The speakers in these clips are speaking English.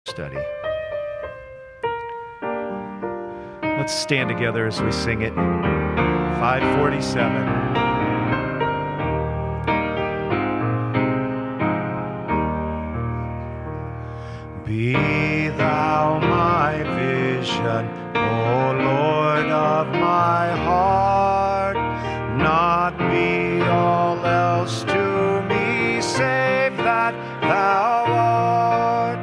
study. Let's stand together as we sing it. 547. Be thou my vision, O Lord of my heart, not be all else to me save that thou art.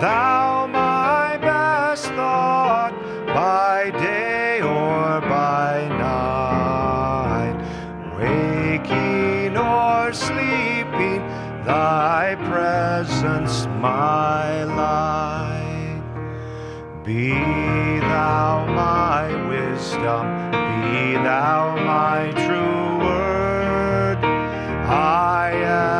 Thou my best thought, by day or by night, waking or sleeping, thy presence my light. Be thou my wisdom, be thou my true word. I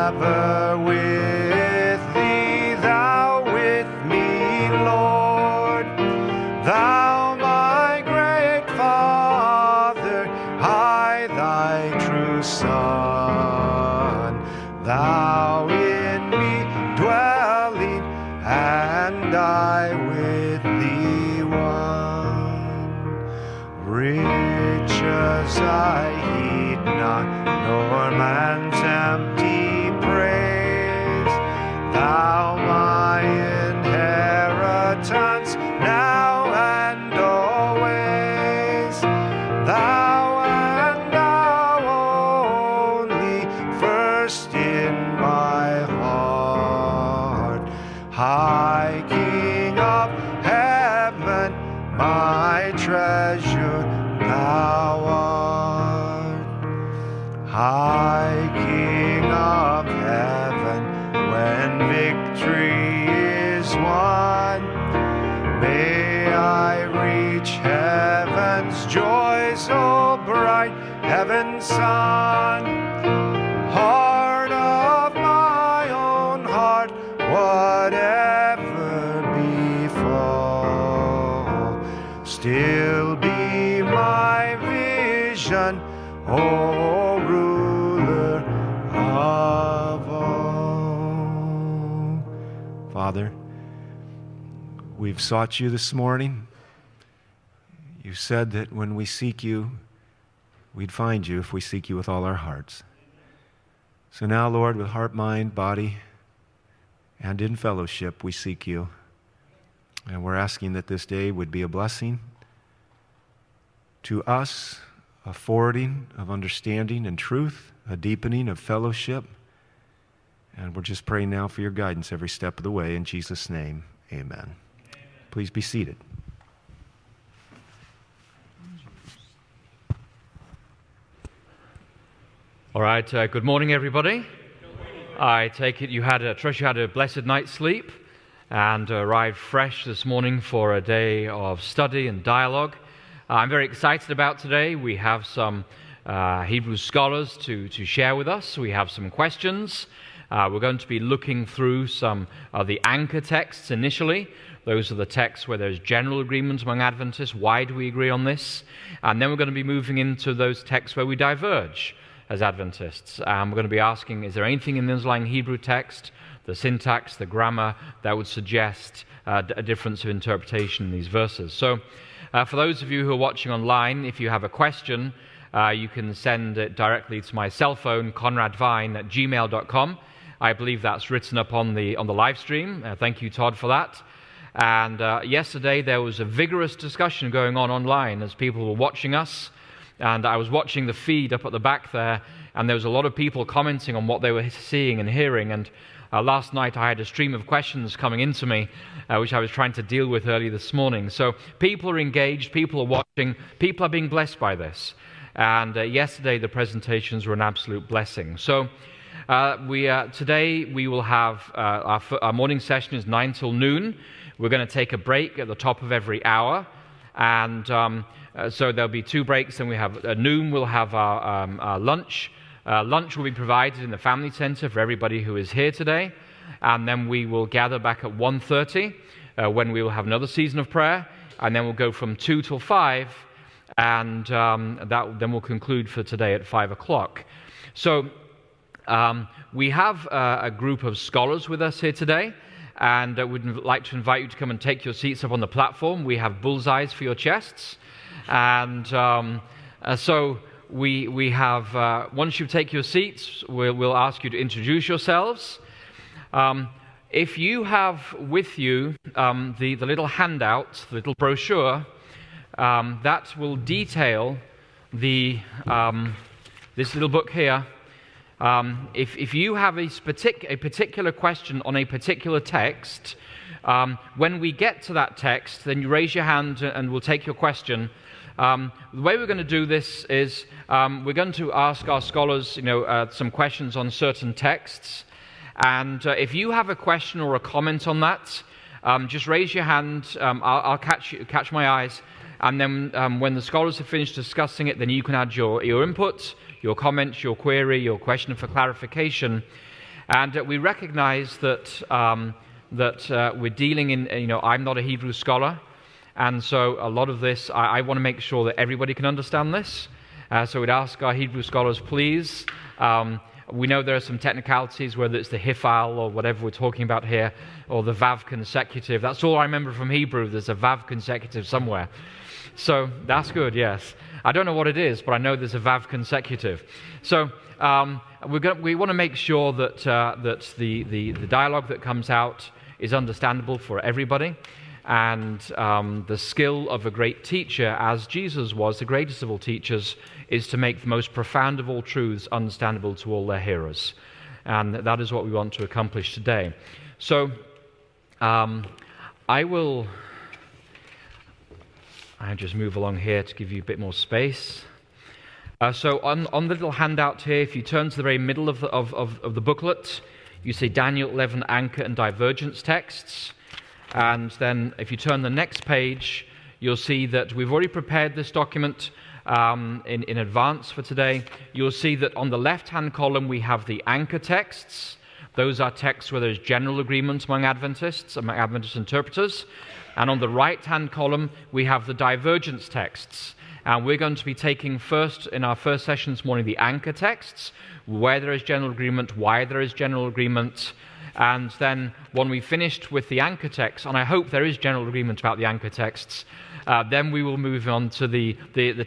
ever with thee, thou with me, Lord. Thou my great Father, I thy true Son. Thou in me dwelling, and I with thee one. Riches I heed not, nor man's empty praise. Thou my inheritance, now and always. Thou and thou only, first in my heart. High King of heaven, my treasure thou art. High King of heaven, when victory is won, may I reach heaven's joy so bright, heaven's sun. Heart of my own heart, whatever befall, still be my vision, O ruler of all. Father, we've sought you this morning. You said that when we seek you, we'd find you if we seek you with all our hearts. So now, Lord, with heart, mind, body, and in fellowship, we seek you. And we're asking that this day would be a blessing to us, a forwarding of understanding and truth, a deepening of fellowship. And we're just praying now for your guidance every step of the way. In Jesus' name, amen. Please be seated. All right, good morning, everybody. I take it trust you had a blessed night's sleep and arrived fresh this morning for a day of study and dialogue. I'm very excited about today. We have some Hebrew scholars to share with us. We have some questions. We're going to be looking through some of the anchor texts initially. Those are the texts where there's general agreement among Adventists. Why do we agree on this? And then we're going to be moving into those texts where we diverge as Adventists. We're going to be asking, is there anything in the underlying Hebrew text, the syntax, the grammar, that would suggest a difference of interpretation in these verses? So for those of you who are watching online, if you have a question, you can send it directly to my cell phone, conradvine@gmail.com. I believe that's written up on the live stream. Thank you, Todd, for that. And yesterday there was a vigorous discussion going on online as people were watching us. And I was watching the feed up at the back there, and there was a lot of people commenting on what they were seeing and hearing. And last night I had a stream of questions coming into me, which I was trying to deal with early this morning. So people are engaged, people are watching, people are being blessed by this. And yesterday the presentations were an absolute blessing. So today we will have our morning session is 9 till noon. We're going to take a break at the top of every hour. And so there'll be 2 breaks, and we have at noon we'll have our lunch. Lunch will be provided in the family center for everybody who is here today, and then we will gather back at 1:30 when we will have another season of prayer, and then we'll go from 2 till 5, and then we'll conclude for today at 5 o'clock. So we have a group of scholars with us here today. and we'd like to invite you to come and take your seats up on the platform. We have bullseyes for your chests, and so we have, once you take your seats, we'll ask you to introduce yourselves. If you have with you the little handout, the little brochure, that will detail this little book here. If you have a particular question on a particular text, when we get to that text, then you raise your hand and we'll take your question. The way we're going to do this is we're going to ask our scholars, some questions on certain texts. And if you have a question or a comment on that, just raise your hand. I'll catch my eyes. And then when the scholars have finished discussing it, then you can add your input, your comments, your query, your question for clarification. And we recognize that we're dealing in, I'm not a Hebrew scholar. And so a lot of this, I want to make sure that everybody can understand this. So we'd ask our Hebrew scholars, please. We know there are some technicalities, whether it's the hifal or whatever we're talking about here, or the vav consecutive. That's all I remember from Hebrew. There's a vav consecutive somewhere. So that's good, yes. I don't know what it is, but I know there's a vav consecutive. So we want to make sure that the dialogue that comes out is understandable for everybody. And the skill of a great teacher, as Jesus was, the greatest of all teachers, is to make the most profound of all truths understandable to all their hearers. And that is what we want to accomplish today. So I'll just move along here to give you a bit more space. So on the little handout here, if you turn to the very middle of the booklet, you see Daniel 11 anchor and divergence texts. And then if you turn the next page, you'll see that we've already prepared this document in advance for today. You'll see that on the left-hand column we have the anchor texts. Those are texts where there's general agreement among Adventist interpreters. And on the right-hand column we have the divergence texts. And we're going to be taking first, in our first session this morning, the anchor texts, where there is general agreement, why there is general agreement. And then when we finished with the anchor text, and I hope there is general agreement about the anchor texts, then we will move on to the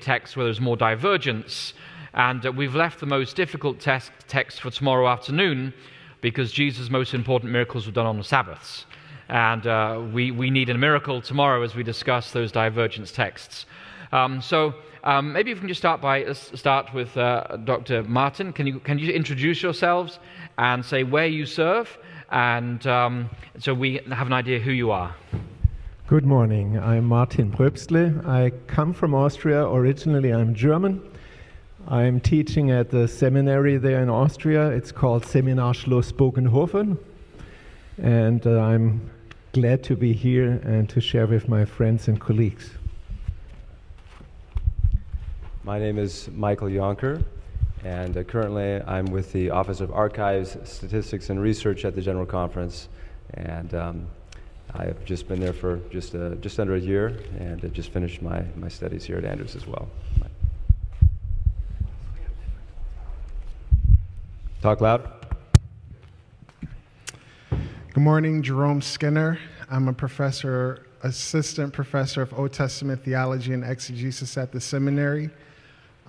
text where there's more divergence. And we've left the most difficult text for tomorrow afternoon, because Jesus' most important miracles were done on the Sabbaths. And we need a miracle tomorrow as we discuss those divergence texts. So maybe we can just start with Dr. Martin. Can you introduce yourselves and say where you serve? And so we have an idea who you are. Good morning. I'm Martin Pröbstle. I come from Austria. Originally, I'm German. I'm teaching at the seminary there in Austria. It's called Seminarschluss Bogenhofen. And I'm glad to be here and to share with my friends and colleagues. My name is Michael Yonker. And currently, I'm with the Office of Archives, Statistics, and Research at the General Conference. And I've just been there for just under a year, and I just finished my studies here at Andrews as well. Talk loud. Good morning, Jerome Skinner. I'm a assistant professor of Old Testament theology and exegesis at the seminary.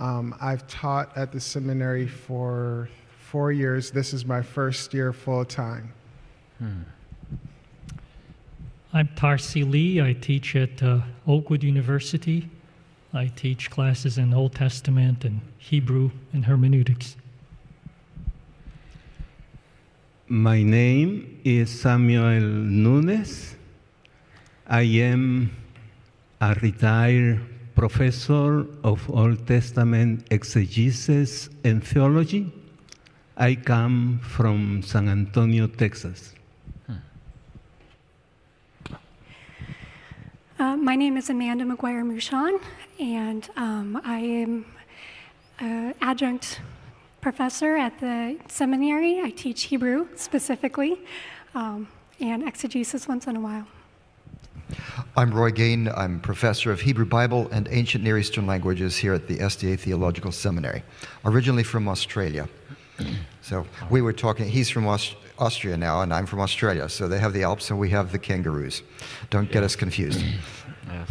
I've taught at the seminary for 4 years. This is my first year full-time. I'm Tarsi Lee. I teach at Oakwood University. I teach classes in Old Testament and Hebrew and hermeneutics. My name is Samuel Nunes. I am a retired professor of Old Testament exegesis and theology. I come from San Antonio, Texas. My name is Amanda McGuire-Mouchon, and I am an adjunct professor at the seminary. I teach Hebrew specifically, and exegesis once in a while. I'm Roy Gain. I'm professor of Hebrew Bible and Ancient Near Eastern Languages here at the SDA Theological Seminary, originally from Australia. So we were talking, he's from Austria now, and I'm from Australia. So they have the Alps and we have the kangaroos. Don't get us confused. Yes.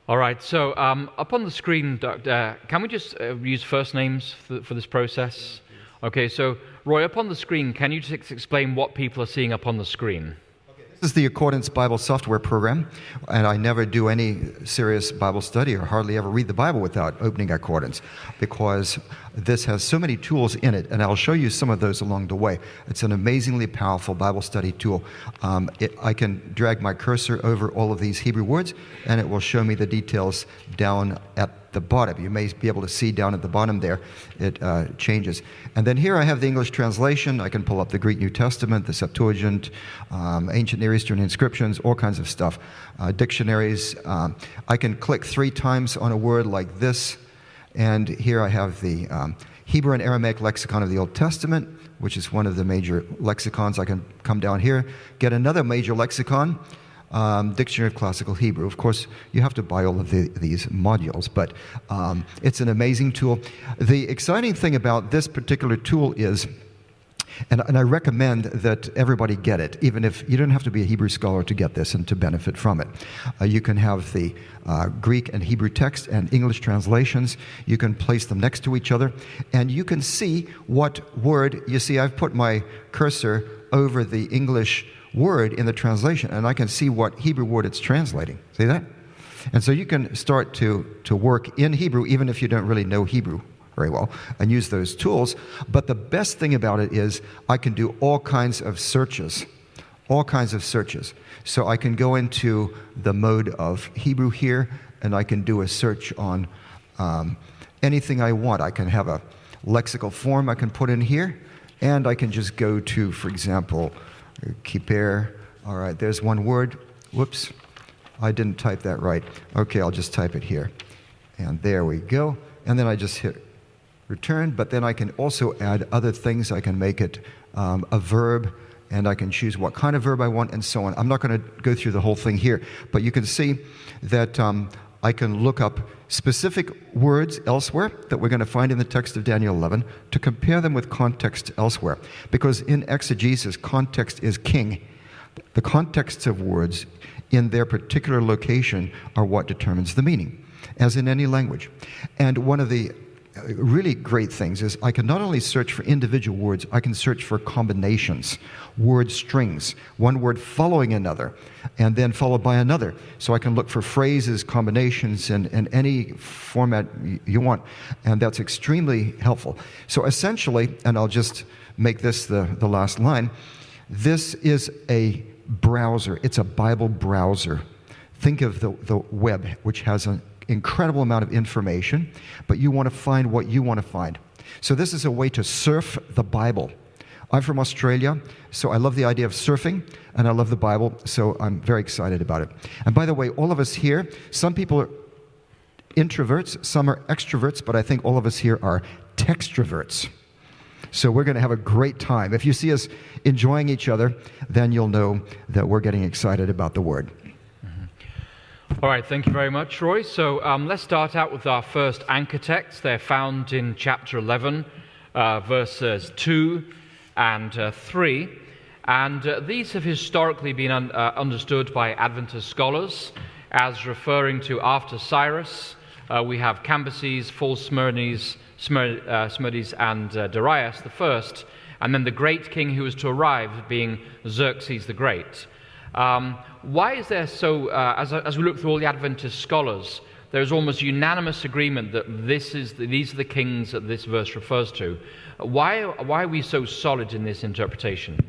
All right. So up on the screen, can we just use first names for this process? Okay. So Roy, up on the screen, can you just explain what people are seeing up on the screen? This is the Accordance Bible software program, and I never do any serious Bible study or hardly ever read the Bible without opening Accordance, because this has so many tools in it, and I'll show you some of those along the way. It's an amazingly powerful Bible study tool. I can drag my cursor over all of these Hebrew words, and it will show me the details down at the bottom. You may be able to see down at the bottom there, it changes. And then here I have the English translation. I can pull up the Greek New Testament, the Septuagint, ancient Near Eastern inscriptions, all kinds of stuff. Dictionaries. I can click 3 times on a word like this, and here I have the Hebrew and Aramaic lexicon of the Old Testament, which is one of the major lexicons. I can come down here, get another major lexicon, Dictionary of Classical Hebrew. Of course, you have to buy all of these modules, but it's an amazing tool. The exciting thing about this particular tool is, and I recommend that everybody get it, even if you don't have to be a Hebrew scholar to get this and to benefit from it. You can have the Greek and Hebrew text and English translations. You can place them next to each other, and you can see what word. You see, I've put my cursor over the English word in the translation, and I can see what Hebrew word it's translating. See that? And so you can start to work in Hebrew, even if you don't really know Hebrew very well, and use those tools. But the best thing about it is I can do all kinds of searches. So I can go into the mode of Hebrew here, and I can do a search on anything I want. I can have a lexical form I can put in here, and I can just go to, for example, kippur. All right, there's one word. Whoops, I didn't type that right. Okay, I'll just type it here. And there we go. And then I just hit return, but then I can also add other things. I can make it a verb, and I can choose what kind of verb I want, and so on. I'm not going to go through the whole thing here, but you can see that I can look up specific words elsewhere that we're going to find in the text of Daniel 11 to compare them with context elsewhere. Because in exegesis, context is king. The contexts of words in their particular location are what determines the meaning, as in any language. And one of the really great things is I can not only search for individual words, I can search for combinations, word strings, one word following another, and then followed by another. So I can look for phrases, combinations, in any format you want, and that's extremely helpful. So essentially, and I'll just make this the last line, this is a browser. It's a Bible browser. Think of the web, which has an incredible amount of information, but you want to find what you want to find. So this is a way to surf the Bible. I'm from Australia, so I love the idea of surfing, and I love the Bible, so I'm very excited about it. And by the way, all of us here, some people are introverts, some are extroverts, but I think all of us here are textroverts. So we're going to have a great time. If you see us enjoying each other, then you'll know that we're getting excited about the Word. All right, thank you very much, Roy. So let's start out with our first anchor text. They're found in chapter 11, verses 2 and 3. And these have historically been understood by Adventist scholars as referring to after Cyrus. We have Cambyses, false Smyrnes, and Darius the first, and then the great king who was to arrive being Xerxes the Great. Why is there so, as we look through all the Adventist scholars, there is almost unanimous agreement that these are the kings that this verse refers to? Why are we so solid in this interpretation?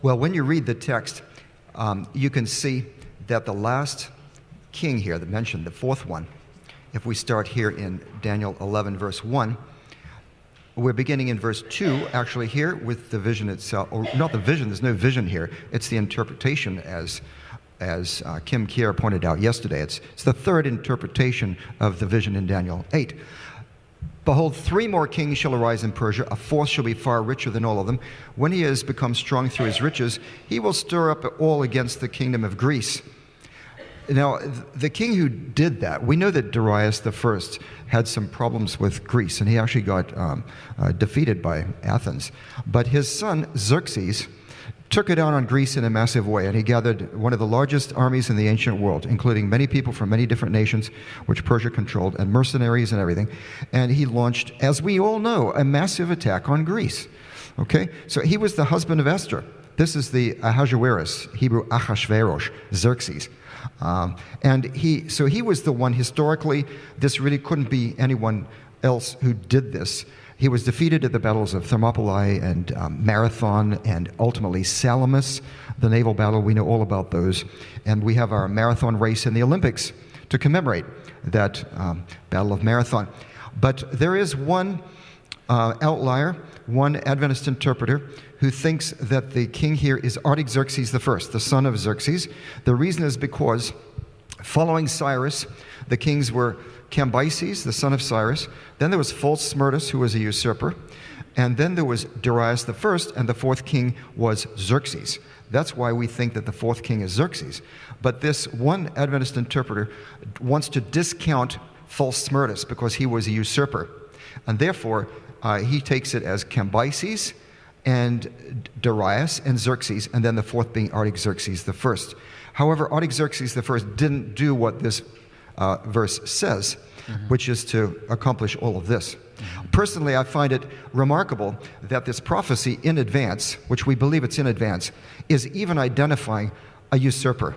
Well, when you read the text, you can see that the last king here that mentioned, the fourth one, if we start here in Daniel 11, verse 1, we're beginning in verse 2, actually here, with the vision itself. Or not the vision, there's no vision here. It's the interpretation, as Kim Kier pointed out yesterday. It's the third interpretation of the vision in Daniel 8. Behold, 3 more kings shall arise in Persia. A fourth shall be far richer than all of them. When he has become strong through his riches, he will stir up all against the kingdom of Greece. Now, the king who did that, we know that Darius I had some problems with Greece, and he actually got defeated by Athens. But his son, Xerxes, took it down on Greece in a massive way, and he gathered one of the largest armies in the ancient world, including many people from many different nations, which Persia controlled, and mercenaries and everything. And he launched, as we all know, a massive attack on Greece. Okay? So he was the husband of Esther. This is the Ahasuerus, Hebrew Achashverosh, Xerxes. And he was the one, historically, this really couldn't be anyone else who did this. He was defeated at the battles of Thermopylae and Marathon and ultimately Salamis, the naval battle. We know all about those. And we have our marathon race in the Olympics to commemorate that Battle of Marathon. But there is one outlier, one Adventist interpreter, who thinks that the king here is Artaxerxes I, the son of Xerxes. The reason is because following Cyrus, the kings were Cambyses, the son of Cyrus. Then there was false Smyrtus, who was a usurper. And then there was Darius I, and the fourth king was Xerxes. That's why we think that the fourth king is Xerxes. But this one Adventist interpreter wants to discount false Smyrtus because he was a usurper. And therefore, he takes it as Cambyses and Darius and Xerxes, and then the fourth being Artaxerxes I. However, Artaxerxes I didn't do what this verse says, which is to accomplish all of this. Personally, I find it remarkable that this prophecy in advance, which we believe it's in advance, is even identifying a usurper.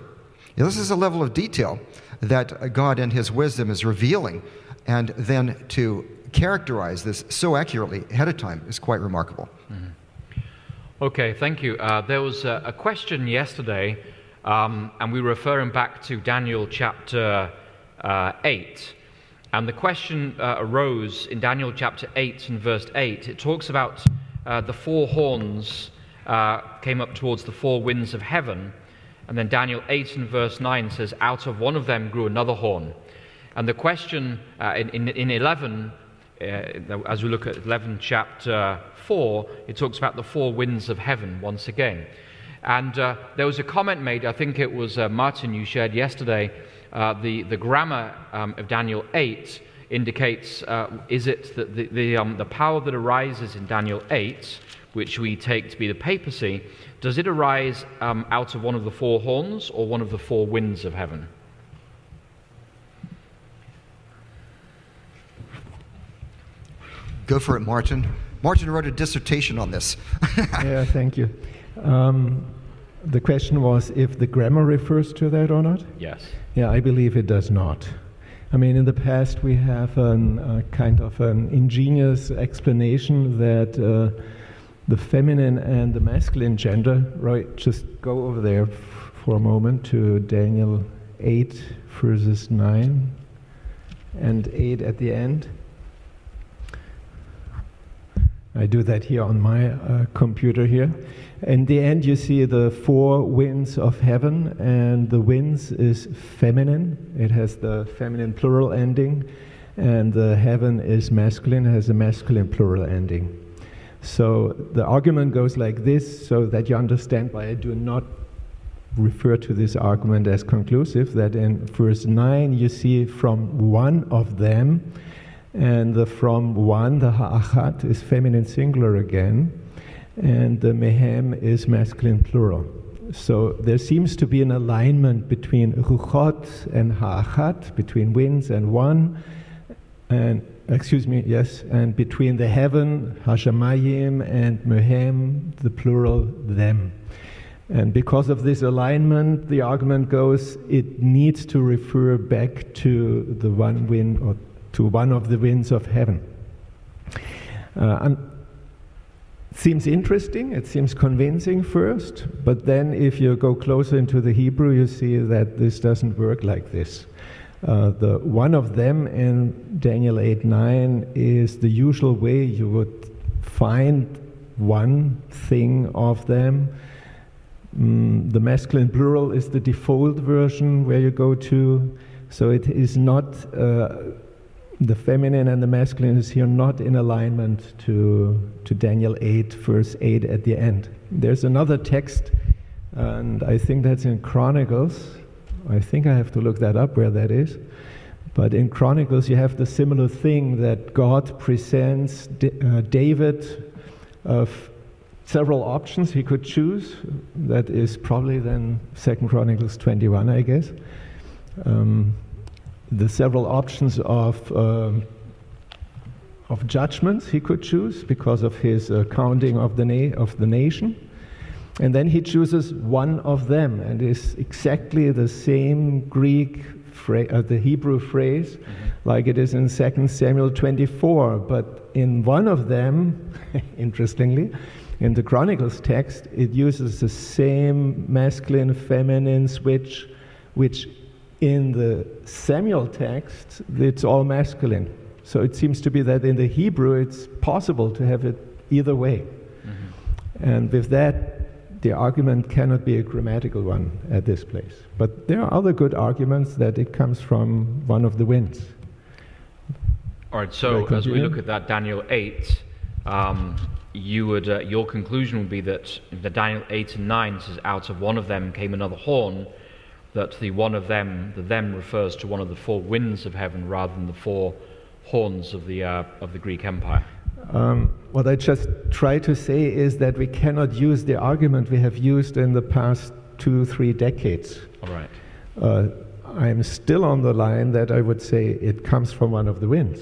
Now, this is a level of detail that God in His wisdom is revealing, and then to characterize this so accurately ahead of time is quite remarkable. Okay, thank you. There was a question yesterday, and we're referring back to Daniel chapter 8. And the question arose in Daniel chapter 8 and verse 8. It talks about the four horns came up towards the four winds of heaven. And then Daniel 8 and verse 9 says, out of one of them grew another horn. And the question in 11, as we look at 11 chapter 4, it talks about the four winds of heaven once again. And there was a comment made, I think it was Martin you shared yesterday, the grammar of Daniel 8 indicates, is it that the power that arises in Daniel 8, which we take to be the papacy, does it arise out of one of the four horns or one of the four winds of heaven? Go for it, Martin. Martin wrote a dissertation on this. Yeah, thank you. The question was if the grammar refers to that or not? Yes. Yeah, I believe it does not. I mean, in the past we have a kind of an ingenious explanation that the feminine and the masculine gender, right, just go over there for a moment to Daniel 8 verses 9 and 8 at the end. I do that here on my computer here. In the end, you see the four winds of heaven, and the winds is feminine. It has the feminine plural ending, and the heaven is masculine, has a masculine plural ending. So the argument goes like this, so that you understand why I do not refer to this argument as conclusive, that in verse 9 you see from one of them, and the from one, the ha'achat, is feminine singular again, and the mehem is masculine plural. So there seems to be an alignment between ruchot and ha'achat, between winds and one, and and between the heaven, hashamayim, and mehem, the plural, them. And because of this alignment, the argument goes, it needs to refer back to the one wind, or to one of the winds of heaven. And it seems interesting, it seems convincing first, but then if you go closer into the Hebrew, you see that this doesn't work like this. The one of them in Daniel 8:9 is the usual way you would find one thing of them. The masculine plural is the default version where you go to, so it is not the feminine and the masculine is here not in alignment to Daniel 8 verse 8 at the end. There's another text, and I think that's in Chronicles, I think I have to look that up where that is. But in Chronicles, you have the similar thing that God presents David of several options he could choose. That is probably then 2 Chronicles 21, I guess. The several options of judgments he could choose because of his counting of the nation. And then he chooses one of them, and it's exactly the same Greek the Hebrew phrase, like it is in 2 Samuel 24. But in one of them, interestingly, in the Chronicles text, it uses the same masculine, feminine switch, which in the Samuel text, it's all masculine. So it seems to be that in the Hebrew, it's possible to have it either way. And with that, the argument cannot be a grammatical one at this place. But there are other good arguments that it comes from one of the winds. All right, so as we look at that Daniel 8, your conclusion would be that the Daniel 8 and 9 says, out of one of them came another horn, that the one of them, the them refers to one of the four winds of heaven rather than the four horns of the Greek Empire. What I just try to say is that we cannot use the argument we have used in the past 2-3 decades. All right. I'm still on the line that I would say it comes from one of the winds.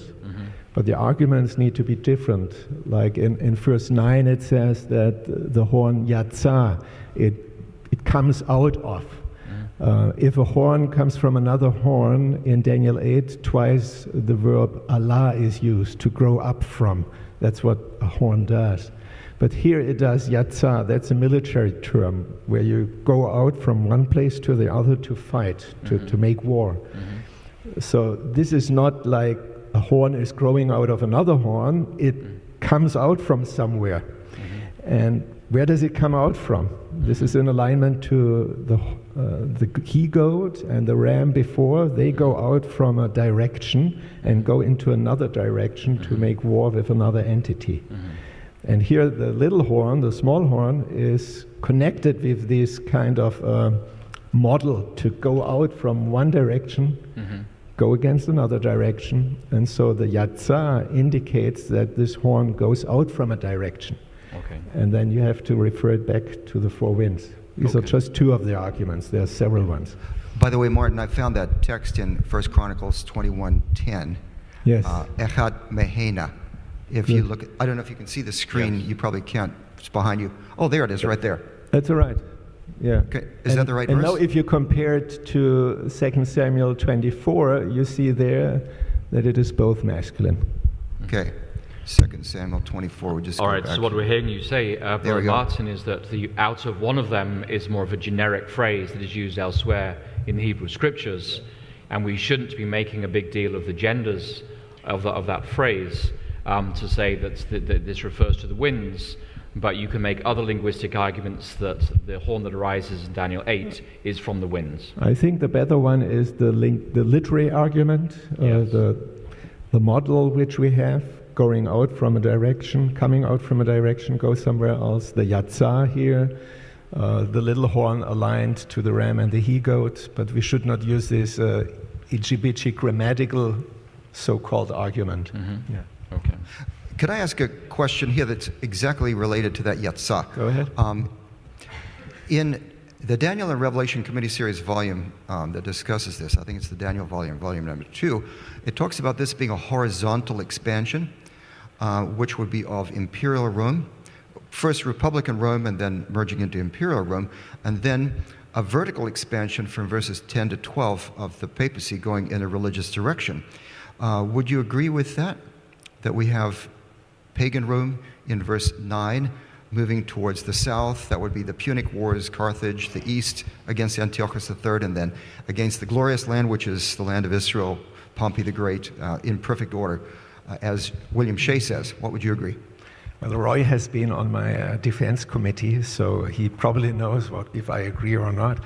But the arguments need to be different. Like in verse 9 it says that the horn yatzah, it comes out of. If a horn comes from another horn, in Daniel 8, twice the verb Allah is used, to grow up from. That's what a horn does. But here it does yatzah. That's a military term, where you go out from one place to the other to fight, to make war. So this is not like a horn is growing out of another horn. It comes out from somewhere. And where does it come out from? This is in alignment to the he-goat and the ram before. They go out from a direction and go into another direction to make war with another entity. And here the little horn, the small horn, is connected with this kind of model to go out from one direction, go against another direction. And so the yatzah indicates that this horn goes out from a direction. Okay. And then you have to refer it back to the four winds. These are just two of the arguments. There are several ones. By the way, Martin, I found that text in 1 Chronicles 21:10. Yes. Echad mehena. If you look, I don't know if you can see the screen. You probably can't. It's behind you. Oh, there it is, right there. That's all right. Yeah. Okay. Is that the right verse? And verse? now if you compare it to 2 Samuel 24, you see there that it is both masculine. Okay. 2 Samuel 24, we just all right, so what we're hearing you say, Brother Martin, is that the out of one of them is more of a generic phrase that is used elsewhere in the Hebrew Scriptures, and we shouldn't be making a big deal of the genders of that phrase to say that this refers to the winds, but you can make other linguistic arguments that the horn that arises in Daniel 8 is from the winds. I think the better one is the literary argument, the model which we have. Going out from a direction, coming out from a direction, go somewhere else. The yatzah here, the little horn aligned to the ram and the he-goat, but we should not use this itchy-bitchy grammatical so-called argument. Yeah. Okay. Could I ask a question here that's exactly related to that yatzah? Go ahead. In the Daniel and Revelation Committee Series volume that discusses this, I think it's the Daniel volume number 2, it talks about this being a horizontal expansion, which would be of imperial Rome, first Republican Rome and then merging into imperial Rome, and then a vertical expansion from verses 10 to 12 of the papacy going in a religious direction. Would you agree with that? That we have pagan Rome in verse 9, moving towards the south, that would be the Punic Wars, Carthage, the east against Antiochus III, and then against the glorious land, which is the land of Israel, Pompey the Great, in perfect order, as William Shea says. What would you agree? Well, Roy has been on my defense committee, so he probably knows if I agree or not.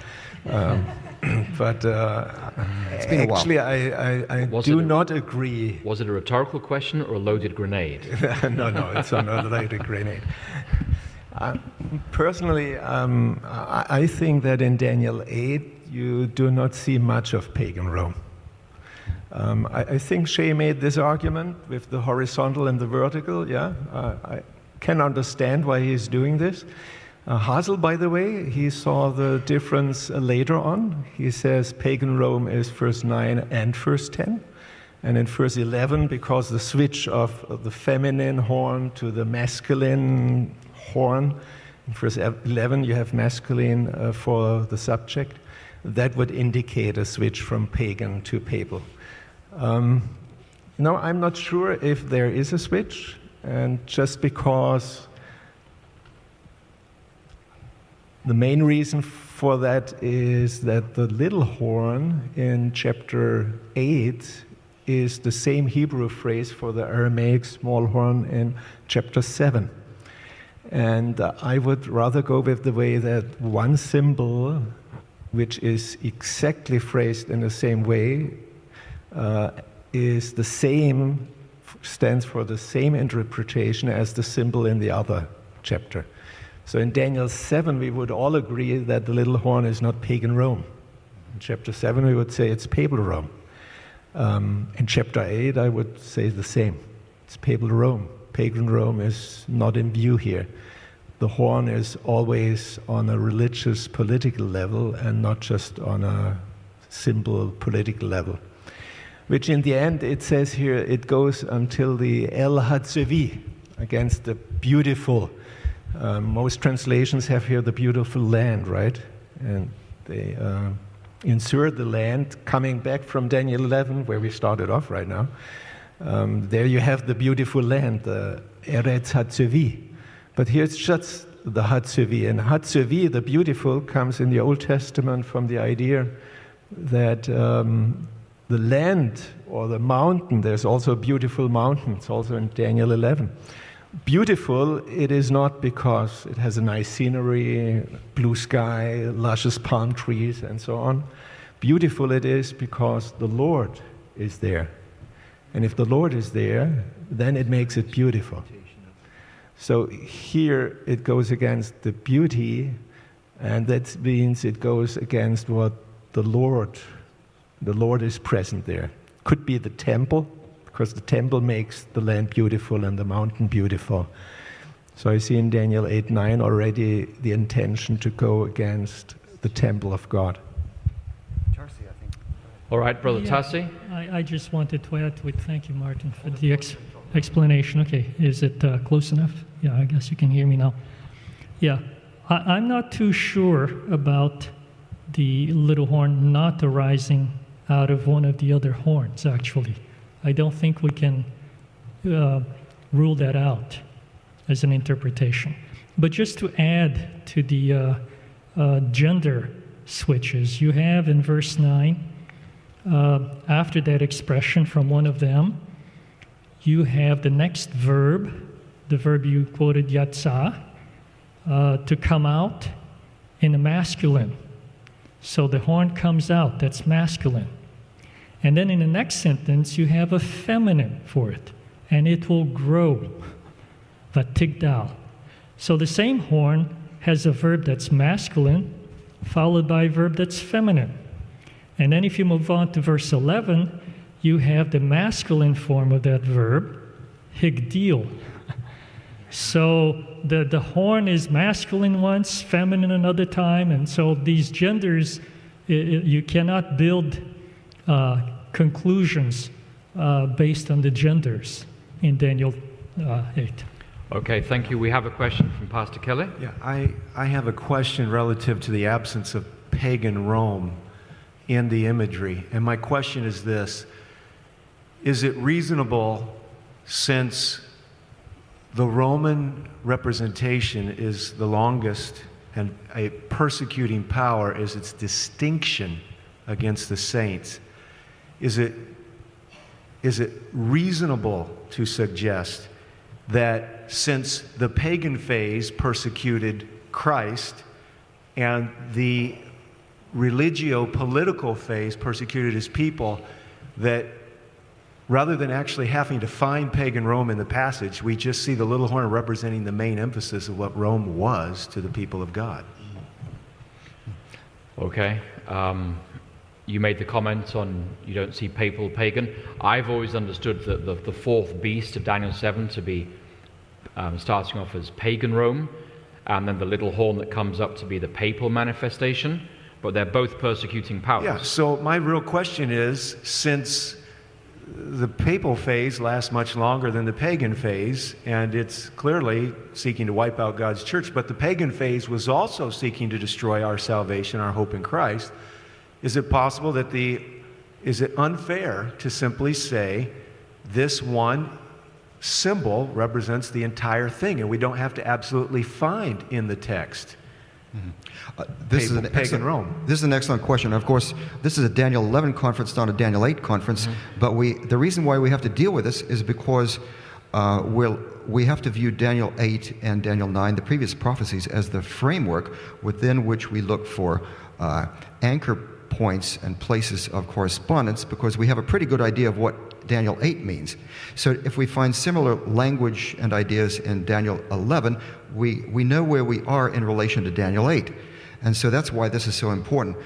But it's been actually, a while. I do not agree. Was it a rhetorical question or a loaded grenade? No, it's not a loaded grenade. Personally, I think that in Daniel 8, you do not see much of pagan Rome. I think Shea made this argument with the horizontal and the vertical. Yeah, I can understand why he's doing this. Hazel, by the way, he saw the difference later on. He says pagan Rome is verse 9 and verse 10. And in verse 11, because the switch of the feminine horn to the masculine horn, in verse 11 you have masculine for the subject, that would indicate a switch from pagan to papal. I'm not sure if there is a switch, and just because the main reason for that is that the little horn in chapter 8 is the same Hebrew phrase for the Aramaic small horn in chapter 7. And I would rather go with the way that one symbol, which is exactly phrased in the same way, is the same, stands for the same interpretation as the symbol in the other chapter. So in Daniel 7, we would all agree that the little horn is not pagan Rome. In chapter 7, we would say it's papal Rome. In chapter 8, I would say the same. It's papal Rome. Pagan Rome is not in view here. The horn is always on a religious, political level and not just on a simple political level. Which in the end, it says here, it goes until the El Hatzevi, against the beautiful. Most translations have here the beautiful land, right? And they insert the land coming back from Daniel 11, where we started off right now. There you have the beautiful land, the Eretz Hatzevi. But here's just the Hatzevi. And Hatzevi, the beautiful, comes in the Old Testament from the idea that the land or the mountain, there's also a beautiful mountain. It's also in Daniel 11. Beautiful, it is not because it has a nice scenery, blue sky, luscious palm trees, and so on. Beautiful it is because the Lord is there. And if the Lord is there, then it makes it beautiful. So here it goes against the beauty, and that means it goes against what the Lord is present there. Could be the temple, because the temple makes the land beautiful and the mountain beautiful. So I see in Daniel 8:9 already the intention to go against the temple of God. Tarsi, I think. All right, Brother Tarsi. I just wanted to add to it. Thank you, Martin, for the explanation. Okay, is it close enough? Yeah, I guess you can hear me now. Yeah, I'm not too sure about the little horn not arising out of one of the other horns, actually. I don't think we can rule that out as an interpretation. But just to add to the gender switches, you have in verse 9, after that expression from one of them, you have the next verb, the verb you quoted, yatsa, to come out in the masculine. So the horn comes out, that's masculine. And then in the next sentence, you have a feminine for it, and it will grow, vatigdal. So the same horn has a verb that's masculine, followed by a verb that's feminine. And then if you move on to verse 11, you have the masculine form of that verb, higdil. So the horn is masculine once, feminine another time, and so these genders, you cannot build conclusions based on the genders in Daniel 8. Okay, thank you. We have a question from Pastor Kelly. Yeah, I have a question relative to the absence of pagan Rome in the imagery. And my question is this: is it reasonable, since the Roman representation is the longest and a persecuting power is its distinction against the saints, is it reasonable to suggest that since the pagan phase persecuted Christ and the religio-political phase persecuted his people, that rather than actually having to find pagan Rome in the passage, we just see the little horn representing the main emphasis of what Rome was to the people of God? Okay. You made the comment on you don't see papal, pagan. I've always understood that the fourth beast of Daniel 7 to be starting off as pagan Rome, and then the little horn that comes up to be the papal manifestation, but they're both persecuting powers. Yeah, so my real question is, since the papal phase lasts much longer than the pagan phase, and it's clearly seeking to wipe out God's church, but the pagan phase was also seeking to destroy our salvation, our hope in Christ, is it possible that is it unfair to simply say this one symbol represents the entire thing, and we don't have to absolutely find in the text This is an excellent question. Of course, this is a Daniel 11 conference, not a Daniel 8 conference. But the reason why we have to deal with this is because we have to view Daniel 8 and Daniel 9, the previous prophecies, as the framework within which we look for anchor points and places of correspondence, because we have a pretty good idea of what Daniel 8 means. So if we find similar language and ideas in Daniel 11, we know where we are in relation to Daniel 8. And so that's why this is so important.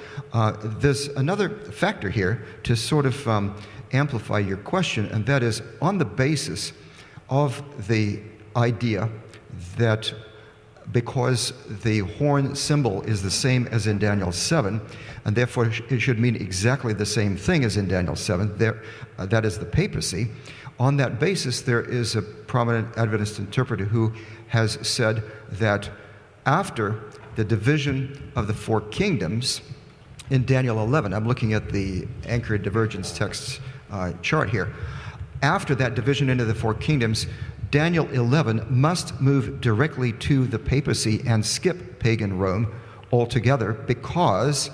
There's another factor here to sort of amplify your question, and that is on the basis of the idea that because the horn symbol is the same as in Daniel 7, and therefore it should mean exactly the same thing as in Daniel 7, that is the papacy. On that basis, there is a prominent Adventist interpreter who has said that after the division of the four kingdoms in Daniel 11, I'm looking at the Anchor Divergence text chart here, after that division into the four kingdoms, Daniel 11 must move directly to the papacy and skip pagan Rome altogether, because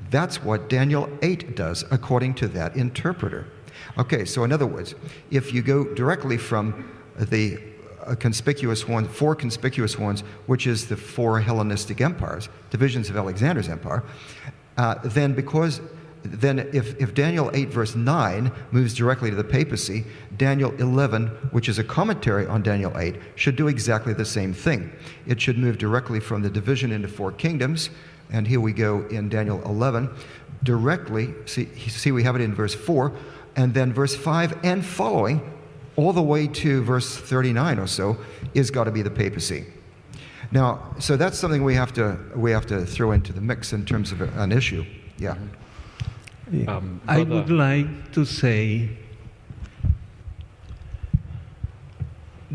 that's what Daniel 8 does, according to that interpreter. Okay, so in other words, if you go directly from the conspicuous horn, four conspicuous horns, which is the four Hellenistic empires, divisions of Alexander's empire, then if Daniel 8 verse 9 moves directly to the papacy, Daniel 11, which is a commentary on Daniel 8, should do exactly the same thing. It should move directly from the division into four kingdoms, and here we go in Daniel 11, directly, see we have it in verse 4, and then verse 5 and following, all the way to verse 39 or so, is got to be the papacy. Now, so that's something we have to throw into the mix in terms of an issue. Yeah. I would like to say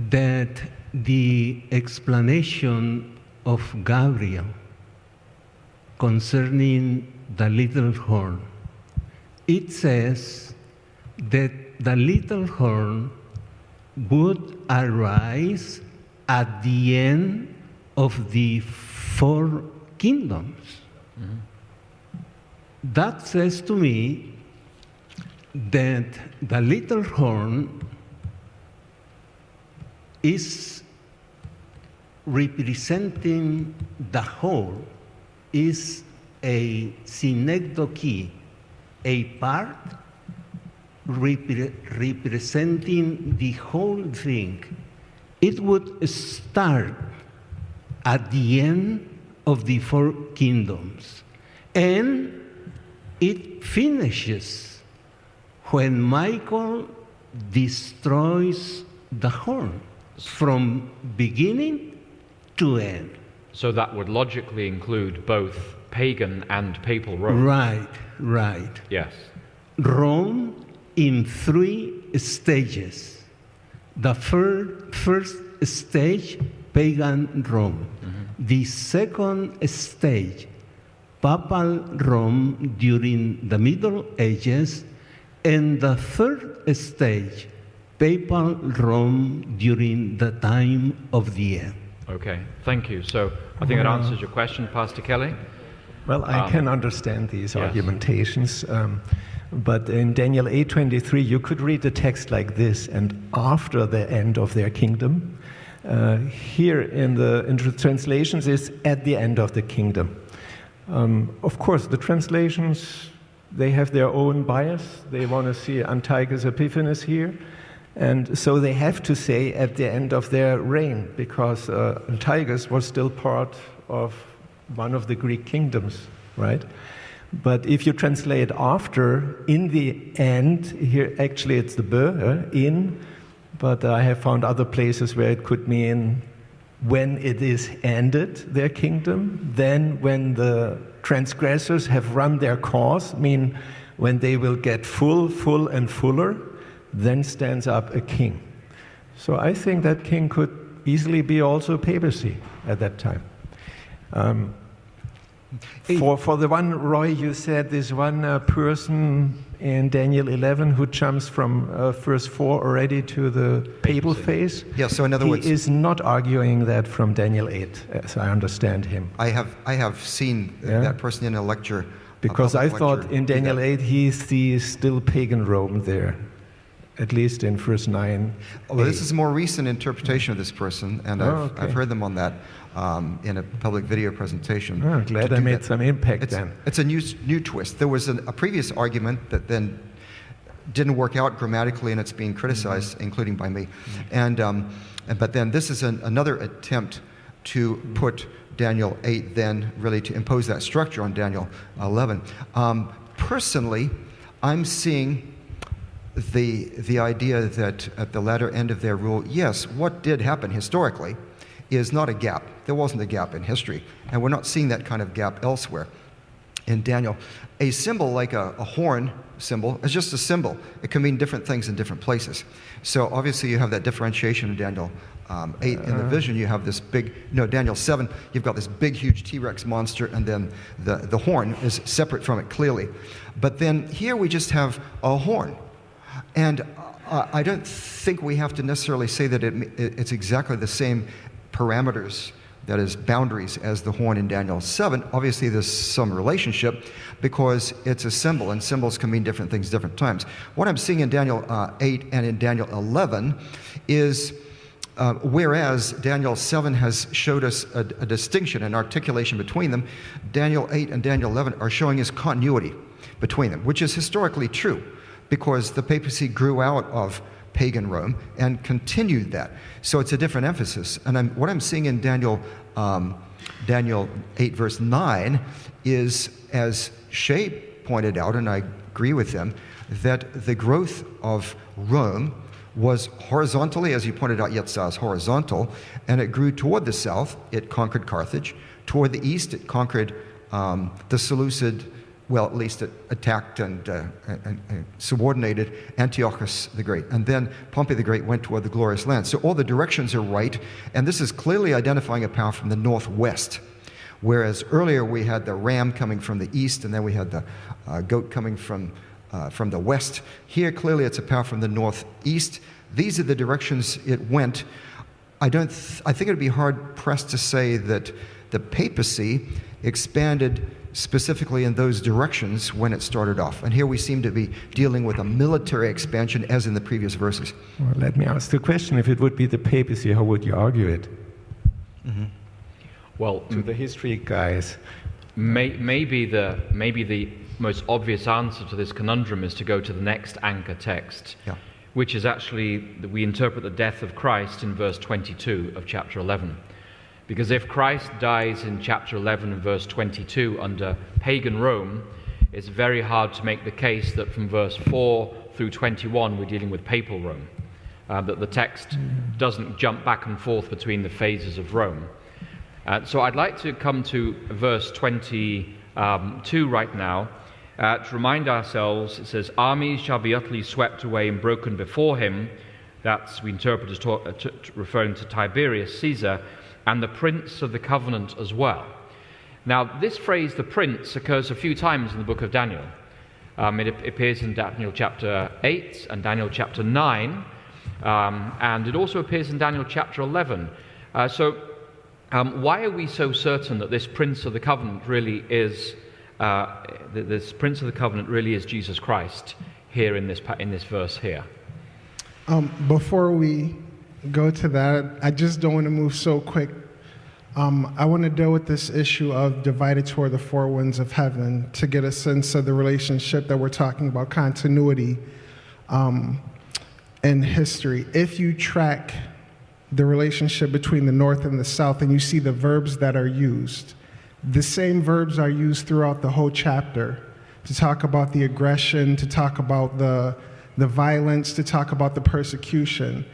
that the explanation of Gabriel concerning the little horn, it says that the little horn would arise at the end of the four kingdoms. Mm-hmm. That says to me that the little horn is representing the whole, is a synecdoche, a part representing the whole thing. It would start at the end of the four kingdoms, and it finishes when Michael destroys the horn from beginning to end. So that would logically include both pagan and papal Rome. Right. Yes. Rome in three stages. The first stage, pagan Rome. Mm-hmm. The second stage, Papal Rome during the Middle Ages, and the third stage, Papal Rome during the time of the end. Okay, thank you. So I think that answers your question, Pastor Kelly. Well, I can understand these argumentations, but in Daniel 8:23, you could read the text like this: "And after the end of their kingdom." Here in the translations is "at the end of the kingdom." Of course, the translations, they have their own bias. They want to see Antiochus Epiphanes here. And so they have to say at the end of their reign, because Antiochus was still part of one of the Greek kingdoms. right? But if you translate after, in the end, here actually it's the in, but I have found other places where it could mean when it is ended, their kingdom, then when the transgressors have run their course, mean when they will get full and fuller, then stands up a king. So I think that king could easily be also papacy at that time. For the one, Roy, you said this one person in Daniel 11 who jumps from verse 4 already to the papal phase. Yeah, so in other words, he is not arguing that from Daniel 8, as I understand him. I have seen that person in a lecture. Because I thought in Daniel 8 he sees still pagan Rome there, at least in verse 9. Well, this is a more recent interpretation of this person, and I've heard them on that in a public video presentation. Oh, glad I made some impact then. It's a new twist. There was a previous argument that then didn't work out grammatically, and it's being criticized, including by me. And but then this is another attempt to put Daniel 8 then really to impose that structure on Daniel 11. Personally, I'm seeing the idea that at the latter end of their rule, yes, what did happen historically is not a gap. There wasn't a gap in history, and we're not seeing that kind of gap elsewhere. In Daniel, a symbol like a horn symbol is just a symbol. It can mean different things in different places. So obviously you have that differentiation in Daniel 8. In the vision, you have this Daniel 7, you've got this big, huge T-Rex monster, and then the horn is separate from it clearly. But then here we just have a horn. And I don't think we have to necessarily say that it's exactly the same parameters, that is, boundaries, as the horn in Daniel 7. Obviously, there's some relationship because it's a symbol, and symbols can mean different things different times. What I'm seeing in Daniel 8 and in Daniel 11 is, whereas Daniel 7 has showed us a distinction, an articulation between them, Daniel 8 and Daniel 11 are showing us continuity between them, which is historically true, because the papacy grew out of pagan Rome and continued that. So it's a different emphasis. And what I'm seeing in Daniel 8 verse 9 is, as Shay pointed out, and I agree with him, that the growth of Rome was horizontally, as you pointed out, Yetzirah is horizontal, and it grew toward the south. It conquered Carthage. Toward the east, it conquered the Seleucid. Well, at least it attacked and subordinated Antiochus the Great. And then Pompey the Great went toward the glorious land. So all the directions are right, and this is clearly identifying a power from the northwest. Whereas earlier we had the ram coming from the east, and then we had the goat coming from the west. Here, clearly it's a power from the northeast. These are the directions it went. I think it would be hard-pressed to say that the papacy expanded specifically in those directions when it started off. And here we seem to be dealing with a military expansion as in the previous verses. Well, let me ask the question. If it would be the papacy, how would you argue it? Mm-hmm. Well, to the history guys. Maybe the most obvious answer to this conundrum is to go to the next anchor text, which is actually, we interpret the death of Christ in verse 22 of chapter 11. Because if Christ dies in chapter 11 and verse 22 under pagan Rome, it's very hard to make the case that from verse 4 through 21 we're dealing with papal Rome, that the text doesn't jump back and forth between the phases of Rome. So I'd like to come to verse 22 right now to remind ourselves. It says, "Armies shall be utterly swept away and broken before him." That's, we interpret as referring to Tiberius Caesar, and the prince of the covenant as well. Now, this phrase, the prince, occurs a few times in the book of Daniel. It appears in Daniel chapter 8 and Daniel chapter 9, and it also appears in Daniel chapter 11. Why are we so certain that this prince of the covenant really is Jesus Christ here in this verse here? Before we go to that, I just don't want to move so quick. I want to deal with this issue of divided toward the four winds of heaven to get a sense of the relationship that we're talking about, continuity in history. If you track the relationship between the north and the south and you see the verbs that are used, the same verbs are used throughout the whole chapter to talk about the aggression, to talk about the violence, to talk about the persecution.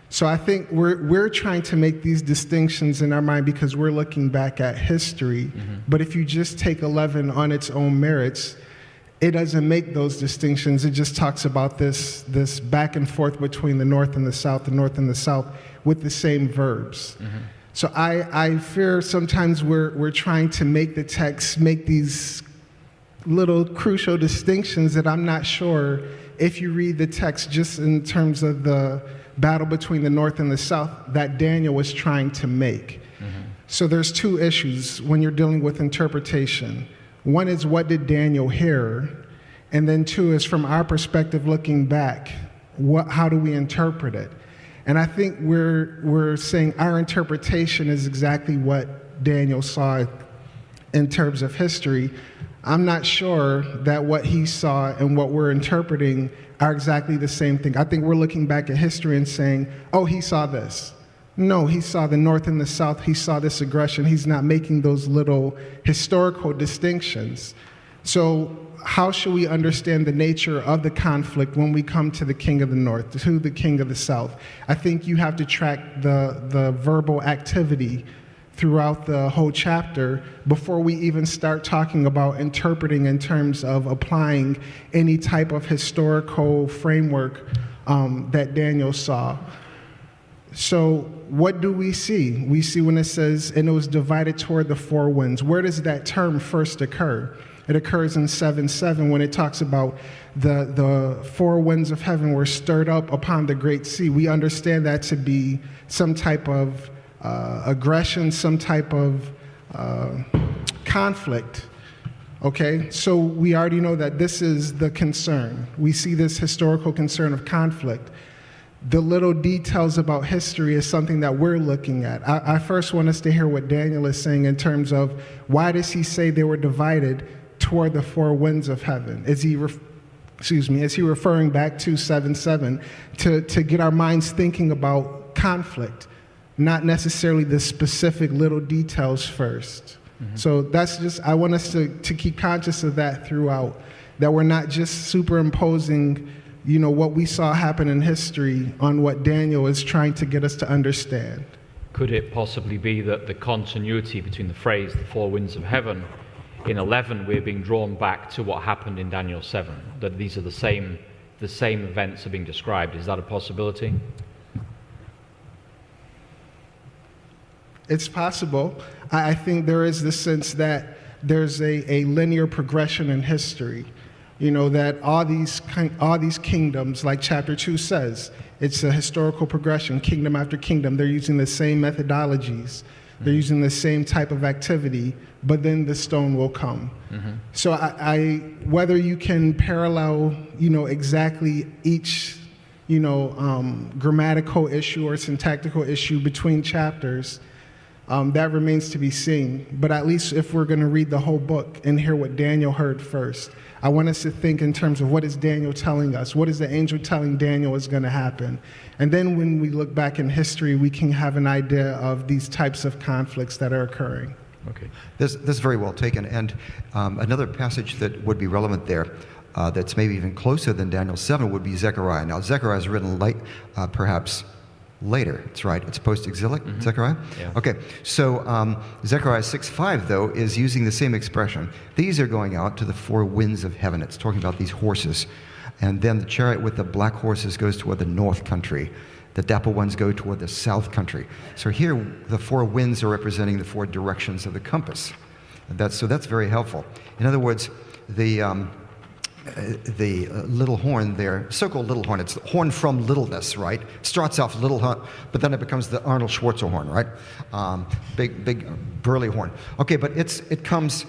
So I think we're trying to make these distinctions in our mind because we're looking back at history. But if you just take 11 on its own merits, it doesn't make those distinctions. It just talks about this back and forth between the north and the south with the same verbs. So I fear sometimes we're trying to make the text make these little crucial distinctions that I'm not sure if you read the text just in terms of the battle between the north and the south that Daniel was trying to make. So there's two issues when you're dealing with interpretation. One is, what did Daniel hear? And then two is, from our perspective looking back, how do we interpret it? And I think we're saying our interpretation is exactly what Daniel saw in terms of history. I'm not sure that what he saw and what we're interpreting are exactly the same thing. I think we're looking back at history and saying, oh, he saw this. No, he saw the north and the south. He saw this aggression. He's not making those little historical distinctions. So how should we understand the nature of the conflict when we come to the king of the north, to the king of the south? I think you have to track the verbal activity throughout the whole chapter before we even start talking about interpreting in terms of applying any type of historical framework that Daniel saw. So what do we see? We see when it says, and it was divided toward the four winds. Where does that term first occur? It occurs in 7:7 when it talks about the four winds of heaven were stirred up upon the great sea. We understand that to be some type of aggression, some type of conflict. Okay, so we already know that this is the concern. We see this historical concern of conflict. The little details about history is something that we're looking at. I first want us to hear what Daniel is saying in terms of why does he say they were divided toward the four winds of heaven? Is he referring back to 7:7 to get our minds thinking about conflict, not necessarily the specific little details first? So that's just, I want us to keep conscious of that throughout, that we're not just superimposing, what we saw happen in history on what Daniel is trying to get us to understand. Could it possibly be that the continuity between the phrase, the four winds of heaven, in 11, we're being drawn back to what happened in Daniel 7, that these are the same events are being described? Is that a possibility? It's possible. I think there is this sense that there's a linear progression in history. That all these kingdoms, like chapter 2 says, it's a historical progression, kingdom after kingdom. They're using the same methodologies. They're using the same type of activity, but then the stone will come. So I whether you can parallel, exactly each, grammatical issue or syntactical issue between chapters, that remains to be seen. But at least if we're going to read the whole book and hear what Daniel heard first, I want us to think in terms of what is Daniel telling us? What is the angel telling Daniel is going to happen? And then when we look back in history, we can have an idea of these types of conflicts that are occurring. Okay. This is very well taken. And another passage that would be relevant there, that's maybe even closer than Daniel 7, would be Zechariah. Now, Zechariah is written perhaps later. That's right. It's post-exilic, Zechariah? Yeah. Okay. So Zechariah 6:5, though, is using the same expression. These are going out to the four winds of heaven. It's talking about these horses. And then the chariot with the black horses goes toward the north country. The dapple ones go toward the south country. So here, the four winds are representing the four directions of the compass. So that's very helpful. In other words, the little horn there, so-called little horn, it's the horn from littleness, right? It starts off little horn, but then it becomes the Arnold Schwarzenegger horn, right? Big burly horn. Okay, but it comes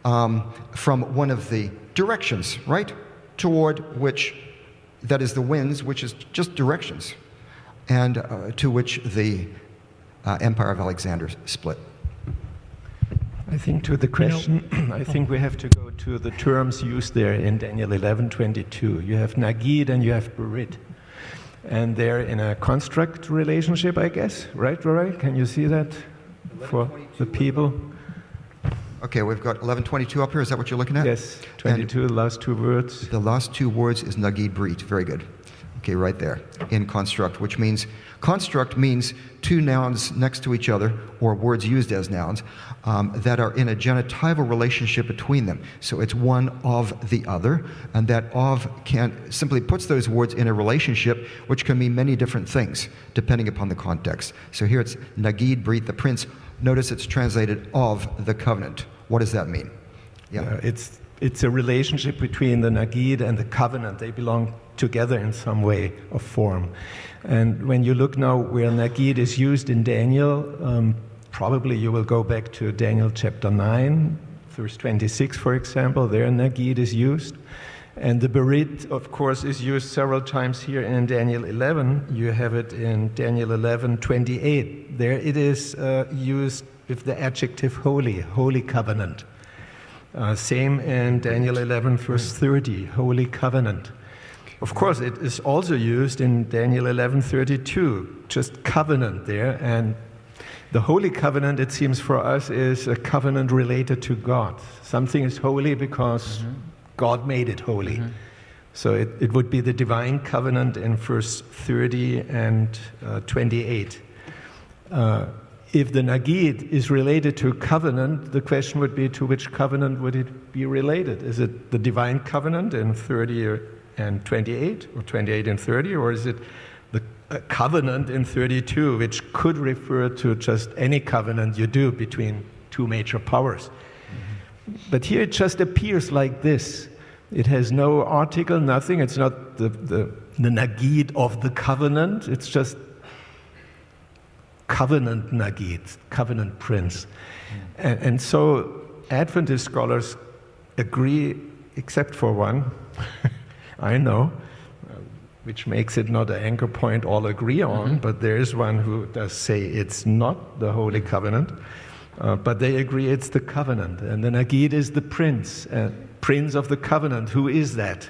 from one of the directions, right? Toward which, that is the winds, which is just directions, and to which the Empire of Alexander split. I think to the question, I think we have to go to the terms used there in Daniel 11:22. You have Nagid and you have Berit. And they're in a construct relationship, I guess. Right, Rory? Can you see that for the people? Okay, we've got 11:22 up here. Is that what you're looking at? Yes, 22, the last two words. The last two words is nagid brit. Very good. Okay, right there, in construct, which means, construct means two nouns next to each other, or words used as nouns, that are in a genitival relationship between them. So it's one of the other, and that of simply puts those words in a relationship, which can mean many different things, depending upon the context. So here it's nagid brit, the prince. Notice it's translated of the covenant. What does that mean? Yeah. It's a relationship between the nagid and the covenant. They belong together in some way or form. And when you look now where nagid is used in Daniel, probably you will go back to Daniel chapter 9, verse 26, for example. There nagid is used. And the berit, of course, is used several times here in Daniel 11. You have it in Daniel 11:28. There it is used with the adjective holy, holy covenant. Same in Daniel 11, verse 30, holy covenant. Of course, it is also used in Daniel 11:32, just covenant there. And the holy covenant, it seems for us, is a covenant related to God. Something is holy because God made it holy. So it would be the divine covenant in verse 30 and 28. If the nagid is related to covenant, the question would be, to which covenant would it be related? Is it the divine covenant in 30 and 28, or 28 and 30, or is it the covenant in 32, which could refer to just any covenant you do between two major powers? But here it just appears like this. It has no article, nothing. It's not the nagid of the covenant. It's just covenant nagid, covenant prince. And so Adventist scholars agree, except for one, I know, which makes it not an anchor point all agree on, but there is one who does say it's not the Holy Covenant, but they agree it's the covenant. And the nagid is the prince, prince of the covenant. Who is that?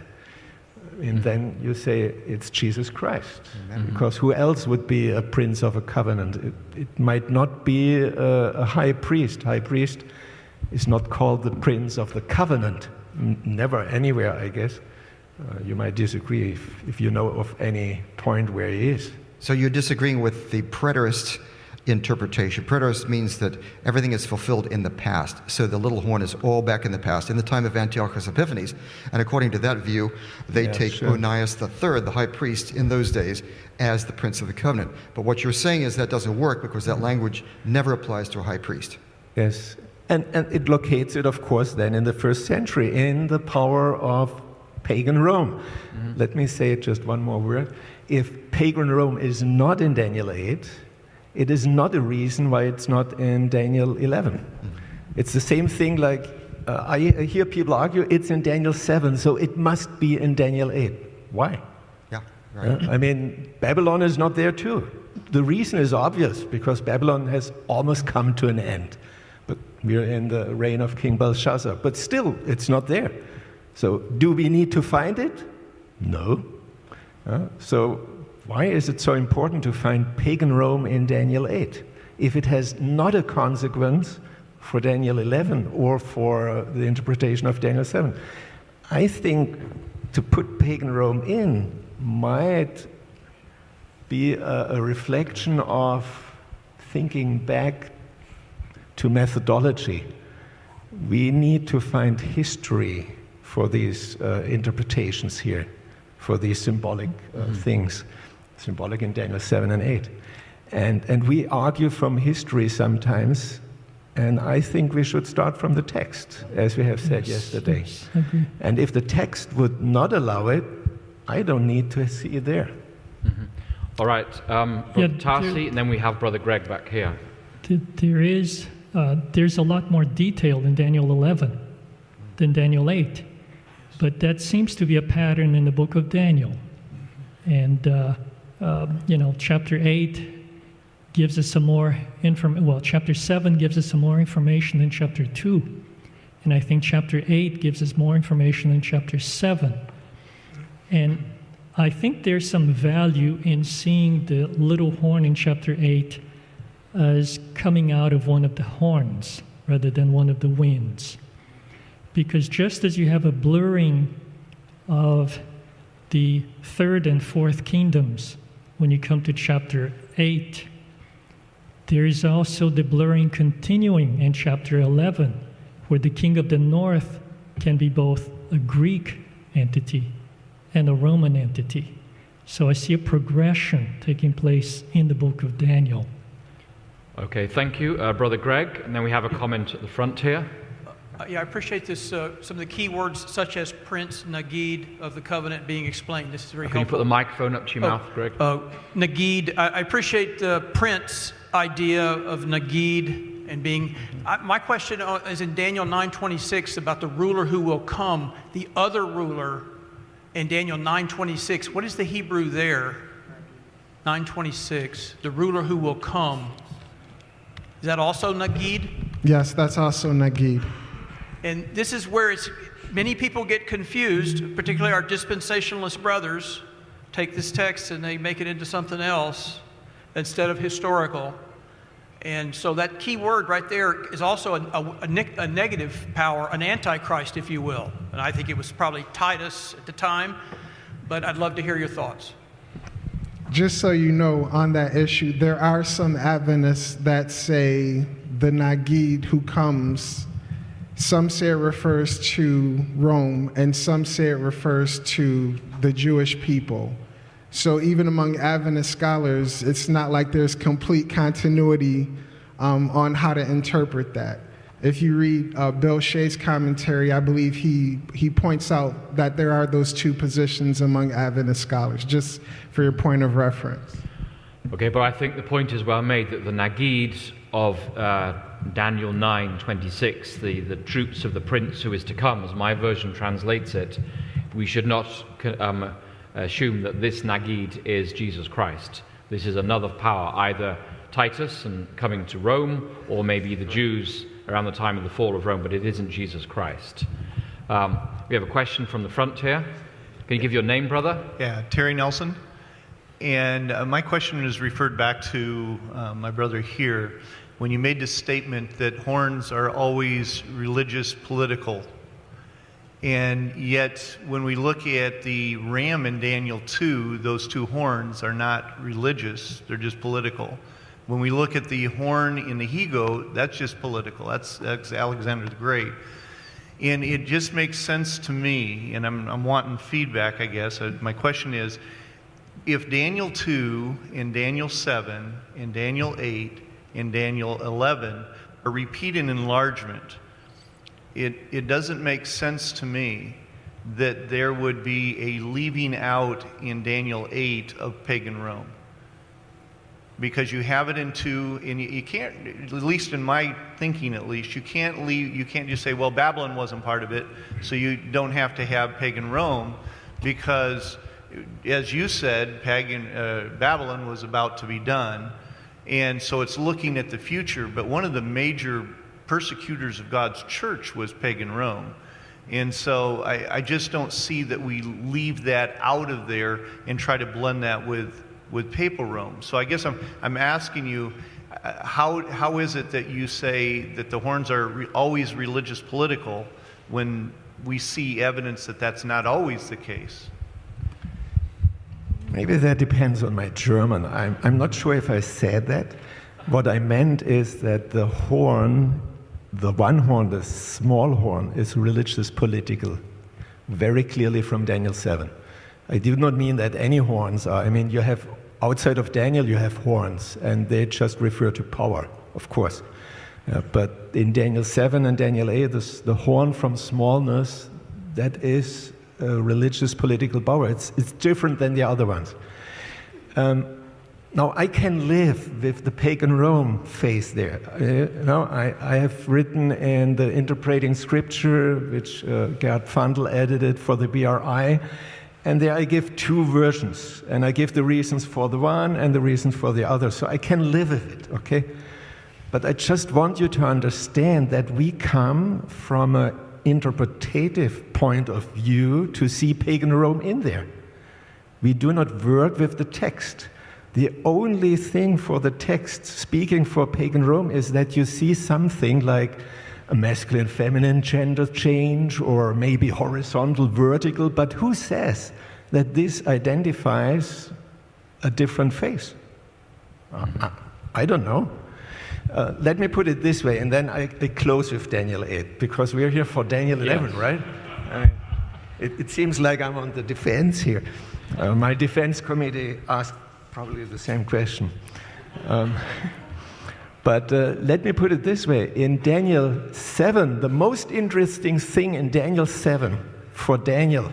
And then you say it's Jesus Christ. Because who else would be a prince of a covenant? It might not be a high priest. High priest is not called the prince of the covenant. Never anywhere, I guess. You might disagree if you know of any point where he is. So you're disagreeing with the preterist interpretation. Preterist means that everything is fulfilled in the past. So the little horn is all back in the past, in the time of Antiochus Epiphanes. And according to that view, they take Onias III, the high priest in those days, as the prince of the covenant. But what you're saying is that doesn't work because that language never applies to a high priest. Yes. And it locates it, of course, then in the first century, in the power of pagan Rome. Let me say just one more word. If pagan Rome is not in Daniel 8, it is not a reason why it's not in Daniel 11. It's the same thing like, I hear people argue it's in Daniel 7, so it must be in Daniel 8. Why? Yeah, right. I mean, Babylon is not there too. The reason is obvious, because Babylon has almost come to an end. But we're in the reign of King Belshazzar. But still, it's not there. So do we need to find it? No. So why is it so important to find pagan Rome in Daniel 8 if it has not a consequence for Daniel 11 or for the interpretation of Daniel 7? I think to put pagan Rome in might be a reflection of thinking back to methodology. We need to find history for these interpretations here, for these symbolic things. Symbolic in Daniel 7 and 8. And we argue from history sometimes, and I think we should start from the text, as we have said yesterday. Yes, I agree. And if the text would not allow it, I don't need to see it there. All right, Brother Tarsi, and then we have Brother Greg back here. There's a lot more detail in Daniel 11 than Daniel 8, but that seems to be a pattern in the book of Daniel. And chapter 8 gives us some more information. Well, chapter 7 gives us some more information than chapter 2. And I think chapter 8 gives us more information than chapter 7. And I think there's some value in seeing the little horn in chapter 8 as coming out of one of the horns rather than one of the winds. Because just as you have a blurring of the third and fourth kingdoms when you come to chapter 8, there is also the blurring continuing in chapter 11, where the king of the north can be both a Greek entity and a Roman entity. So I see a progression taking place in the book of Daniel. Okay, thank you, Brother Greg. And then we have a comment at the front here. Yeah, I appreciate this. Some of the key words such as Prince, Nagid of the covenant being explained. This is very helpful. Can you put the microphone up to your mouth, Greg? Nagid. I appreciate the Prince idea of Nagid and being. My question is in Daniel 9:26 about the ruler who will come, the other ruler in Daniel 9:26. What is the Hebrew there? 9:26. The ruler who will come. Is that also Nagid? Yes, that's also Nagid. And this is where many people get confused, particularly our dispensationalist brothers take this text and they make it into something else instead of historical. And so that key word right there is also a negative power, an antichrist, if you will. And I think it was probably Titus at the time, but I'd love to hear your thoughts. Just so you know, on that issue, there are some Adventists that say the Nagid who comes, some say it refers to Rome, and some say it refers to the Jewish people. So even among Adventist scholars, it's not like there's complete continuity on how to interpret that. If you read Bill Shea's commentary, I believe he points out that there are those two positions among Adventist scholars, just for your point of reference. Okay, but I think the point is well made that the Nagid of Daniel 9:26, the troops of the prince who is to come, as my version translates it, we should not assume that this Nagid is Jesus Christ. This is another power, either Titus and coming to Rome, or maybe the Jews around the time of the fall of Rome, but it isn't Jesus Christ. We have a question from the front here. Can you give your name, brother? Yeah, Terry Nelson. And my question is referred back to my brother here. When you made this statement that horns are always religious, political, and yet when we look at the ram in Daniel 2, those two horns are not religious, they're just political. When we look at the horn in the he-goat, that's just political. That's Alexander the Great. And it just makes sense to me, and I'm wanting feedback, I guess. My question is, if Daniel 2 and Daniel 7 and Daniel 8 and Daniel 11 are repeated enlargement, it doesn't make sense to me that there would be a leaving out in Daniel 8 of pagan Rome. Because you have it in 2, and you can't, at least in my thinking at least, you can't just say, well, Babylon wasn't part of it, so you don't have to have pagan Rome, because as you said, Babylon was about to be done, and so it's looking at the future. But one of the major persecutors of God's church was pagan Rome. And so I just don't see that we leave that out of there and try to blend that with papal Rome. So I guess I'm asking you, how is it that you say that the horns are always religious political when we see evidence that that's not always the case? Maybe that depends on my German. I'm not sure if I said that. What I meant is that the horn, the one horn, the small horn, is religious political, very clearly from Daniel 7. I do not mean that any horns are. I mean, you have, outside of Daniel, you have horns, and they just refer to power, of course. But in Daniel 7 and Daniel 8, the horn from smallness, that is religious political power. It's different than the other ones. Now, I can live with the pagan Rome phase there. I have written in the Interpreting Scripture, which Gerd Pfandl edited for the BRI, and there I give two versions, and I give the reasons for the one and the reasons for the other, so I can live with it, okay? But I just want you to understand that we come from an interpretative point of view to see pagan Rome in there. We do not work with the text. The only thing for the text speaking for pagan Rome is that you see something like a masculine, feminine gender change, or maybe horizontal, vertical, but who says that this identifies a different face? I don't know. Let me put it this way, and then I close with Daniel 8, because we're here for Daniel 11, yes. Right? It seems like I'm on the defense here. My defense committee asked probably the same question. But let me put it this way. In Daniel 7, the most interesting thing in Daniel 7 for Daniel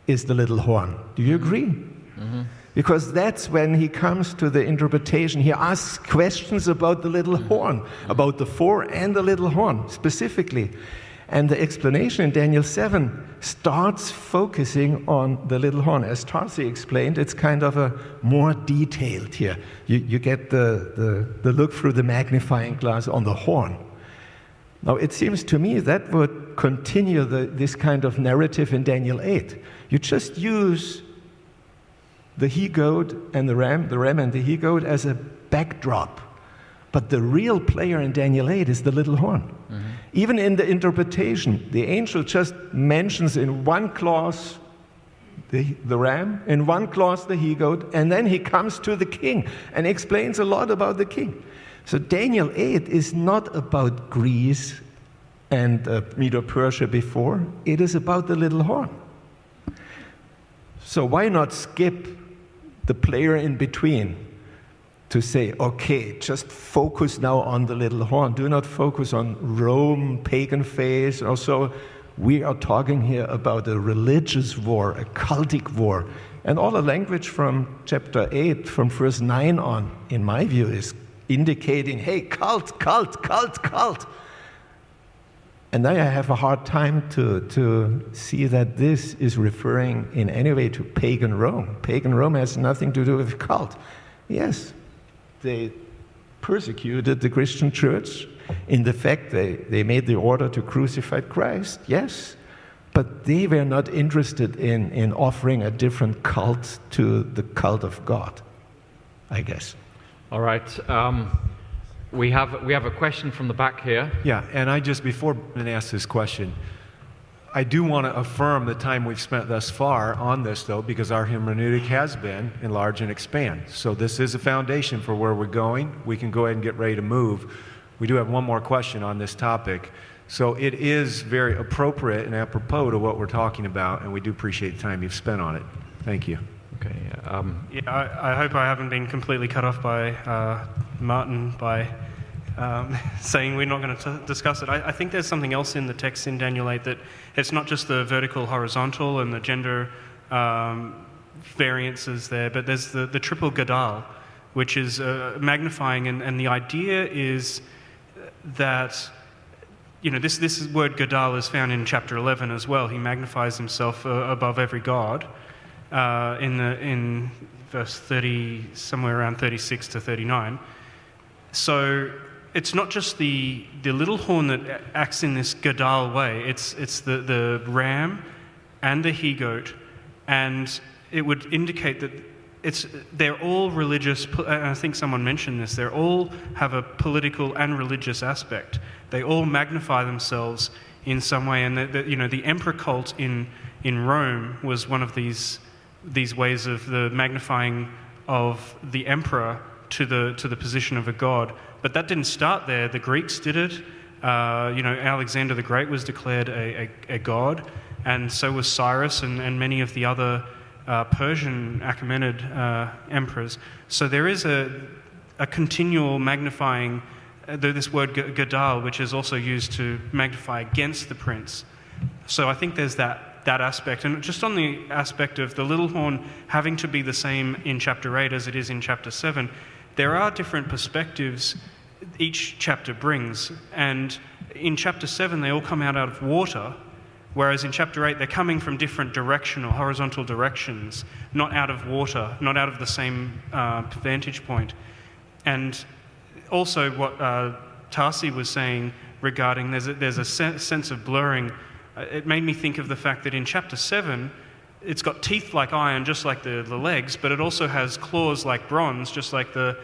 is the little horn. Do you agree? Mm-hmm. Because that's when he comes to the interpretation. He asks questions about the little horn, about the four and the little horn specifically. And the explanation in Daniel 7 starts focusing on the little horn. As Tarsi explained, it's kind of a more detailed here. You get the look through the magnifying glass on the horn. Now, it seems to me that would continue this kind of narrative in Daniel 8. You just use the he-goat and the ram and the he-goat as a backdrop. But the real player in Daniel 8 is the little horn. Mm-hmm. Even in the interpretation, the angel just mentions in one clause the ram, in one clause the he-goat, and then he comes to the king and explains a lot about the king. So Daniel 8 is not about Greece and Medo-Persia before. It is about the little horn. So why not skip the player in between to say, okay, just focus now on the little horn. Do not focus on Rome, pagan faith. Also, we are talking here about a religious war, a cultic war. And all the language from chapter 8, from verse 9 on, in my view, is indicating, hey, cult, cult, cult, cult. And I have a hard time to see that this is referring in any way to pagan Rome. Pagan Rome has nothing to do with cult. Yes, they persecuted the Christian church in the fact they made the order to crucify Christ, yes, but they were not interested in offering a different cult to the cult of God, I guess. All right. We have a question from the back here. Yeah, and I just, before Brendan asks this question, I do want to affirm the time we've spent thus far on this, though, because our hermeneutic has been enlarge and expand. So this is a foundation for where we're going. We can go ahead and get ready to move. We do have one more question on this topic. So it is very appropriate and apropos to what we're talking about, and we do appreciate the time you've spent on it. Thank you. Okay. I hope I haven't been completely cut off by Martin by saying we're not going to discuss it. I think there's something else in the text in Daniel 8 that it's not just the vertical, horizontal, and the gender variances there, but there's the triple gadal, which is magnifying, and the idea is that, you know, this word gadal is found in chapter 11 as well. He magnifies himself above every god in verse 30, somewhere around 36 to 39. So it's not just the little horn that acts in this gadal way. It's the ram and the he-goat, and it would indicate that they're all religious. And I think someone mentioned this. They all have a political and religious aspect. They all magnify themselves in some way, and the emperor cult in Rome was one of these ways of the magnifying of the emperor to the position of a god. But that didn't start there. The Greeks did it. Alexander the Great was declared a god, and so was Cyrus and many of the other Persian Achaemenid emperors. So there is a continual magnifying, this word gadal, which is also used to magnify against the prince. So I think there's that aspect. And just on the aspect of the little horn having to be the same in chapter 8 as it is in chapter 7, there are different perspectives each chapter brings. And in chapter 7, they all come out of water, whereas in chapter 8, they're coming from different directional, horizontal directions, not out of water, not out of the same vantage point. And also what Tarsi was saying regarding there's a sense of blurring. It made me think of the fact that in chapter 7, it's got teeth like iron, just like the legs, but it also has claws like bronze, just like the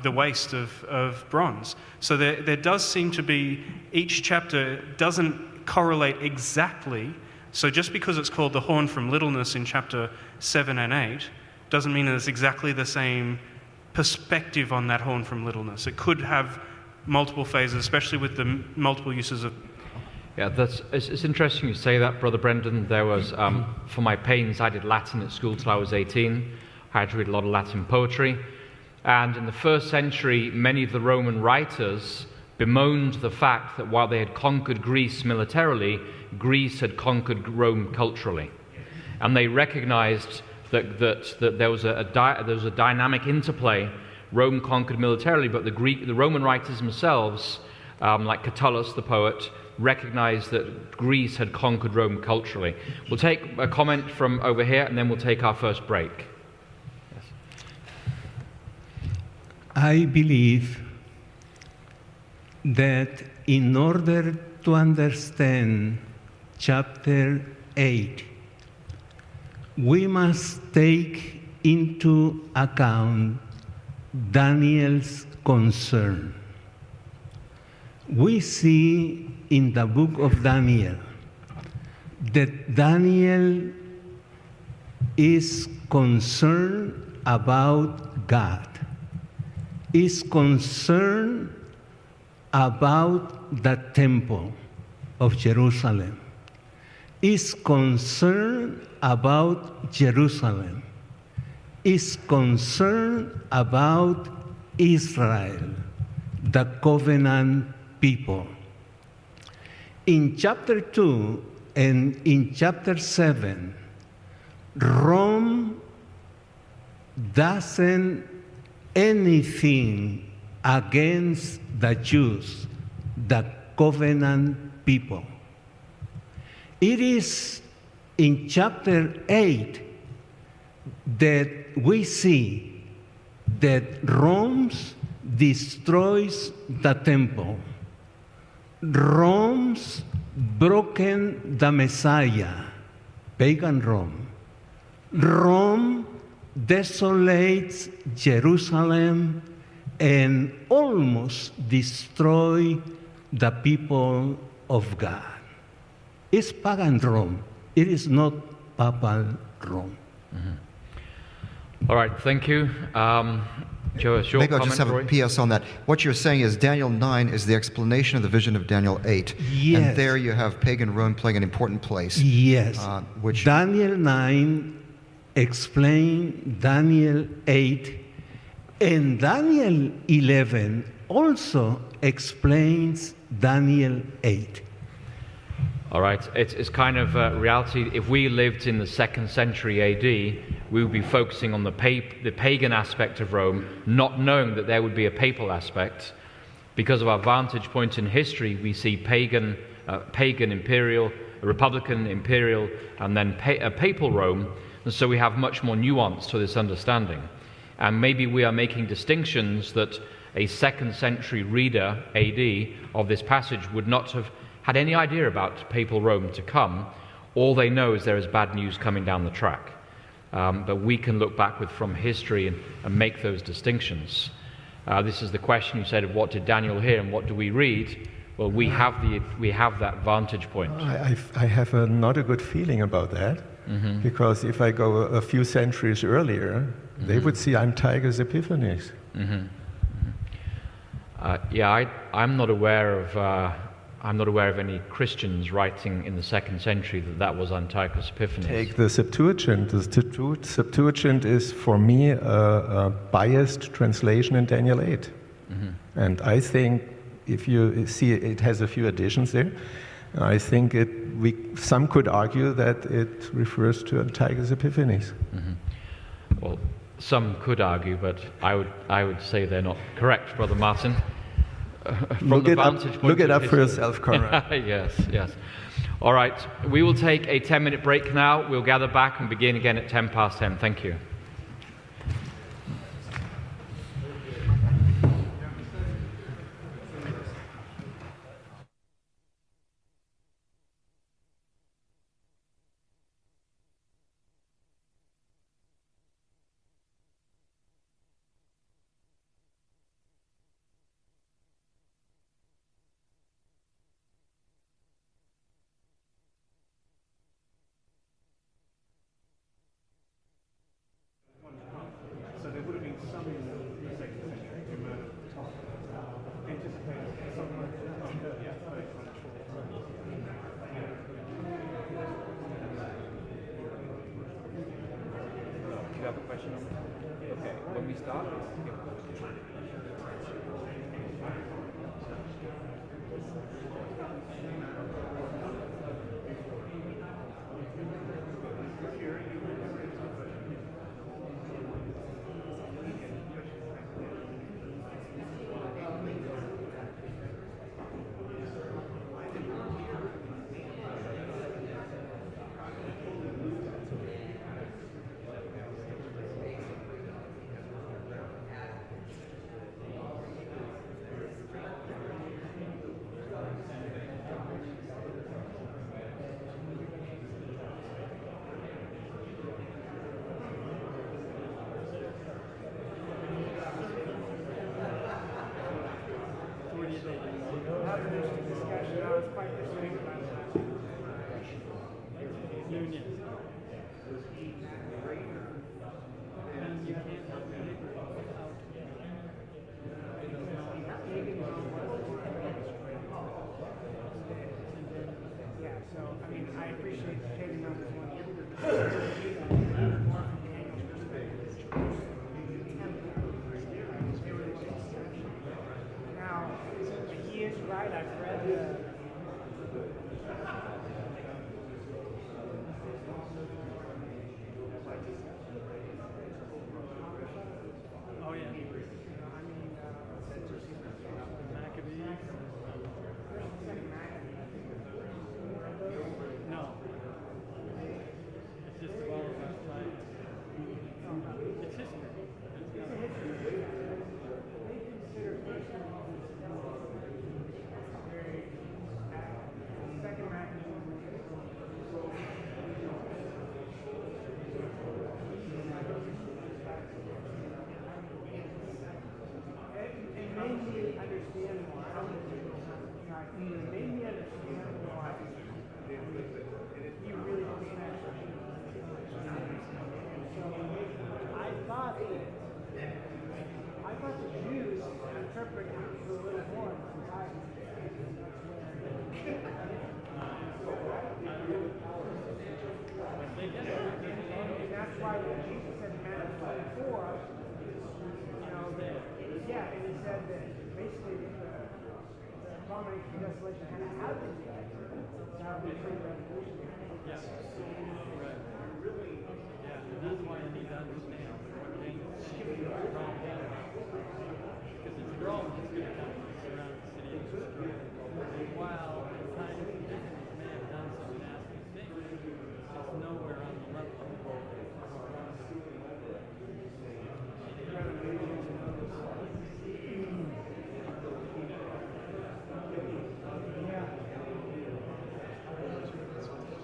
waist of bronze. So there does seem to be, each chapter doesn't correlate exactly. So just because it's called the horn from littleness in chapter 7 and 8, doesn't mean that it's exactly the same perspective on that horn from littleness. It could have multiple phases, especially with the multiple uses of... Yeah, it's interesting you say that, Brother Brendan. There was, for my pains, I did Latin at school till I was 18. I had to read a lot of Latin poetry. And in the first century, many of the Roman writers bemoaned the fact that while they had conquered Greece militarily, Greece had conquered Rome culturally. And they recognized that there was a dynamic interplay. Rome conquered militarily, but the Roman writers themselves, like Catullus, the poet, recognized that Greece had conquered Rome culturally. We'll take a comment from over here, and then we'll take our first break. Yes. I believe that in order to understand chapter 8, we must take into account Daniel's concern. We see in the book of Daniel that Daniel is concerned about God, is concerned about the temple of Jerusalem, is concerned about Jerusalem, is concerned about Israel, the covenant people. In chapter 2 and in chapter 7, Rome doesn't anything against the Jews, the covenant people. It is in chapter 8 that we see that Rome destroys the temple. Rome's broken the Messiah, pagan Rome. Rome desolates Jerusalem and almost destroy the people of God. It's pagan Rome. It is not papal Rome. Mm-hmm. All right, thank you. Joe, maybe I'll just have a PS on that. What you're saying is Daniel 9 is the explanation of the vision of Daniel 8. Yes. And there you have pagan Rome playing an important place. Yes. Which Daniel 9 explains Daniel 8, and Daniel 11 also explains Daniel 8. All right, it's kind of reality. If we lived in the 2nd century AD, we would be focusing on the pagan aspect of Rome, not knowing that there would be a papal aspect. Because of our vantage point in history, we see pagan imperial, a republican imperial, and then a papal Rome, and so we have much more nuance to this understanding. And maybe we are making distinctions that a 2nd century reader, AD, of this passage would not have had any idea about papal Rome to come. All they know is there is bad news coming down the track. But we can look backward from history and make those distinctions. This is the question you said of what did Daniel hear and what do we read? Well, we have that vantage point. I have not a good feeling about that, because if I go a few centuries earlier, they would see Antiochus Epiphanes. I'm not aware of any Christians writing in the 2nd century that was Antiochus Epiphanes. Take the Septuagint. The Septuagint is, for me, a biased translation in Daniel 8. And I think, if you see, it has a few additions there. I think some could argue that it refers to Antiochus Epiphanes. Well, some could argue, but I would say they're not correct, Brother Martin. Look it up for yourself, Conrad. Yes. All right, we will take a 10-minute break now. We'll gather back and begin again at 10:10. Thank you. question. Okay, when we start,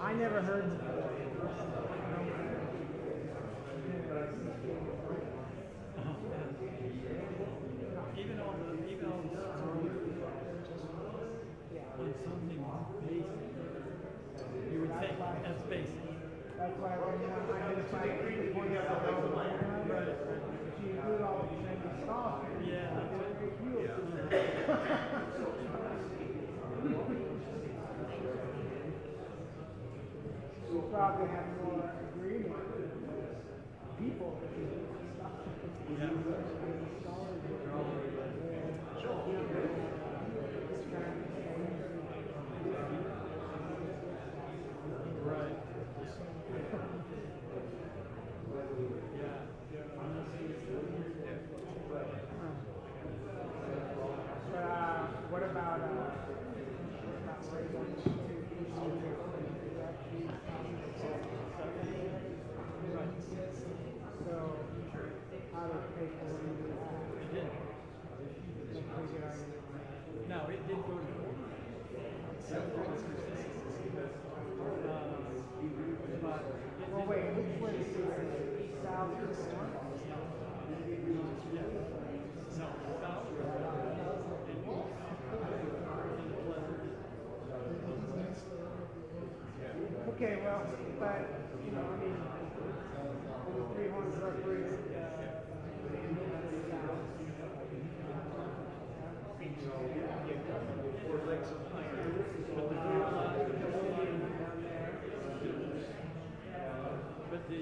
I never heard even on something basic, you would take as basic. That's why when I identify if you include all the trending stuff, we'll probably have more agreement with people that do stuff. Right. What about so how do people do that? It did. No, it did go to court. Well, wait, which way is it? South or north? Yeah. No, south and east. Okay, well, but, you know, I mean, the 300 referees, but the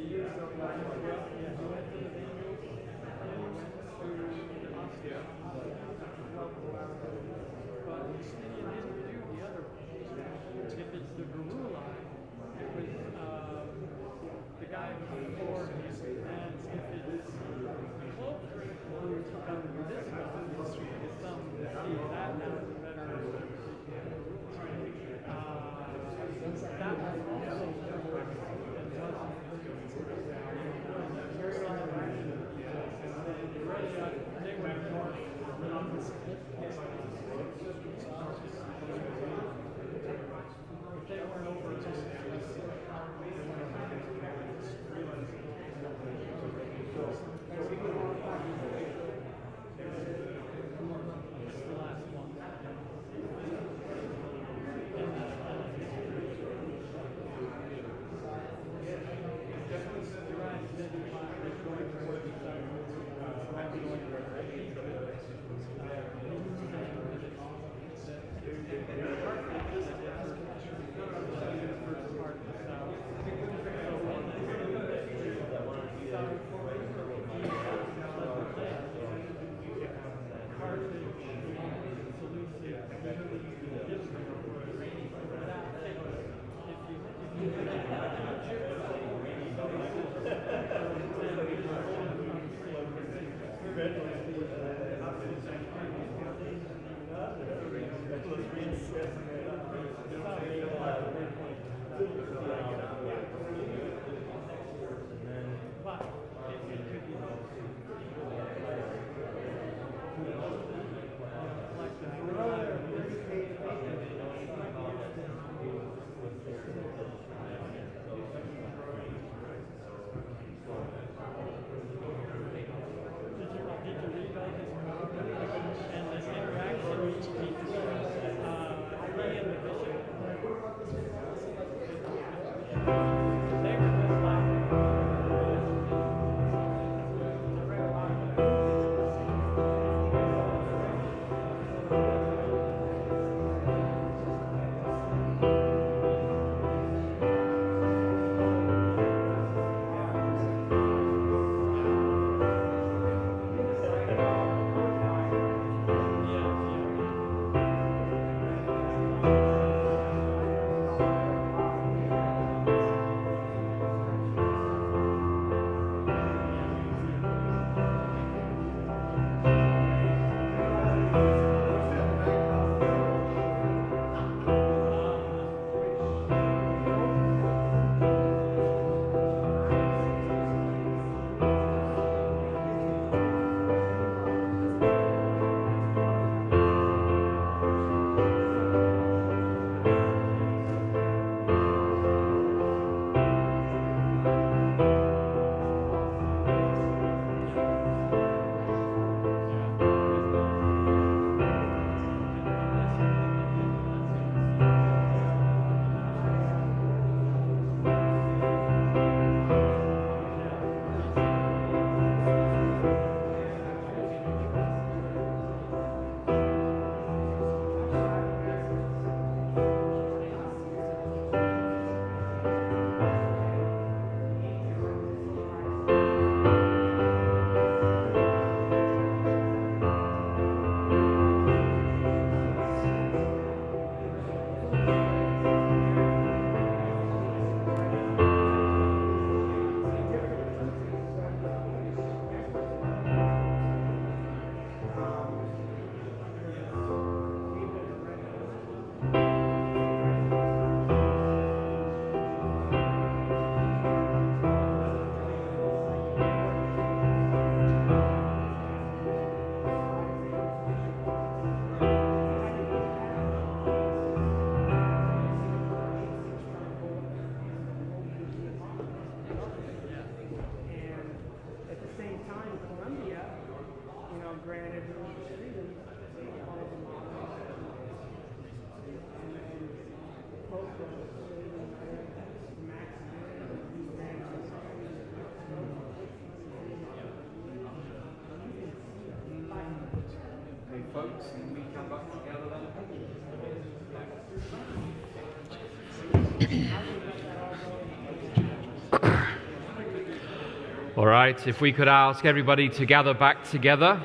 All right, if we could ask everybody to gather back together,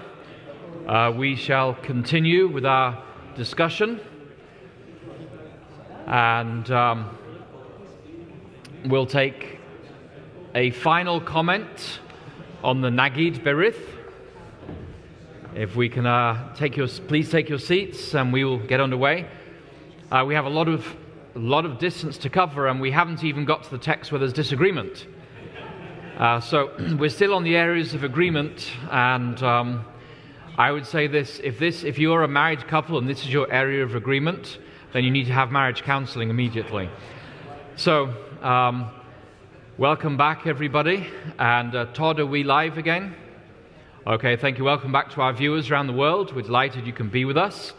we shall continue with our discussion. And we'll take a final comment on the Nagid Berith. If we can please take your seats, and we will get underway. We have a lot of distance to cover, and we haven't even got to the text where there's disagreement. So we're still on the areas of agreement, and I would say this: if you're a married couple and this is your area of agreement, then you need to have marriage counseling immediately. So welcome back, everybody. And Todd, are we live again? Okay, thank you. Welcome back to our viewers around the world. We're delighted you can be with us.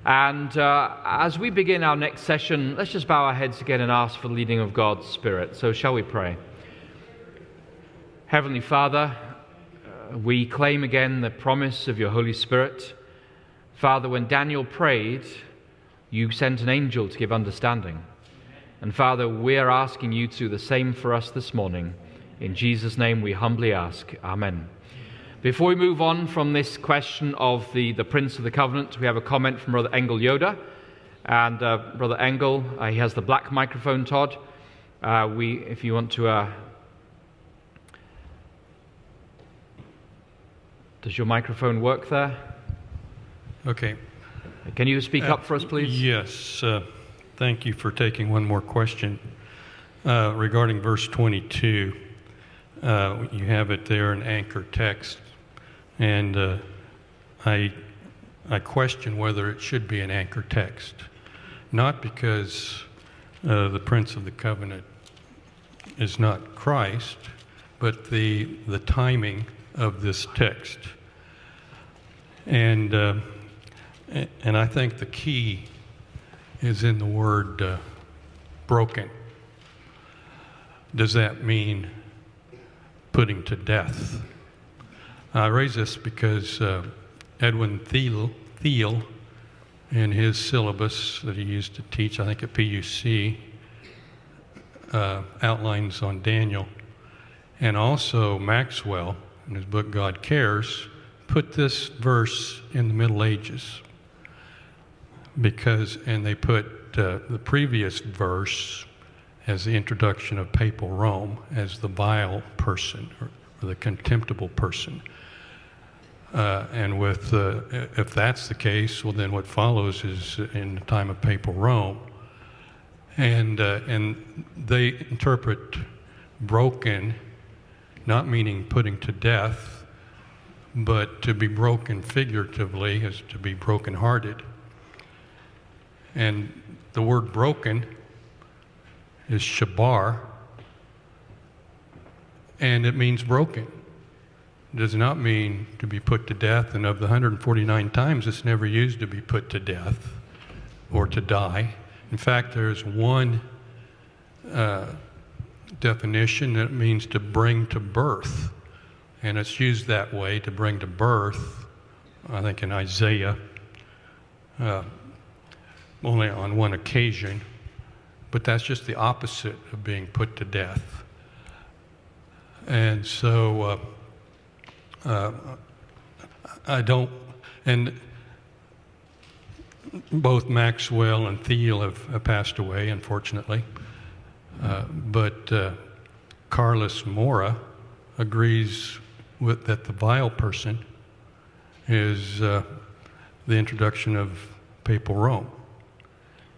And as we begin our next session, let's just bow our heads again and ask for the leading of God's Spirit. So shall we pray? Heavenly Father, we claim again the promise of your Holy Spirit. Father, when Daniel prayed, you sent an angel to give understanding. And Father, we are asking you to do the same for us this morning. In Jesus' name we humbly ask. Amen. Before we move on from this question of the Prince of the Covenant, we have a comment from Brother Engel Yoda. And Brother Engel, he has the black microphone, Todd. If you want to... Does your microphone work there? Okay. Can you speak up for us, please? Yes. Thank you for taking one more question. Regarding verse 22, you have it there in anchor text, and I question whether it should be an anchor text. Not because the Prince of the Covenant is not Christ, but the timing of this text. And I think the key is in the word broken. Does that mean putting to death? I raise this because Edwin Thiel, in his syllabus that he used to teach, I think at PUC, outlines on Daniel, and also Maxwell, in his book God Cares, put this verse in the Middle Ages and they put the previous verse as the introduction of papal Rome as the vile person or the contemptible person. And if that's the case, well, then what follows is in the time of papal Rome. And they interpret broken not meaning putting to death, but to be broken figuratively is to be brokenhearted. And the word broken is shabar, and it means broken. It does not mean to be put to death, and of the 149 times, it's never used to be put to death or to die. In fact, there's one definition that means to bring to birth. And it's used that way, to bring to birth, I think in Isaiah, only on one occasion. But that's just the opposite of being put to death. And so I don't, and both Maxwell and Thiel have passed away, unfortunately. But Carlos Mora agrees with that the vile person is the introduction of papal Rome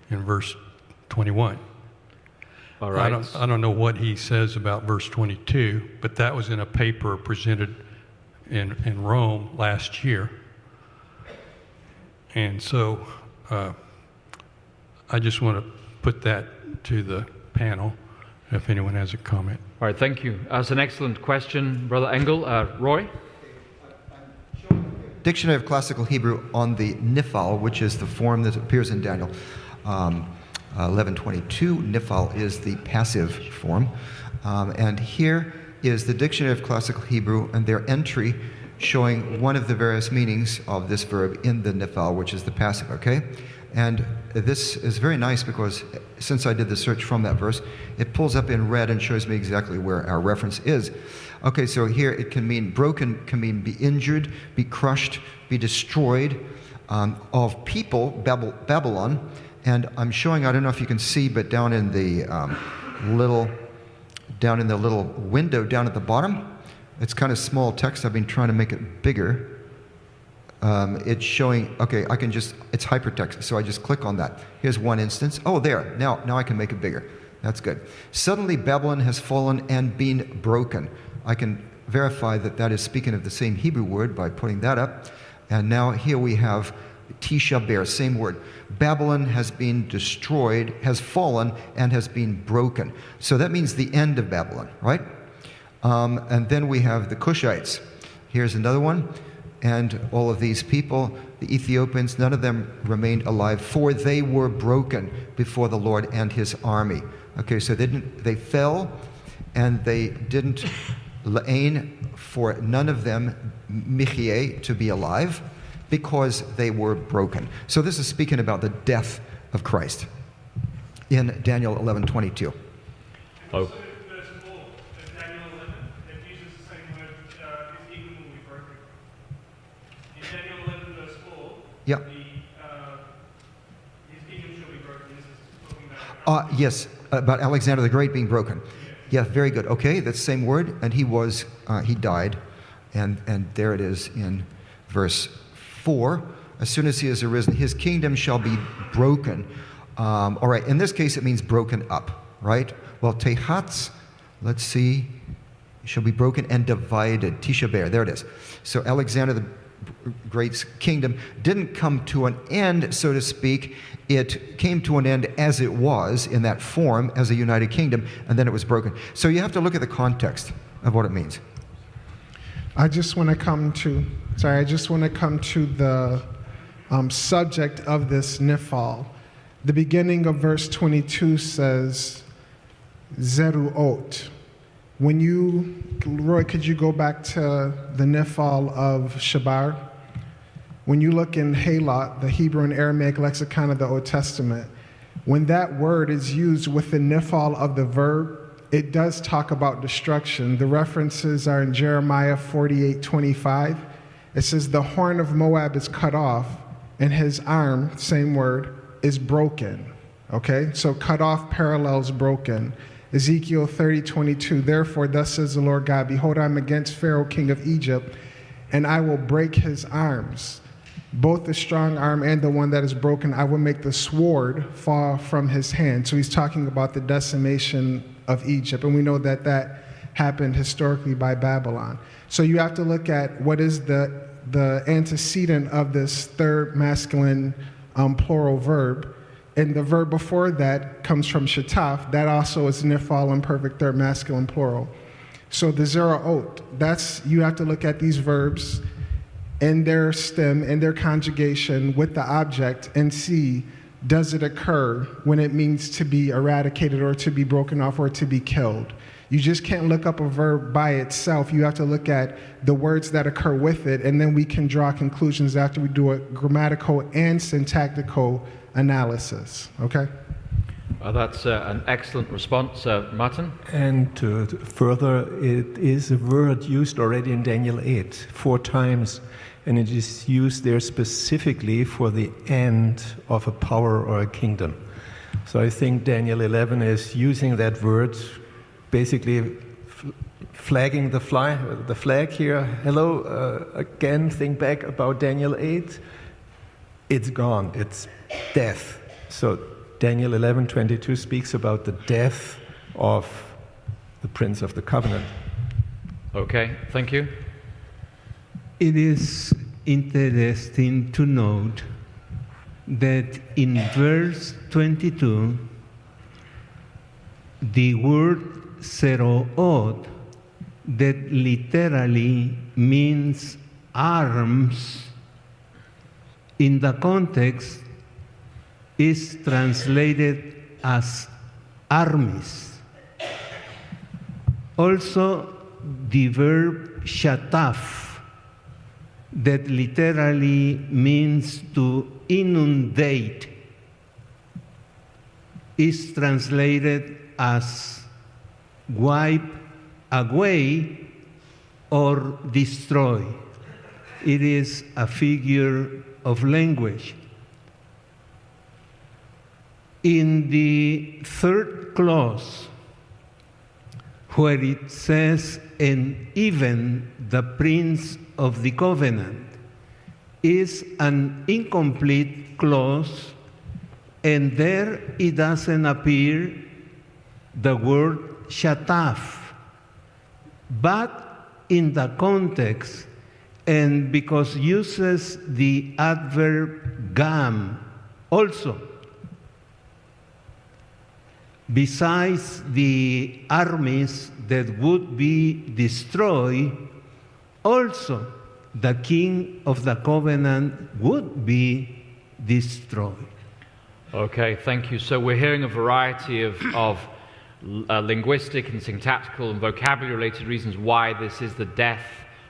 in verse 21. All right. I don't know what he says about verse 22, but that was in a paper presented in Rome last year. And so I just want to put that to the panel if anyone has a comment. All right, thank you. That's an excellent question, Brother Engel. Roy? Dictionary of Classical Hebrew on the nifal, which is the form that appears in Daniel 11:22. Nifal is the passive form. And here is the Dictionary of Classical Hebrew, and their entry showing one of the various meanings of this verb in the nifal, which is the passive, okay? And this is very nice because since I did the search from that verse, it pulls up in red and shows me exactly where our reference is. Okay, so here it can mean broken, can mean be injured, be crushed, be destroyed, of people, Babylon. And I'm showing, I don't know if you can see, but down in the little window down at the bottom, it's kind of small text. I've been trying to make it bigger. It's showing, okay, it's hypertext, so I just click on that. Here's one instance. Oh, there, now I can make it bigger. That's good. Suddenly Babylon has fallen and been broken. I can verify that that is speaking of the same Hebrew word by putting that up. And now here we have Tisha B'Av, same word. Babylon has been destroyed, has fallen, and has been broken. So that means the end of Babylon, right? And then we have the Cushites. Here's another one. And all of these people, the Ethiopians, none of them remained alive, for they were broken before the Lord and his army. Okay, so they fell, and they didn't la'ain, for none of them, michie, to be alive, because they were broken. So this is speaking about the death of Christ in Daniel 11:22. Oh. Yeah. Yes, about Alexander the Great being broken. Yeah, very good. Okay, that's the same word, and he died, and there it is in verse 4. As soon as he is arisen, his kingdom shall be broken. All right, in this case it means broken up, right? Well, tehatz, let's see, shall be broken and divided. Tisha B'Av, there it is. So Alexander the Great's kingdom didn't come to an end, so to speak. It came to an end as it was in that form as a united kingdom, and then it was broken. So you have to look at the context of what it means. I just want to come to the subject of this nifal. The beginning of verse 22 says, Zeruot. Roy, could you go back to the nifal of Shabar? When you look in Halot, the Hebrew and Aramaic lexicon of the Old Testament, when that word is used with the nifal of the verb, it does talk about destruction. The references are in Jeremiah 48:25. It says, the horn of Moab is cut off, and his arm, same word, is broken. Okay, so cut off parallels broken. Ezekiel 30:22, therefore thus says the Lord God, behold, I am against Pharaoh, king of Egypt, and I will break his arms. Both the strong arm and the one that is broken, I will make the sword fall from his hand. So he's talking about the decimation of Egypt, and we know that that happened historically by Babylon. So you have to look at what is the antecedent of this third masculine plural verb. And the verb before that comes from shataf. That also is nifal, imperfect third masculine plural. So the zeraot, you have to look at these verbs in their stem, in their conjugation with the object and see, does it occur when it means to be eradicated or to be broken off or to be killed? You just can't look up a verb by itself. You have to look at the words that occur with it, and then we can draw conclusions after we do a grammatical and syntactical analysis. Okay? That's an excellent response, Martin. And further, it is a word used already in Daniel 8 4 times, and it is used there specifically for the end of a power or a kingdom. So I think Daniel 11 is using that word, basically flagging the flag here. Hello, again, think back about Daniel 8. It's gone. It's death. So Daniel 11:22 speaks about the death of the Prince of the Covenant. Okay, thank you. It is interesting to note that in verse 22, the word Zeroot, that literally means arms, in the context is translated as armies. Also, the verb shataf, that literally means to inundate, is translated as wipe away or destroy. It is a figure of language. In the third clause, where it says, and even the prince of the covenant, is an incomplete clause, and there it doesn't appear the word shataf. But in the context, and because uses the adverb gam also, besides the armies that would be destroyed, also the king of the covenant would be destroyed. Okay, thank you. So we're hearing a variety of linguistic and syntactical and vocabulary-related reasons why this is the death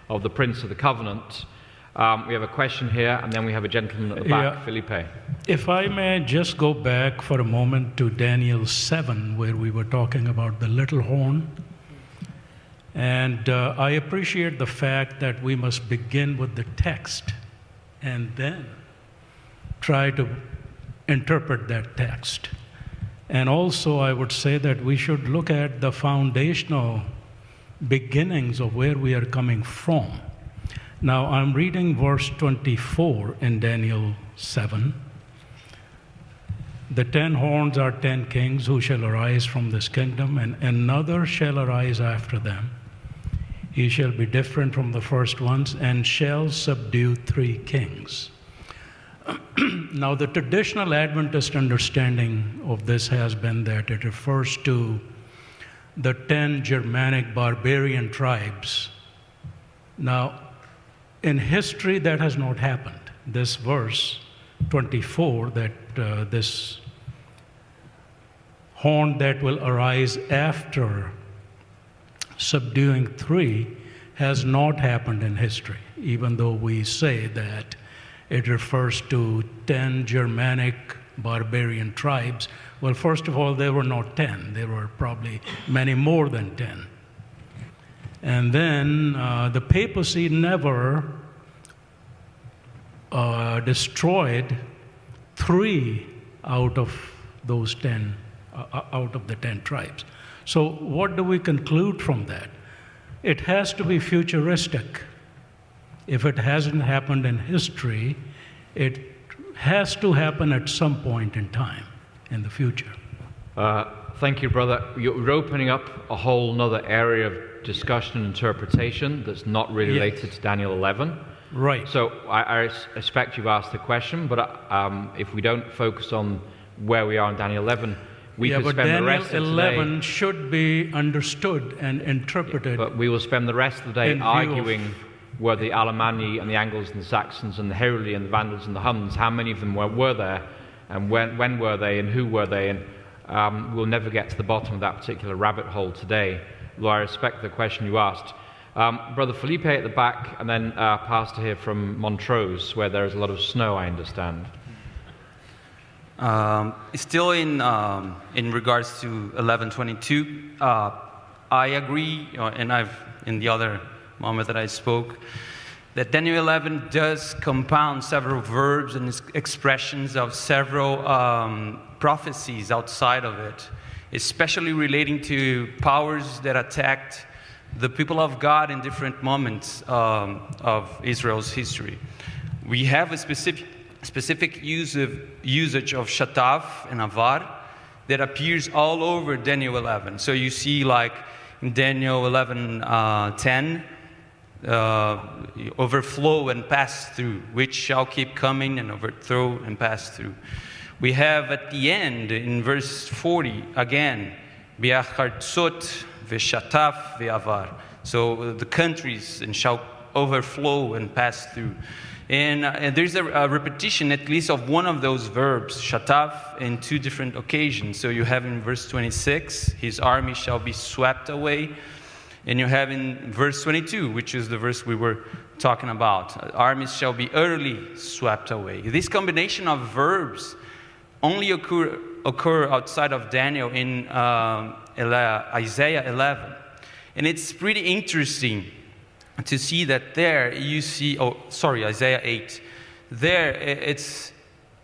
of the Prince of the Covenant. We have a question here, and then we have a gentleman at the back, Felipe. If I may just go back for a moment to Daniel 7, where we were talking about the little horn. And I appreciate the fact that we must begin with the text and then try to interpret that text. And also, I would say that we should look at the foundational beginnings of where we are coming from. Now, I'm reading verse 24 in Daniel 7. The 10 horns are 10 kings who shall arise from this kingdom, and another shall arise after them. He shall be different from the first ones, and shall subdue 3 kings. Now, the traditional Adventist understanding of this has been that it refers to the 10 Germanic barbarian tribes. Now, in history, that has not happened. This verse 24, that this horn that will arise after subduing 3 has not happened in history, even though we say that it refers to 10 Germanic barbarian tribes. Well, first of all, there were not 10. There were probably many more than 10. And then the papacy never destroyed 3 out of those 10, out of the 10 tribes. So what do we conclude from that? It has to be futuristic. If it hasn't happened in history, it has to happen at some point in time in the future. Thank you, brother. You're opening up a whole other area of discussion and interpretation that's not really related to Daniel 11. Right. So I expect you've asked the question, but if we don't focus on where we are in Daniel 11, we could spend the rest of Daniel today... 11 should be understood and interpreted. But we will spend the rest of the day arguing were the Alemanni and the Angles and the Saxons and the Heruli and the Vandals and the Huns, how many of them were there, and when were they, and who were they, and we'll never get to the bottom of that particular rabbit hole today, though I respect the question you asked. Brother Felipe at the back, and then Pastor here from Montrose, where there is a lot of snow, I understand. Still in regards to 11:22, I agree, and in the other moment that I spoke, that Daniel 11 does compound several verbs and expressions of several prophecies outside of it, especially relating to powers that attacked the people of God in different moments of Israel's history. We have a specific usage of shataf and avar that appears all over Daniel 11. So you see, like in Daniel 11:10, overflow and pass through, which shall keep coming and overthrow and pass through. We have at the end in verse 40 again, biachartzot v'shataf v'avar. So the countries and shall overflow and pass through. And there's a repetition, at least, of one of those verbs, shataf, in 2 different occasions. So you have in verse 26, his army shall be swept away. And you have in verse 22, which is the verse we were talking about. Armies shall be utterly swept away. This combination of verbs only occur outside of Daniel in Isaiah 11. And it's pretty interesting to see that there you see, Isaiah 8. There it's,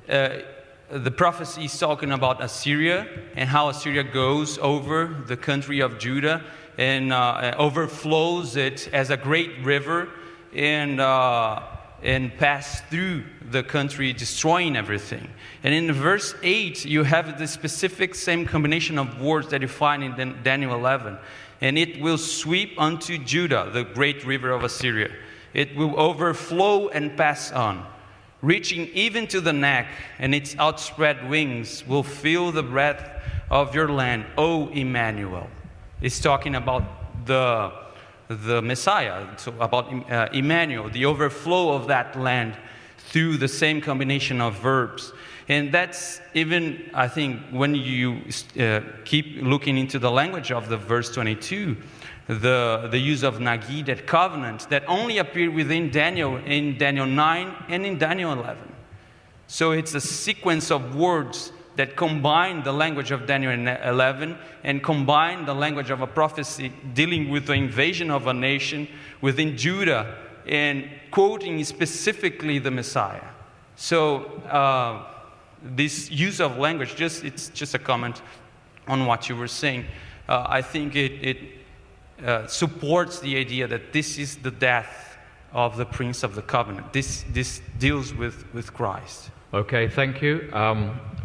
the prophecy is talking about Assyria and how Assyria goes over the country of Judah and overflows it as a great river and pass through the country, destroying everything. And in verse 8, you have the specific same combination of words that you find in Daniel 11. And it will sweep unto Judah, the great river of Assyria. It will overflow and pass on, reaching even to the neck, and its outspread wings will fill the breadth of your land, O Emmanuel. It's talking about the Messiah, so about Emmanuel, the overflow of that land through the same combination of verbs. And that's even, I think, when you keep looking into the language of the verse 22, the use of Nagid, that covenant, that only appeared within Daniel in Daniel 9 and in Daniel 11. So it's a sequence of words that combine the language of Daniel 11 and combine the language of a prophecy dealing with the invasion of a nation within Judah and quoting specifically the Messiah. So this use of language, it's just a comment on what you were saying. I think it supports the idea that this is the death of the Prince of the Covenant. This deals with Christ. Okay, thank you.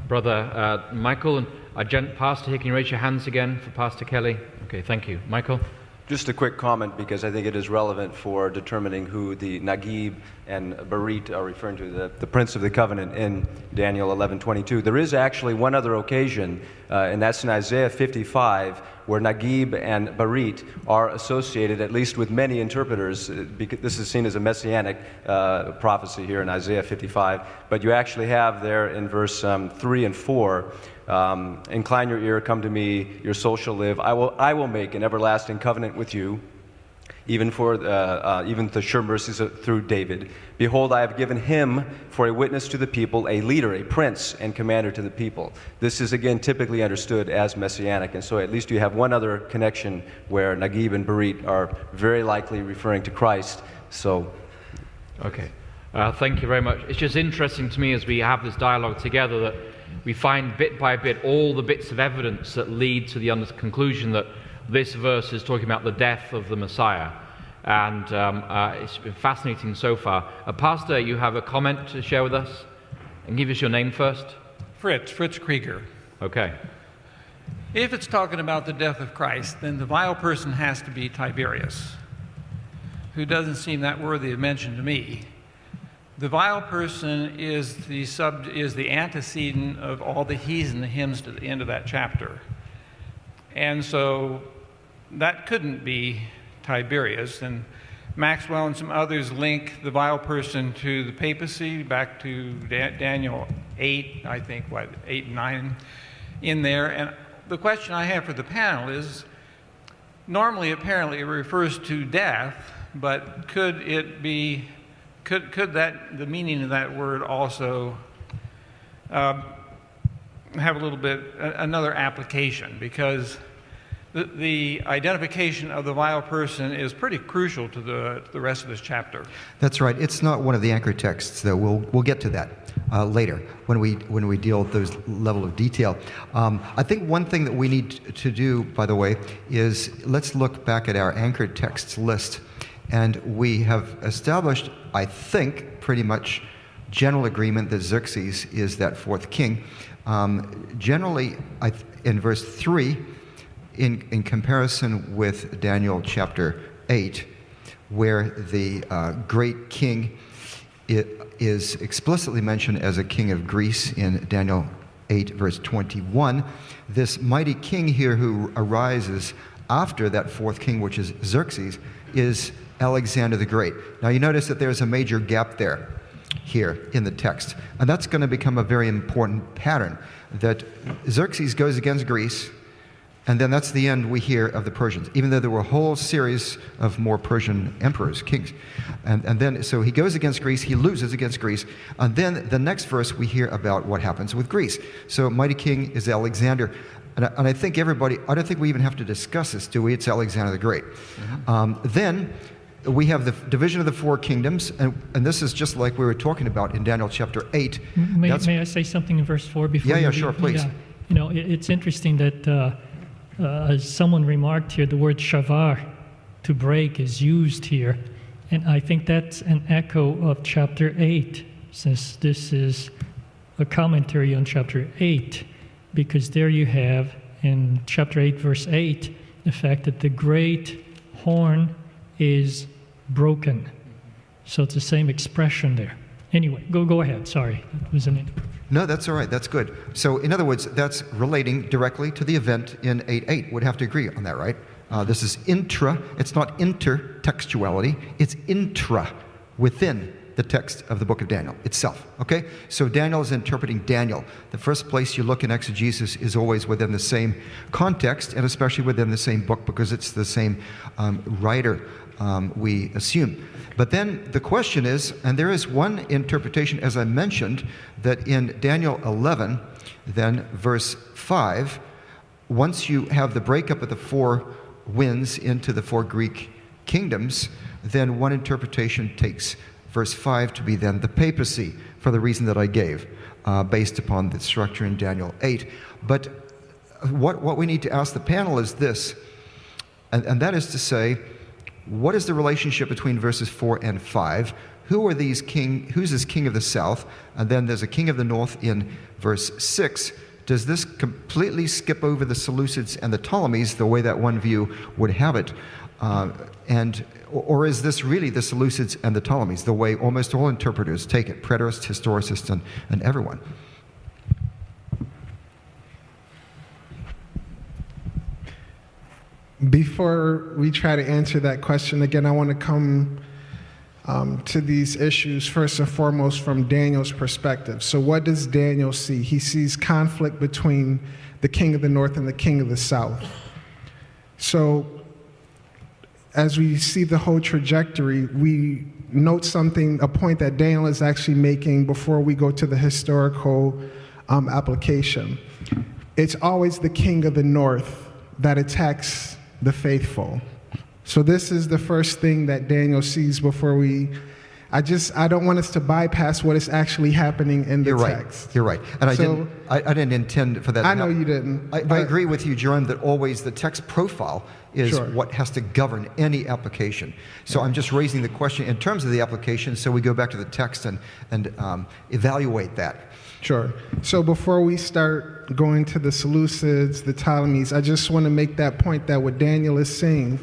Brother Michael and Pastor here, can you raise your hands again for Pastor Kelly? Okay, thank you. Michael? Just a quick comment, because I think it is relevant for determining who the Nagib and Barit are referring to, the Prince of the Covenant in Daniel 11:22. There is actually one other occasion, and that's in Isaiah 55, where Nagib and Barit are associated, at least with many interpreters, because this is seen as a messianic prophecy here in Isaiah 55. But you actually have there in verse 3 and 4, incline your ear, come to me, your soul shall live. I will make an everlasting covenant with you, even to sure mercies through David. Behold, I have given him for a witness to the people, a leader, a prince, and commander to the people. This is, again, typically understood as messianic, and so at least you have one other connection where Nagib and Barit are very likely referring to Christ. So, okay. Thank you very much. It's just interesting to me as we have this dialogue together that we find bit by bit all the bits of evidence that lead to the conclusion that this verse is talking about the death of the Messiah. And it's been fascinating so far. Pastor, you have a comment to share with us? And give us your name first. Fritz Krieger. Okay. If it's talking about the death of Christ, then the vile person has to be Tiberius, who doesn't seem that worthy of mention to me. The vile person is the antecedent of all the he's and the hymns to the end of that chapter. And so that couldn't be Tiberius. And Maxwell and some others link the vile person to the papacy, back to Daniel 8, I think, 8 and 9 in there. And the question I have for the panel is, normally apparently it refers to death, but could it be... Could the meaning of that word also have a little bit another application? Because the identification of the vile person is pretty crucial to the rest of this chapter. That's right. It's not one of the anchor texts, though. We'll get to that later when we deal with those level of detail. I think one thing that we need to do, by the way, is let's look back at our anchored texts list. And we have established, I think, pretty much general agreement that Xerxes is that fourth king. Generally, in verse 3, in comparison with Daniel chapter 8, where the great king is explicitly mentioned as a king of Greece in Daniel 8, verse 21, this mighty king here who arises after that fourth king, which is Xerxes, is Alexander the Great. Now you notice that there's a major gap there, here in the text. And that's going to become a very important pattern, that Xerxes goes against Greece, And then that's the end we hear of the Persians, even though there were a whole series of more Persian emperors, kings. And then, so he goes against Greece, he loses against Greece, and then the next verse we hear about what happens with Greece. So mighty king is Alexander. And I think everybody, I don't think we even have to discuss this, do we? It's Alexander the Great. Then we have the division of the four kingdoms, and this is just like we were talking about in Daniel chapter 8. May I say something in verse 4 before Yeah, you sure, please. Yeah. You know, it's interesting that as someone remarked here, the word shavar, to break, is used here. And I think that's an echo of chapter 8, since this is a commentary on chapter 8, because there you have, in chapter 8, verse 8, the fact that the great horn is broken. So it's the same expression there. Anyway, go ahead. Sorry, that was an interruption. No, that's all right. That's good. So, in other words, that's relating directly to the event in 8:8. Would have to agree on that, right? This is intra. It's not intertextuality. It's intra, within the text of the book of Daniel itself. Okay? So Daniel is interpreting Daniel. The first place you look in exegesis is always within the same context, and especially within the same book, because it's the same writer, we assume. But then the question is, and there is one interpretation, as I mentioned, that in Daniel 11, then verse 5, once you have the breakup of the four winds into the four Greek kingdoms, then one interpretation takes verse 5 to be then the papacy, for the reason that I gave, based upon the structure in Daniel 8. But what we need to ask the panel is this, and that is to say, what is the relationship between verses 4 and 5? Who's this king of the south? And then there's a king of the north in verse 6. Does this completely skip over the Seleucids and the Ptolemies, the way that one view would have it? Or is this really the Seleucids and the Ptolemies, the way almost all interpreters take it, preterists, historicists, and everyone? Before we try to answer that question, again, I want to come to these issues first and foremost from Daniel's perspective. So what does Daniel see? He sees conflict between the king of the north and the king of the south. So as we see the whole trajectory, we note a point that Daniel is actually making before we go to the historical application. It's always the king of the north that attacks the faithful. So this is the first thing that Daniel sees before I don't want us to bypass what is actually happening in the text. You're right. And I didn't intend for that. I know you didn't. I agree with you, Jerome, that always the text profile is what has to govern any application. So I'm just raising the question in terms of the application, so we go back to the text and evaluate that. Sure. So before we start going to the Seleucids, the Ptolemies, I just want to make that point that what Daniel is saying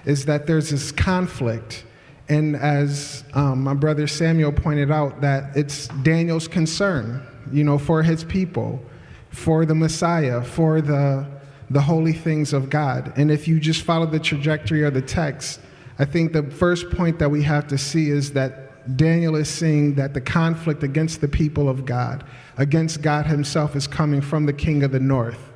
is that there's this conflict. And as my brother Samuel pointed out, that it's Daniel's concern, for his people, for the Messiah, for the holy things of God. And if you just follow the trajectory of the text, I think the first point that we have to see is that Daniel is seeing that the conflict against the people of God, against God himself, is coming from the king of the north.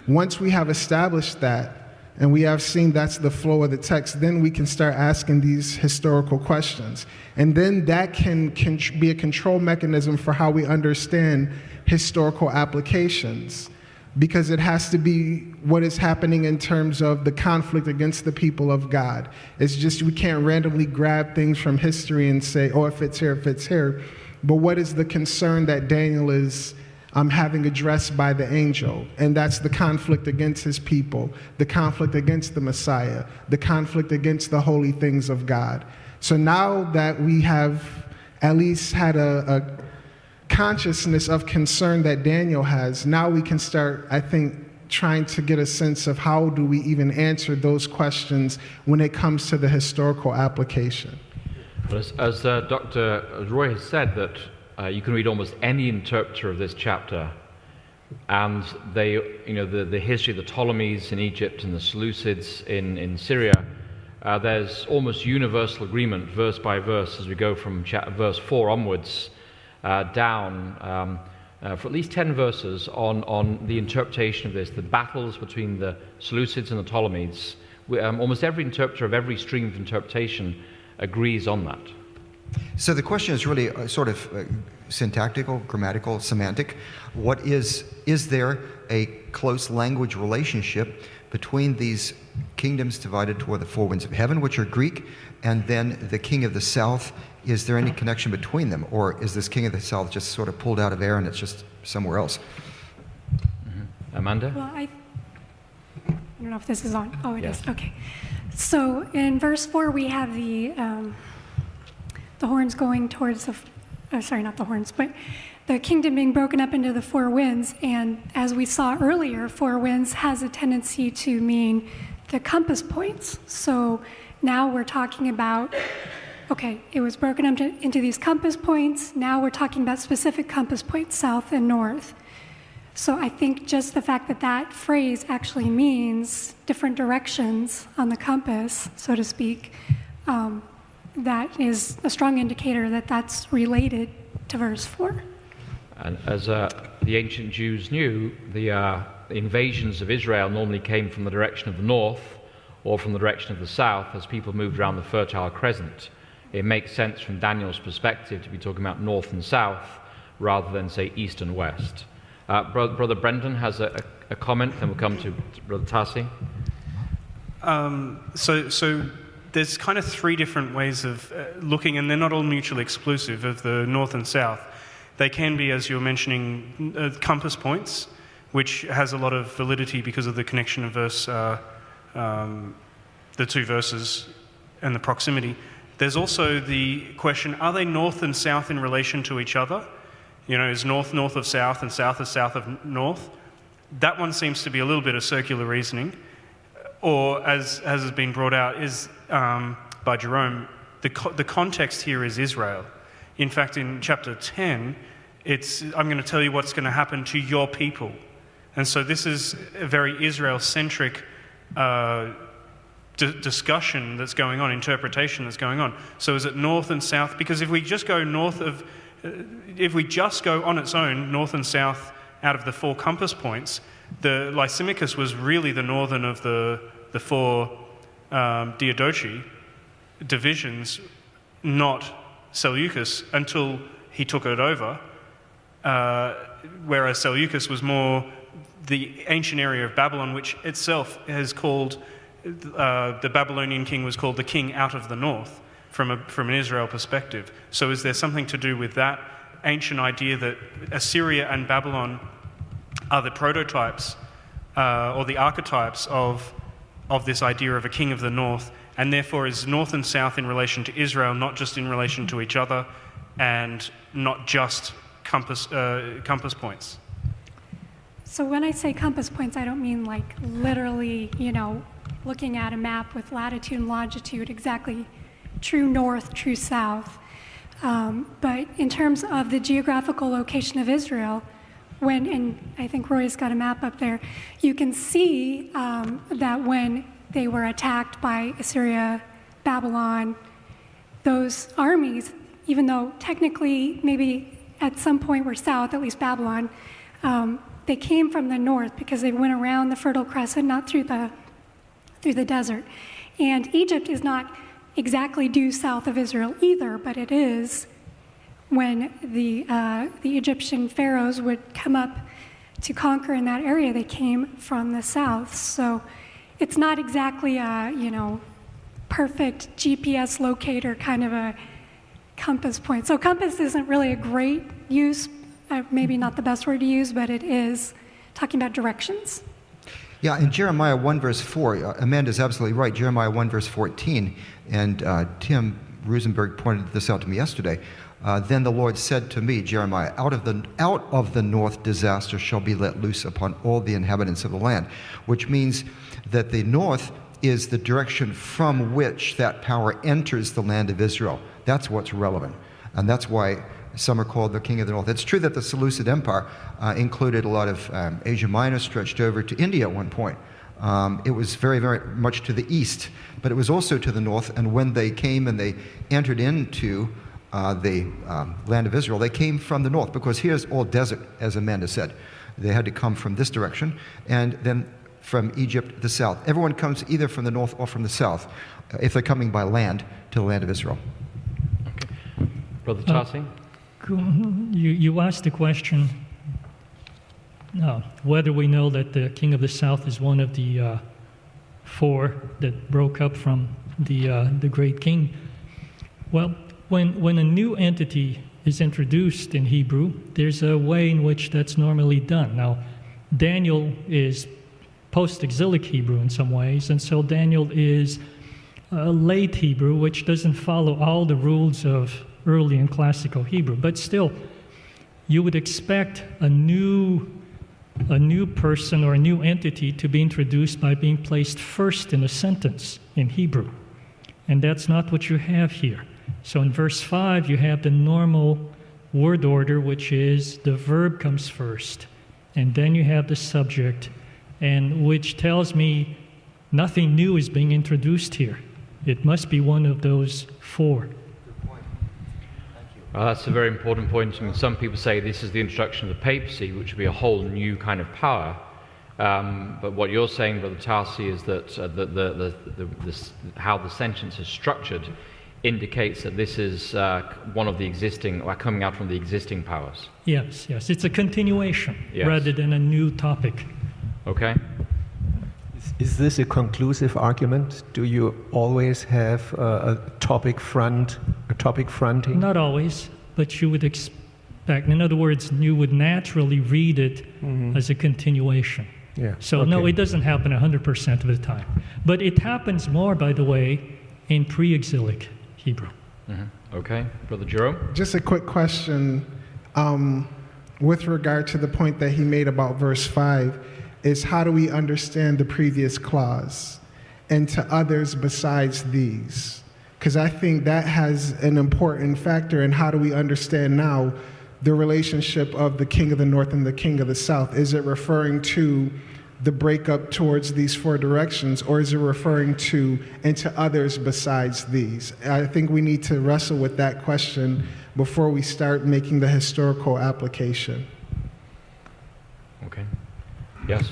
Once we have established that, and we have seen that's the flow of the text, then we can start asking these historical questions. And then that can be a control mechanism for how we understand historical applications, because it has to be what is happening in terms of the conflict against the people of God. It's just, we can't randomly grab things from history and say, oh, it fits here, it fits here. But what is the concern that Daniel is having addressed by the angel? And that's the conflict against his people, the conflict against the Messiah, the conflict against the holy things of God. So now that we have at least had a consciousness of concern that Daniel has, now we can start, I think, trying to get a sense of how do we even answer those questions when it comes to the historical application. As Dr. Roy has said, that you can read almost any interpreter of this chapter, and the history of the Ptolemies in Egypt and the Seleucids in Syria, there's almost universal agreement, verse by verse, as we go from verse 4 onwards, down, for at least 10 verses on the interpretation of this, the battles between the Seleucids and the Ptolemies. Almost every interpreter of every stream of interpretation agrees on that. So the question is really sort of syntactical, grammatical, semantic. Is there a close language relationship between these kingdoms divided toward the four winds of heaven, which are Greek, and then the king of the south? Is there any connection between them, or is this king of the south just sort of pulled out of air and it's just somewhere else? Mm-hmm. Amanda? Well, I don't know if this is on. Oh, it is. Okay. So in verse 4, we have the horns going towards sorry, not the horns, but the kingdom being broken up into the four winds. And as we saw earlier, four winds has a tendency to mean the compass points. So now we're talking about, okay, it was broken up into these compass points. Now we're talking about specific compass points, south and north. So I think just the fact that that phrase actually means different directions on the compass, so to speak, that is a strong indicator that that's related to verse 4. And as the ancient Jews knew, the invasions of Israel normally came from the direction of the north or from the direction of the south as people moved around the Fertile Crescent. It makes sense from Daniel's perspective to be talking about north and south rather than, say, east and west. Brother Brendan has a comment, then we'll come to Brother Tassi. So there's kind of three different ways of looking, and they're not all mutually exclusive, of the north and south. They can be, as you were mentioning, compass points, which has a lot of validity because of the connection of the two verses and the proximity. There's also the question, are they north and south in relation to each other? You know, is north north of south and south is south of north? That one seems to be a little bit of circular reasoning. Or, as has been brought out, is by Jerome, the context here is Israel. In fact, in chapter 10, I'm going to tell you what's going to happen to your people. And so this is a very Israel-centric discussion that's going on, interpretation that's going on. So is it north and south? Because if we just go on its own, north and south, out of the four compass points, the Lysimachus was really the northern of the four Diadochi divisions, not Seleucus, until he took it over, whereas Seleucus was more the ancient area of Babylon, which itself has called, the Babylonian king was called the king out of the north from an Israel perspective. So is there something to do with that ancient idea that Assyria and Babylon are the prototypes or the archetypes of this idea of a king of the north, and therefore is north and south in relation to Israel, not just in relation to each other, and not just compass points? So when I say compass points, I don't mean like literally, looking at a map with latitude and longitude, exactly true north, true south. But in terms of the geographical location of Israel, and I think Roy's got a map up there, you can see that when they were attacked by Assyria, Babylon, those armies, even though technically maybe at some point were south, at least Babylon, they came from the north because they went around the Fertile Crescent, not through the desert. And Egypt is not exactly due south of Israel either, but it is when the Egyptian pharaohs would come up to conquer in that area, they came from the south. So it's not exactly a, perfect GPS locator kind of a compass point. So compass isn't really a great use, maybe not the best word to use, but it is talking about directions. Yeah, in Jeremiah 1 verse 4, Amanda's absolutely right. Jeremiah 1 verse 14, and Tim Rosenberg pointed this out to me yesterday. Then the Lord said to me, Jeremiah, out of the north disaster shall be let loose upon all the inhabitants of the land, which means that the north is the direction from which that power enters the land of Israel. That's what's relevant, and that's why some are called the king of the north. It's true that the Seleucid Empire included a lot of Asia Minor, stretched over to India at one point. It was very, very much to the east, but it was also to the north, and when they came and they entered into the land of Israel, they came from the north, because here's all desert, as Amanda said. They had to come from this direction, and then from Egypt, the south. Everyone comes either from the north or from the south, if they're coming by land to the land of Israel. Okay. Brother Tarsi? You asked the question whether we know that the king of the south is one of the four that broke up from the great king. Well, when a new entity is introduced in Hebrew, there's a way in which that's normally done. Now, Daniel is post-exilic Hebrew in some ways, and so Daniel is late Hebrew, which doesn't follow all the rules of early and classical Hebrew. But still, you would expect a new person or a new entity to be introduced by being placed first in a sentence in Hebrew. And that's not what you have here. So in verse 5, you have the normal word order, which is the verb comes first, and then you have the subject, and which tells me nothing new is being introduced here. It must be one of those four. That's a very important point. I mean, some people say this is the introduction of the papacy, which would be a whole new kind of power. But what you're saying, Brother Tarsi, is that how the sentence is structured indicates that this is one of the existing, or coming out from the existing powers. Yes. It's a continuation rather than a new topic. Okay. Is this a conclusive argument? Do you always have a topic fronting? Not always, but you would expect. In other words, you would naturally read it as a continuation. Yeah. So no, it doesn't happen 100% of the time. But it happens more, by the way, in pre-exilic Hebrew. Okay. Brother Jerome? Just a quick question with regard to the point that he made about verse 5. Is how do we understand the previous clause, and to others besides these? Because I think that has an important factor in how do we understand now the relationship of the king of the north and the king of the south. Is it referring to the breakup towards these four directions, or is it referring to and to others besides these? I think we need to wrestle with that question before we start making the historical application. Okay. Yes.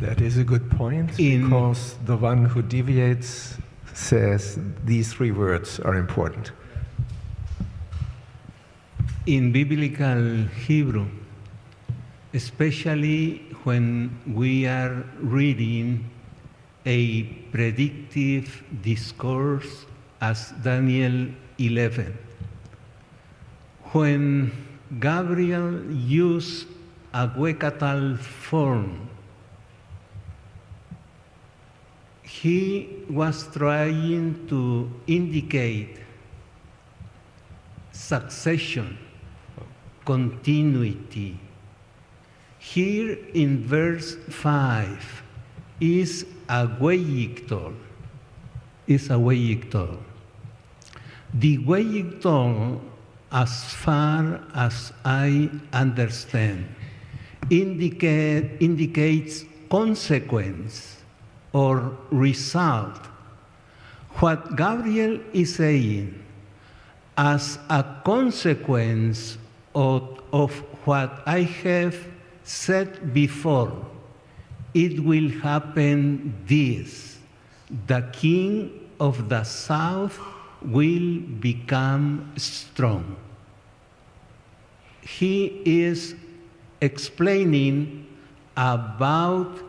That is a good point, because the one who deviates says these three words are important. In biblical Hebrew, especially when we are reading a predictive discourse as Daniel 11, when Gabriel used a Wekatal form, he was trying to indicate succession, continuity. Here in verse 5 is a Weyictol. The Weyictol, as far as I understand, indicates consequence or result. What Gabriel is saying, as a consequence of what I have said before, it will happen this: the king of the south will become strong. He is explaining about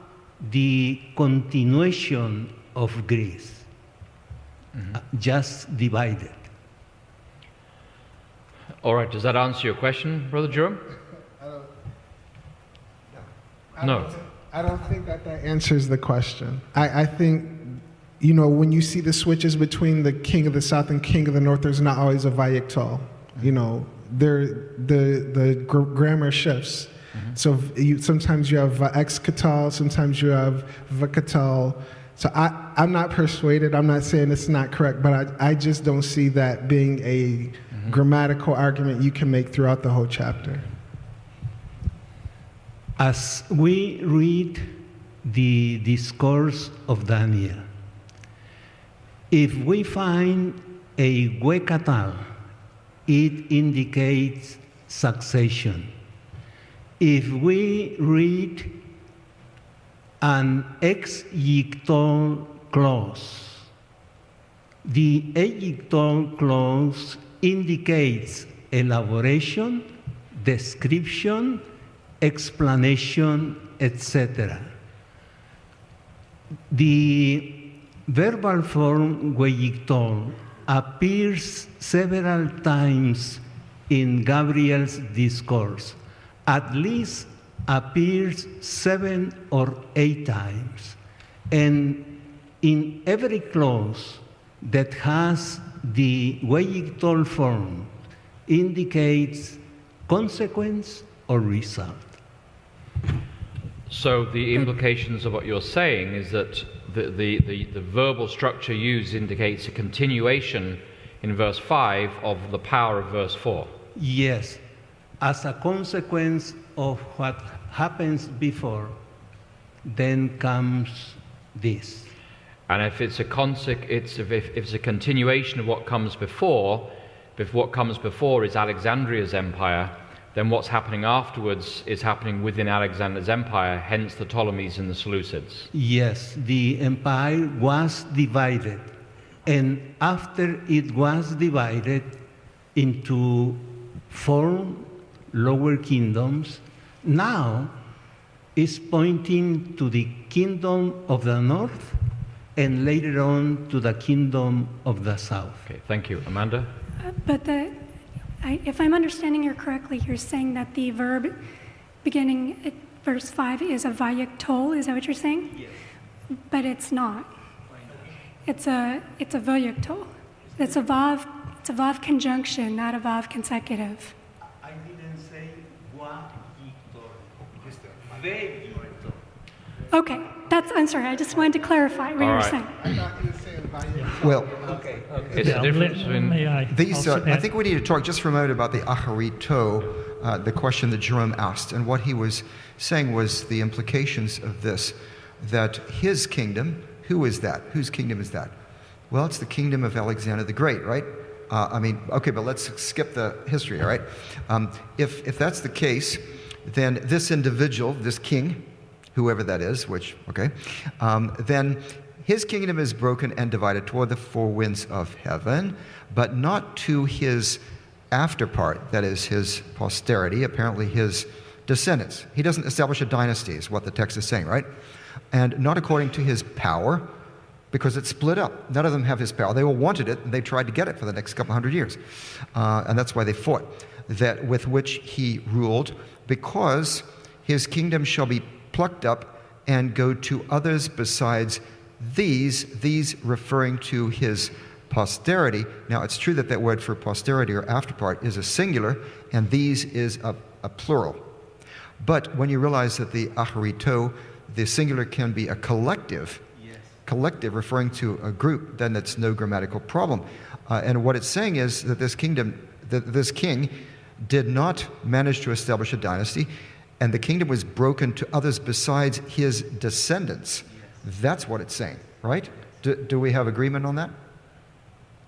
the continuation of Greece, just divided. All right, does that answer your question, Brother Jerome? No. I don't think that answers the question. I think, when you see the switches between the king of the south and king of the north, there's not always a Vayiktal. The grammar shifts. So sometimes you have exkatal, sometimes you have vakatal. So I'm not persuaded. I'm not saying it's not correct, but I just don't see that being a grammatical argument you can make throughout the whole chapter. As we read the discourse of Daniel, if we find a Wekatal it indicates succession. If we read an ex-ictal clause, the ex-ictal clause indicates elaboration, description, explanation, etc. The verbal form weictol appears several times in Gabriel's discourse, at least appears 7 or 8 times. And in every clause that has the weictol form indicates consequence or result. So the implications of what you're saying is that the verbal structure used indicates a continuation in verse 5 of the power of verse 4. Yes, as a consequence of what happens before, then comes this. And if it's if it's a continuation of what comes before, if what comes before is Alexandria's empire, then what's happening afterwards is happening within Alexander's empire, hence the Ptolemies and the Seleucids. Yes, the empire was divided, and after it was divided into 4 lower kingdoms, now is pointing to the kingdom of the north and later on to the kingdom of the south. Okay, thank you. Amanda? But if I'm understanding you correctly, you're saying that the verb beginning at verse 5 is a vayektol, is that what you're saying? Yes. But it's not. It's a vayektol. It's a vav conjunction, not a vav consecutive. I didn't say vayektol, just vayektol. Okay, I'm sorry, I just wanted to clarify what you were saying. Well, it's the difference between these. I think we need to talk just for a moment about the acharito, the question that Jerome asked, and what he was saying was the implications of this. That his kingdom, who is that? Whose kingdom is that? Well, it's the kingdom of Alexander the Great, right? But let's skip the history, all right? If that's the case, then this individual, this king, whoever that is, then his kingdom is broken and divided toward the 4 winds of heaven, but not to his afterpart, that is his posterity, apparently his descendants. He doesn't establish a dynasty, is what the text is saying, right? And not according to his power, because it's split up. None of them have his power. They all wanted it, and they tried to get it for the next couple hundred years. And that's why they fought, that with which he ruled, because his kingdom shall be plucked up and go to others besides these referring to his posterity. Now, it's true that that word for posterity or afterpart is a singular, and these is a plural. But when you realize that the acharito, the singular can be a collective, collective referring to a group, then it's no grammatical problem. And what it's saying is that this king did not manage to establish a dynasty, and the kingdom was broken to others besides his descendants. That's what it's saying, right? Do we have agreement on that?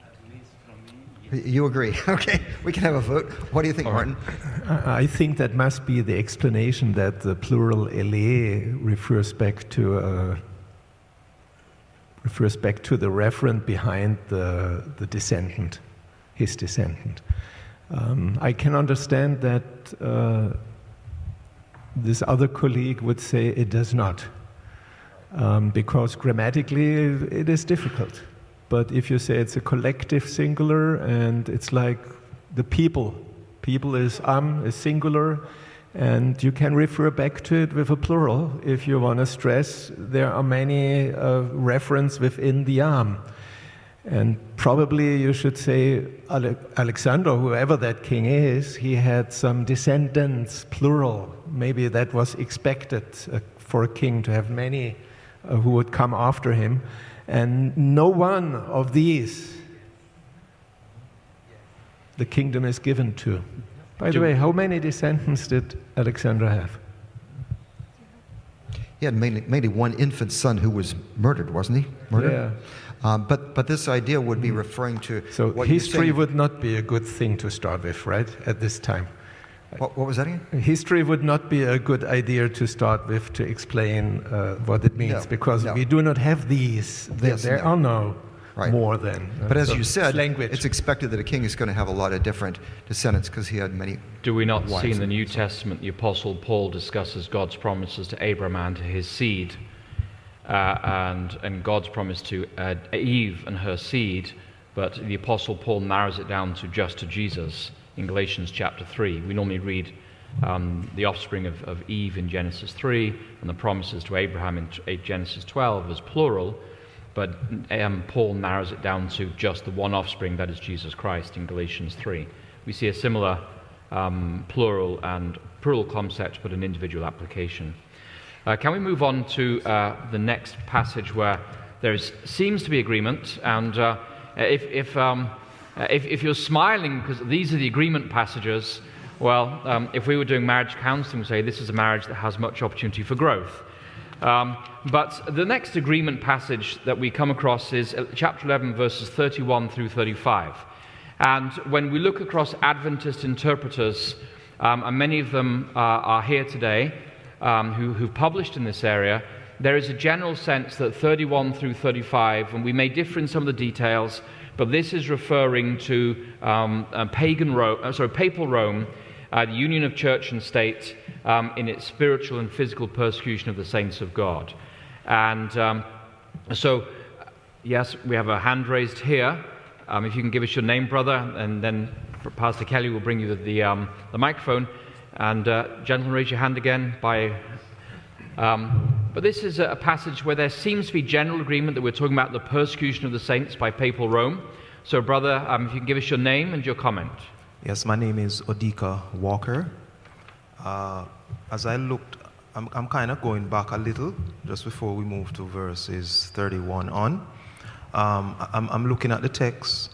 At least from me, yes. You agree? Okay, we can have a vote. What do you think, Martin? I think that must be the explanation that the plural ele refers back to the referent behind the descendant, his descendant. I can understand that this other colleague would say it does not, because grammatically it is difficult. But if you say it's a collective singular and it's like the people is singular, and you can refer back to it with a plural if you want to stress there are many references within the And probably you should say Alexander, whoever that king is, he had some descendants, plural. Maybe that was expected for a king to have many who would come after him. And no one of these the kingdom is given to. By the way, how many descendants did Alexander have? he had mainly one infant son who was murdered, wasn't he? Murdered? Yeah. But this idea would be referring to So what you're history saying. would not be a good thing to start with, right, at this time? What was that again? History would not be a good idea to start with to explain what it means, No, because no. we do not have these. There are no more than. But as so you said, language. it's expected that a king is going to have a lot of different descendants because he had many. Do we not see wives in the and New so- Testament the Apostle Paul discusses God's promises to Abraham and to his seed, and God's promise to Eve and her seed, but the Apostle Paul narrows it down just to Jesus in Galatians chapter 3. We normally read the offspring of Eve in Genesis 3 and the promises to Abraham in Genesis 12 as plural, but Paul narrows it down to just the one offspring, that is Jesus Christ, in Galatians 3. We see a similar plural concept, but an individual application. Can we move on to the next passage where there seems to be agreement? And if you're smiling because these are the agreement passages, well, if we were doing marriage counseling, we'd say this is a marriage that has much opportunity for growth. But the next agreement passage that we come across is chapter 11, verses 31 through 35. And when we look across Adventist interpreters, and many of them are here today, who've published in this area, there is a general sense that 31 through 35, and we may differ in some of the details, but this is referring to papal Rome, the union of church and state in its spiritual and physical persecution of the saints of God. And so, yes, we have a hand raised here. If you can give us your name, brother, and then Pastor Kelly will bring you the microphone. And gentlemen, raise your hand again. But this is a passage where there seems to be general agreement that we're talking about the persecution of the saints by papal Rome. So, brother, if you can give us your name and your comment. Yes, my name is Odika Walker. As I looked, I'm kind of going back a little, just before we move to verses 31 on. I'm looking at the text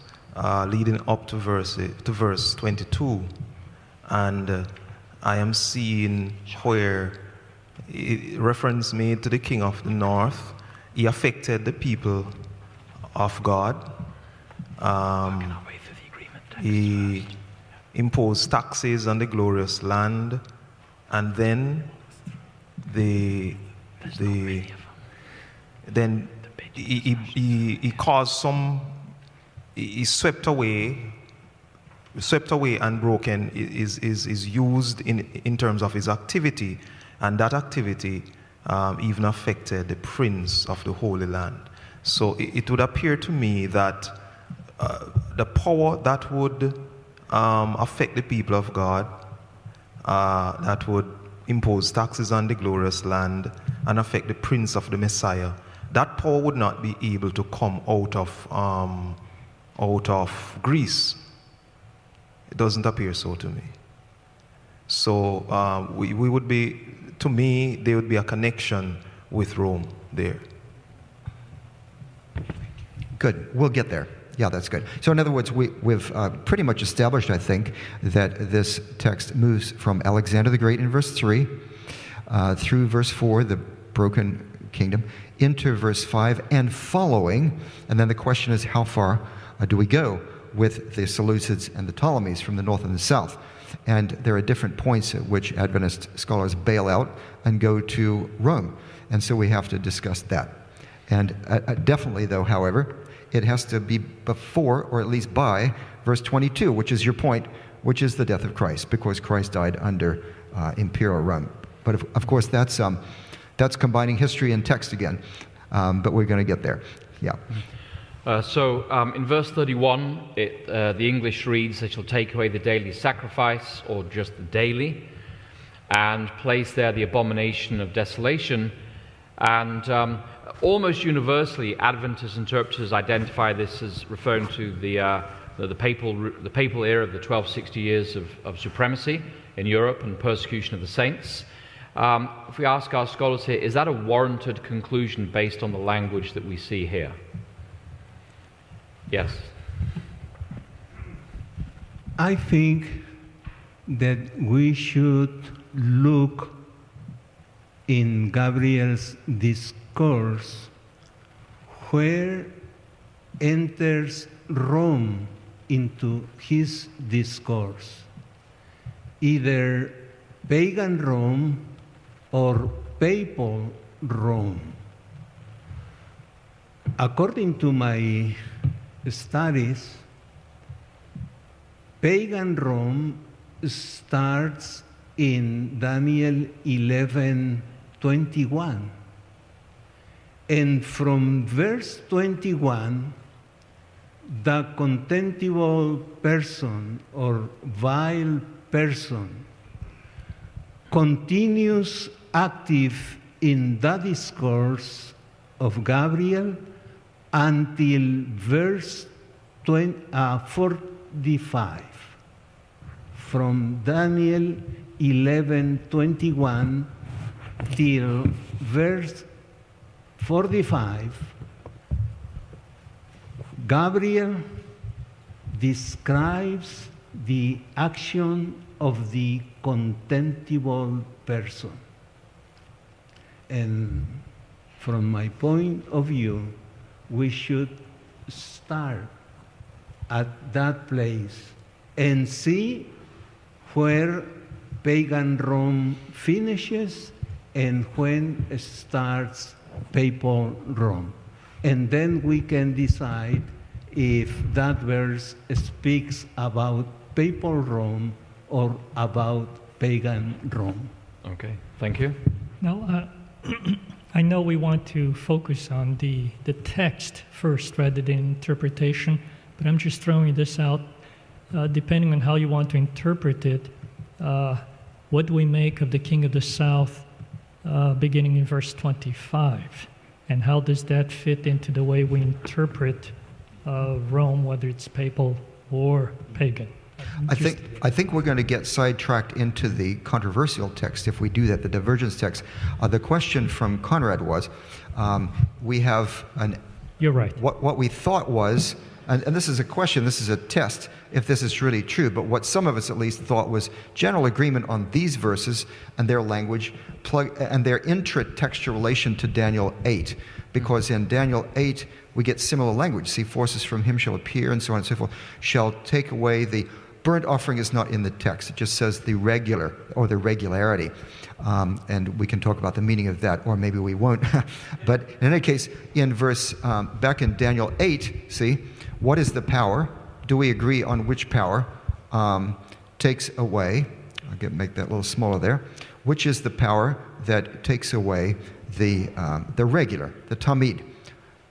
leading up to verse 22, and I am seeing where reference made to the king of the north. He affected the people of God. He imposed taxes on the glorious land, and then he caused he swept away and broken is used in terms of his activity, and that activity even affected the prince of the Holy Land. So it would appear to me that the power that would affect the people of God, that would impose taxes on the glorious land and affect the prince of the Messiah, that power would not be able to come out of Greece. It doesn't appear so to me. So we would be, to me, there would be a connection with Rome there. Good. We'll get there. Yeah, that's good. So in other words, we've pretty much established, I think, that this text moves from Alexander the Great in verse 3 through verse 4, the broken kingdom, into verse 5 and following. And then the question is, how far do we go with the Seleucids and the Ptolemies from the north and the south? And there are different points at which Adventist scholars bail out and go to Rome. And so we have to discuss that. And definitely, though, however, it has to be before, or at least by, verse 22, which is your point, which is the death of Christ, because Christ died under imperial Rome. But of course, that's combining history and text again. But we're going to get there. Yeah. So in verse 31, the English reads, "They shall take away the daily sacrifice," or just the daily, and place there the abomination of desolation. And almost universally, Adventist interpreters identify this as referring to the papal era of the 1260 years of supremacy in Europe and persecution of the saints. If we ask our scholars here, is that a warranted conclusion based on the language that we see here? Yes. I think that we should look in Gabriel's discourse, where enters Rome into his discourse, either pagan Rome or papal Rome. According to my studies, pagan Rome starts in Daniel 11:21. And from verse 21, the contemptible person or vile person continues active in the discourse of Gabriel until verse 45. From Daniel 11:21 till verse 45, Gabriel describes the action of the contemptible person. And from my point of view, we should start at that place and see where pagan Rome finishes and when starts papal Rome. And then we can decide if that verse speaks about papal Rome or about pagan Rome. Okay, thank you. Now, I know we want to focus on the text first rather than interpretation, but I'm just throwing this out. Depending on how you want to interpret it, what do we make of the King of the South beginning in verse 25? And how does that fit into the way we interpret Rome, whether it's papal or pagan? I think we're going to get sidetracked into the controversial text if we do that, the divergence text. The question from Conrad was, we have an... You're right. What we thought was, and this is a question, this is a test, if this is really true, but what some of us at least thought was general agreement on these verses and their language and their intra-textual relation to Daniel 8. Because in Daniel 8, we get similar language. See, forces from him shall appear, and so on and so forth, shall take away the... Burnt offering is not in the text. It just says the regular, or the regularity. And we can talk about the meaning of that, or maybe we won't. But in any case, in verse, back in Daniel 8, see, what is the power? Do we agree on which power takes away? I'll make that a little smaller there. Which is the power that takes away the regular, the tamid?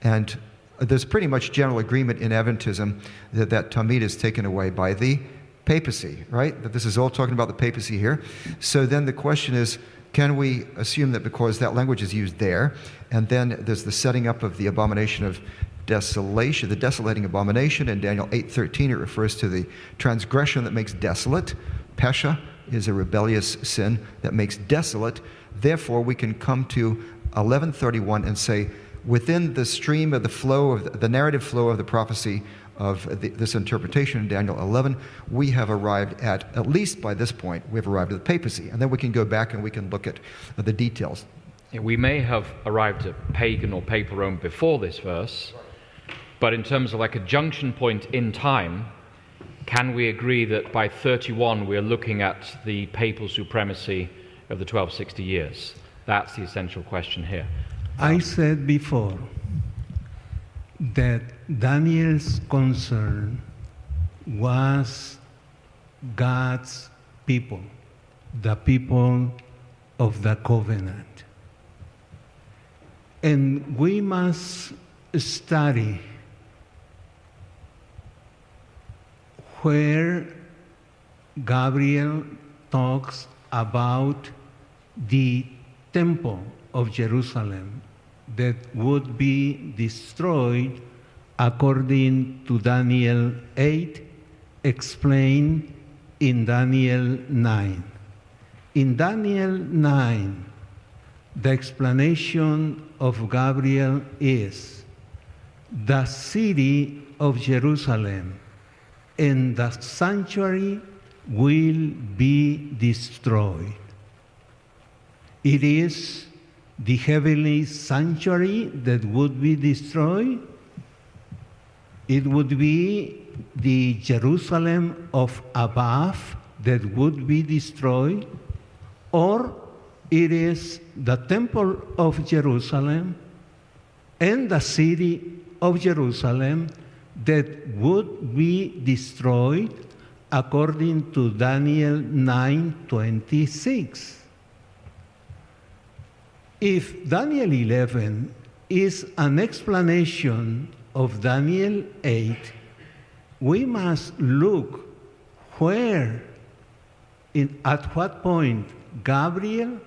And there's pretty much general agreement in Adventism that tamid is taken away by the papacy, right? That this is all talking about the papacy here. So then the question is, can we assume that because that language is used there, and then there's the setting up of the abomination of desolation, the desolating abomination in Daniel 8:13, it refers to the transgression that makes desolate. Pesha is a rebellious sin that makes desolate. Therefore, we can come to 11:31 and say, within the stream of the flow of the narrative flow of the prophecy of this interpretation in Daniel 11, we have arrived at least by this point, we've arrived at the papacy. And then we can go back and we can look at the details. We may have arrived at pagan or papal Rome before this verse, but in terms of like a junction point in time, can we agree that by 31 we're looking at the papal supremacy of the 1260 years? That's the essential question here. I said before that Daniel's concern was God's people, the people of the covenant. And we must study where Gabriel talks about the temple of Jerusalem that would be destroyed according to Daniel 8, explained in Daniel 9. In Daniel 9, the explanation of Gabriel is the city of Jerusalem and the sanctuary will be destroyed. It is the heavenly sanctuary that would be destroyed? It would be the Jerusalem of above that would be destroyed, or it is the temple of Jerusalem and the city of Jerusalem that would be destroyed according to Daniel 9:26. If Daniel 11 is an explanation of Daniel 8, we must look at what point Gabriel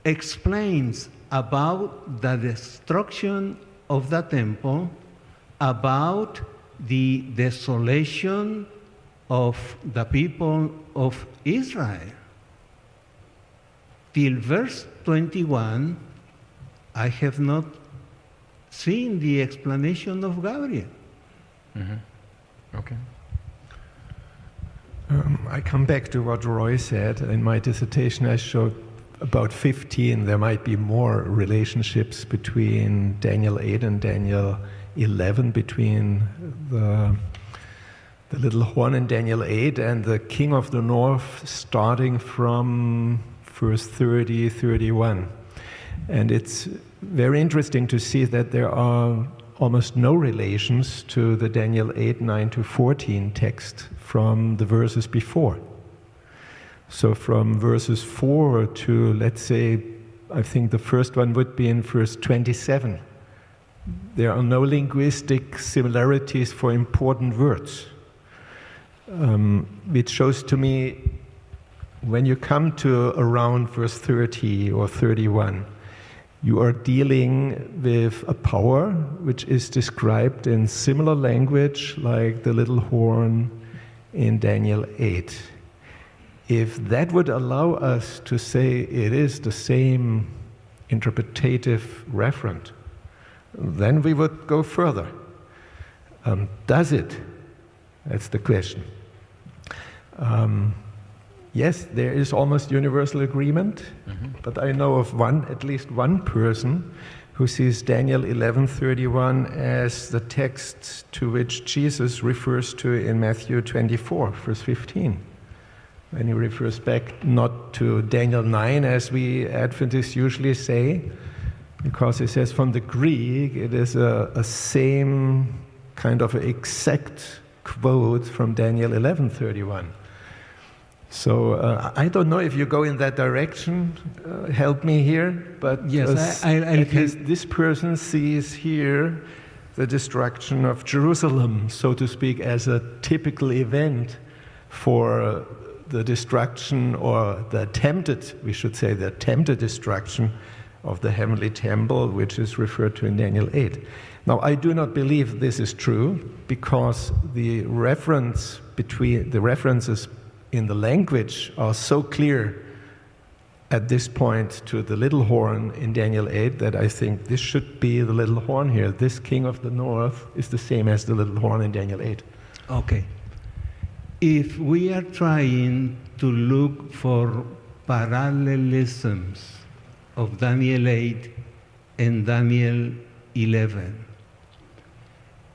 explains about the destruction of the temple, about the desolation of the people of Israel. Till verse 21, I have not seen the explanation of Gabriel. Okay. I come back to what Roy said. In my dissertation, I showed about 15. There might be more relationships between Daniel 8 and Daniel 11, between the little horn in Daniel 8 and the king of the north, starting from verse 30, 31. And it's very interesting to see that there are almost no relations to the Daniel 8, 9 to 14 text from the verses before. So from verses 4 to, let's say, I think the first one would be in verse 27. There are no linguistic similarities for important words. It shows to me, when you come to around verse 30 or 31, you are dealing with a power which is described in similar language like the little horn in Daniel 8. If that would allow us to say it is the same interpretative referent, then we would go further. Does it? That's the question. Yes, there is almost universal agreement, but I know of at least one person who sees Daniel 11:31 as the text to which Jesus refers to in Matthew 24, verse 15. When he refers back not to Daniel 9, as we Adventists usually say, because he says from the Greek, it is a same kind of exact quote from Daniel 11:31. So I don't know if you go in that direction. Help me here, but yes, this person sees here the destruction of Jerusalem, so to speak, as a typical event for the destruction, or the attempted destruction of the heavenly temple, which is referred to in Daniel 8. Now, I do not believe this is true, because the references in the language are so clear at this point to the little horn in Daniel 8 that I think this should be the little horn here. This king of the north is the same as the little horn in Daniel 8. Okay. If we are trying to look for parallelisms of Daniel 8 and Daniel 11,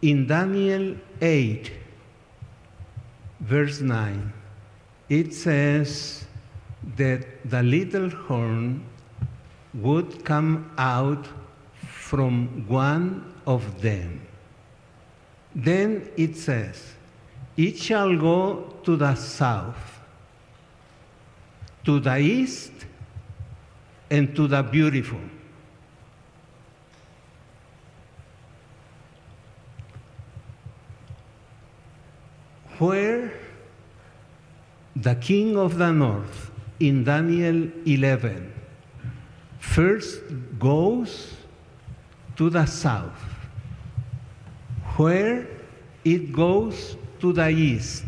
in Daniel 8, verse 9, it says that the little horn would come out from one of them. Then it says, it shall go to the south, to the east, and to the beautiful. Where the king of the north in Daniel 11 first goes to the south, where it goes to the east,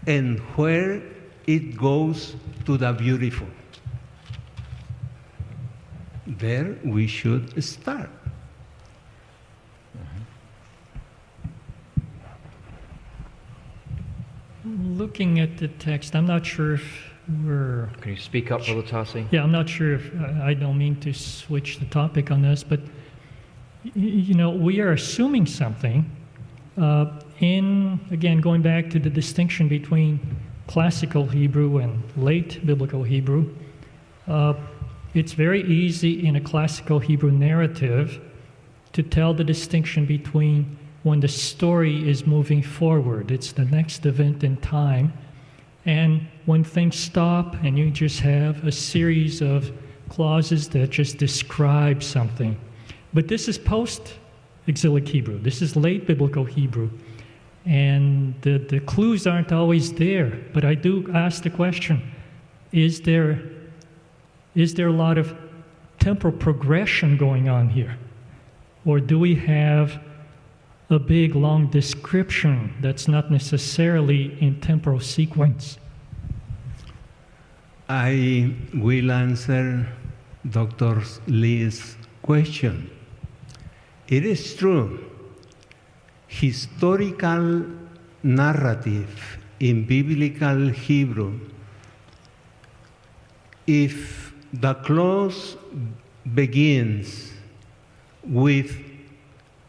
and where it goes to the beautiful. There we should start. Looking at the text, I'm not sure if we're... Can you speak up, Brother Tarsi? Yeah, I'm not sure if... I don't mean to switch the topic on this, but, we are assuming something again, going back to the distinction between classical Hebrew and late biblical Hebrew, it's very easy in a classical Hebrew narrative to tell the distinction between when the story is moving forward, it's the next event in time, and when things stop and you just have a series of clauses that just describe something. But this is post-exilic Hebrew. This is late biblical Hebrew. And the clues aren't always there. But I do ask the question, is there a lot of temporal progression going on here? Or do we have a big, long description that's not necessarily in temporal sequence? I will answer Dr. Lee's question. It is true. Historical narrative in biblical Hebrew, if the clause begins with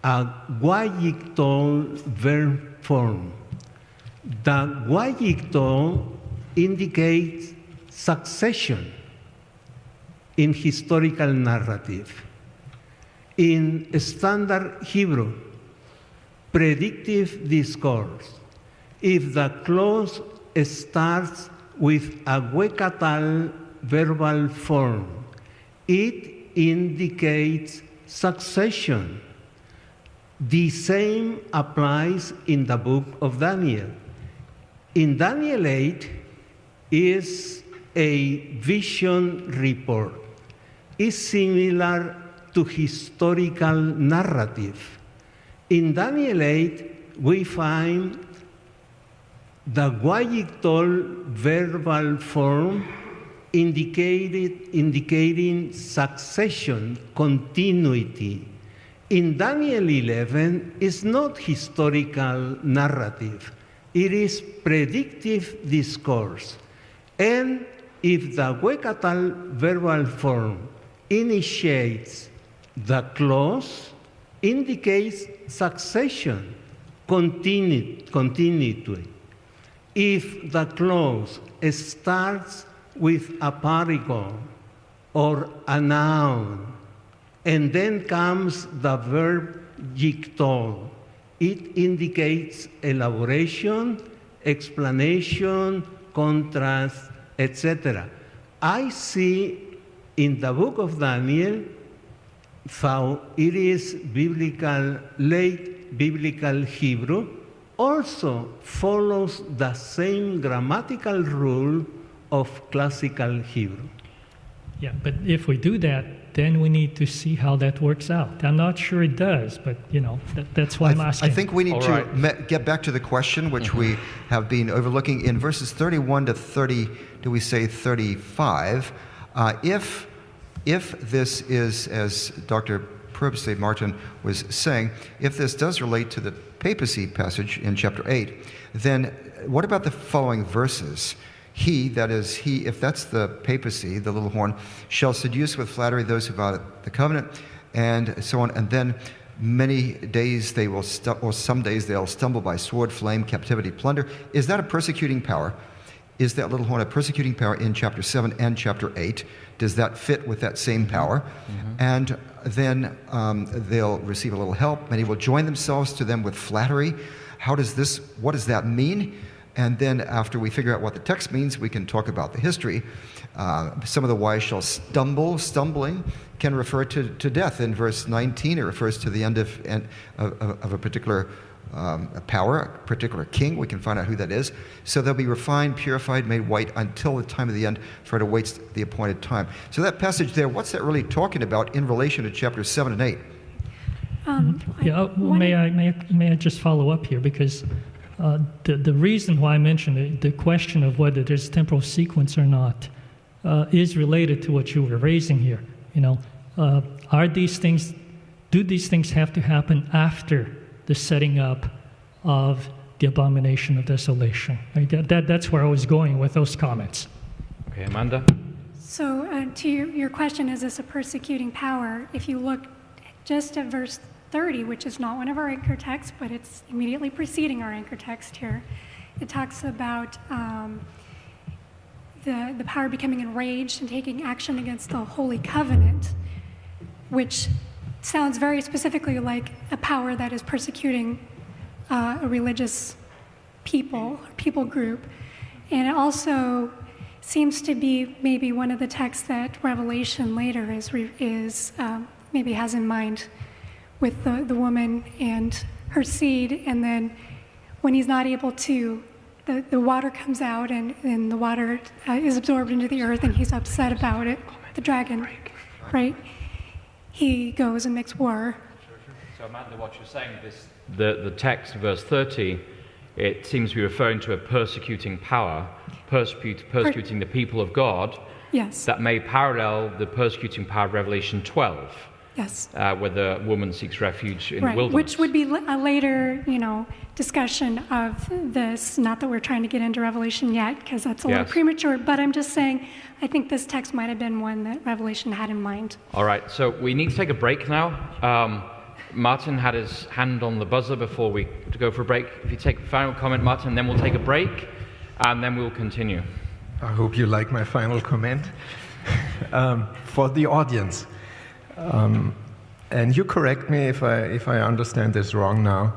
a guayictol verb form, the guayictol indicates succession in historical narrative. In standard Hebrew, predictive discourse, if the clause starts with a guecatal verbal form, it indicates succession. The same applies in the book of Daniel. In Daniel 8 is a vision report. It's similar to historical narrative. In Daniel 8, we find the guayictol verbal form indicating succession, continuity. In Daniel 11, it's not historical narrative. It is predictive discourse. And if the guecatal verbal form initiates the clause, indicates succession, continuity. If the clause starts with a particle or a noun, and then comes the verb yictol, it indicates elaboration, explanation, contrast, etc. I see in the book of Daniel how it is biblical, late biblical Hebrew, also follows the same grammatical rule of classical Hebrew. Yeah, but if we do that, then we need to see how that works out. I'm not sure it does, but that's why I'm asking. I think we need to get back to the question, which we have been overlooking in verses 31 to 30. Do we say 35? If this is, as Dr. Probst Martin was saying, if this does relate to the papacy passage in chapter 8, then what about the following verses? He, that is, he, if that's the papacy, the little horn, shall seduce with flattery those who vow the covenant, and so on. And then many days they will, or some days they'll stumble by sword, flame, captivity, plunder. Is that a persecuting power? Is that little horn a persecuting power in chapter 7 and chapter 8? Does that fit with that same power? Mm-hmm. And then they'll receive a little help. Many will join themselves to them with flattery. What does that mean? And then after we figure out what the text means, we can talk about the history. Some of the wise shall stumble. Stumbling can refer to death. In verse 19, it refers to the end of a particular power, a particular king. We can find out who that is. So they'll be refined, purified, made white until the time of the end, for it awaits the appointed time. So that passage there, what's that really talking about in relation to chapters 7 and 8? May I just follow up here? Because the reason why I mentioned the question of whether there's temporal sequence or not is related to what you were raising here. Do these things have to happen after the setting up of the abomination of desolation? That's where I was going with those comments. Okay, Amanda? So to your question, is this a persecuting power? If you look just at verse 30, which is not one of our anchor texts, but it's immediately preceding our anchor text here, it talks about the power becoming enraged and taking action against the Holy Covenant, which sounds very specifically like a power that is persecuting a religious people group. And it also seems to be maybe one of the texts that Revelation later is maybe has in mind with the woman and her seed, and then when he's not able to, the water comes out and the water is absorbed into the earth and he's upset about it, the dragon, right? He goes and makes war. So Amanda, what you're saying is the text, verse 30, it seems to be referring to a persecuting power, persecuting the people of God. Yes. That may parallel the persecuting power of Revelation 12. Yes. Where the woman seeks refuge in the wilderness. Which would be a later, discussion of this. Not that we're trying to get into Revelation yet, because that's a little premature, but I'm just saying I think this text might have been one that Revelation had in mind. All right, so we need to take a break now. Martin had his hand on the buzzer before we to go for a break. If you take a final comment, Martin, then we'll take a break, and then we'll continue. I hope you like my final comment. For the audience, and you correct me if I understand this wrong now.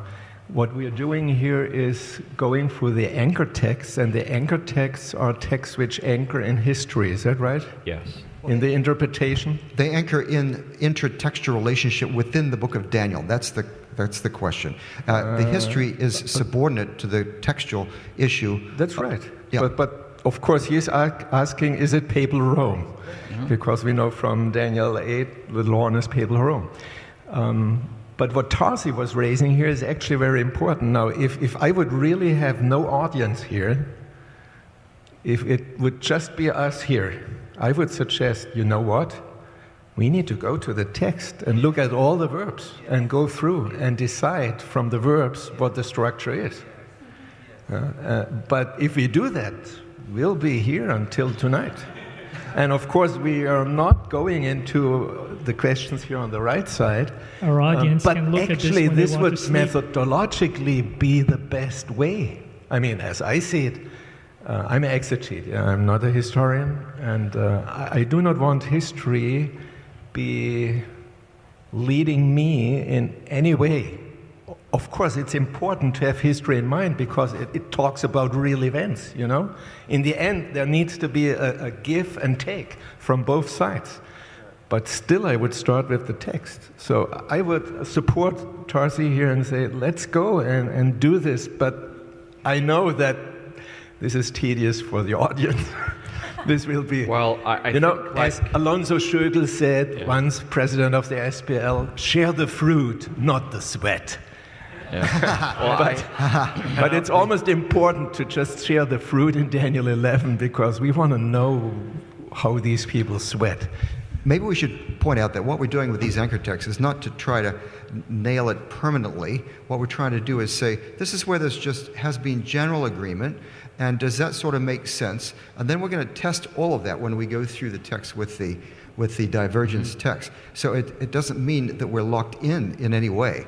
What we are doing here is going through the anchor texts, and the anchor texts are texts which anchor in history. Is that right? Yes. In the interpretation? They anchor in intertextual relationship within the book of Daniel. That's the question. The history is subordinate to the textual issue. That's right. Yeah. But of course, he's asking, is it papal Rome? Mm-hmm. Because we know from Daniel 8, the horn is papal Rome. But what Tarsi was raising here is actually very important. Now, if I would really have no audience here, if it would just be us here, I would suggest, you know what? We need to go to the text and look at all the verbs and go through and decide from the verbs what the structure is. But if we do that, we'll be here until tonight. And of course, we are not going into the questions here on the right side. Our audience can look at this. But actually, this would methodologically be the best way. I mean, as I see it, I'm an exegete. I'm not a historian, and I do not want history be leading me in any way. Of course, it's important to have history in mind because it talks about real events, In the end, there needs to be a give and take from both sides. But still, I would start with the text. So I would support Tarsi here and say, let's go and do this. But I know that this is tedious for the audience. This will be... Well, I think as Alonso Schögel said, once president of the SPL, share the fruit, not the sweat. Yeah. But it's almost important to just share the fruit in Daniel 11 because we want to know how these people sweat. Maybe we should point out that what we're doing with these anchor texts is not to try to nail it permanently. What we're trying to do is say, this is where there's just has been general agreement, and does that sort of make sense? And then we're going to test all of that when we go through the text with the divergence text. So it doesn't mean that we're locked in any way.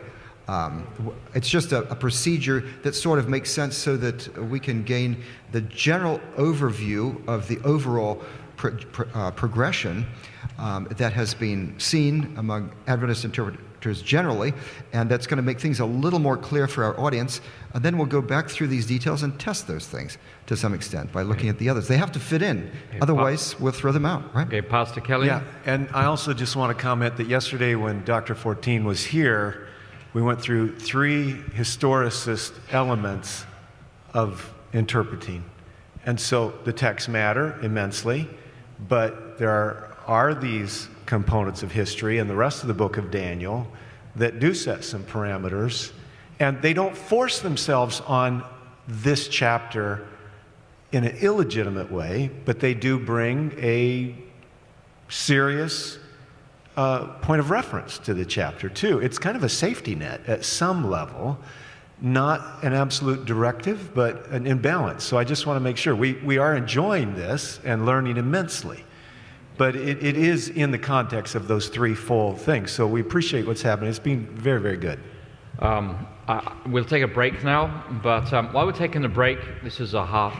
It's just a procedure that sort of makes sense so that we can gain the general overview of the overall progression that has been seen among Adventist interpreters generally, and that's going to make things a little more clear for our audience. And then we'll go back through these details and test those things to some extent by looking at the others. They have to fit in, otherwise we'll throw them out, right? Okay, Pastor Kelly? Yeah, and I also just want to comment that yesterday when Dr. Fortin was here, we went through 3 historicist elements of interpreting. And so the texts matter immensely, but there are these components of history and the rest of the book of Daniel that do set some parameters, and they don't force themselves on this chapter in an illegitimate way, but they do bring a serious point of reference to the chapter too. It's kind of a safety net at some level not an absolute directive, but an imbalance. So I just want to make sure we are enjoying this and learning immensely. But it is in the context of those threefold things. So we appreciate what's happening. It's been very, very good. We'll take a break now, but while we're taking a break, this is a half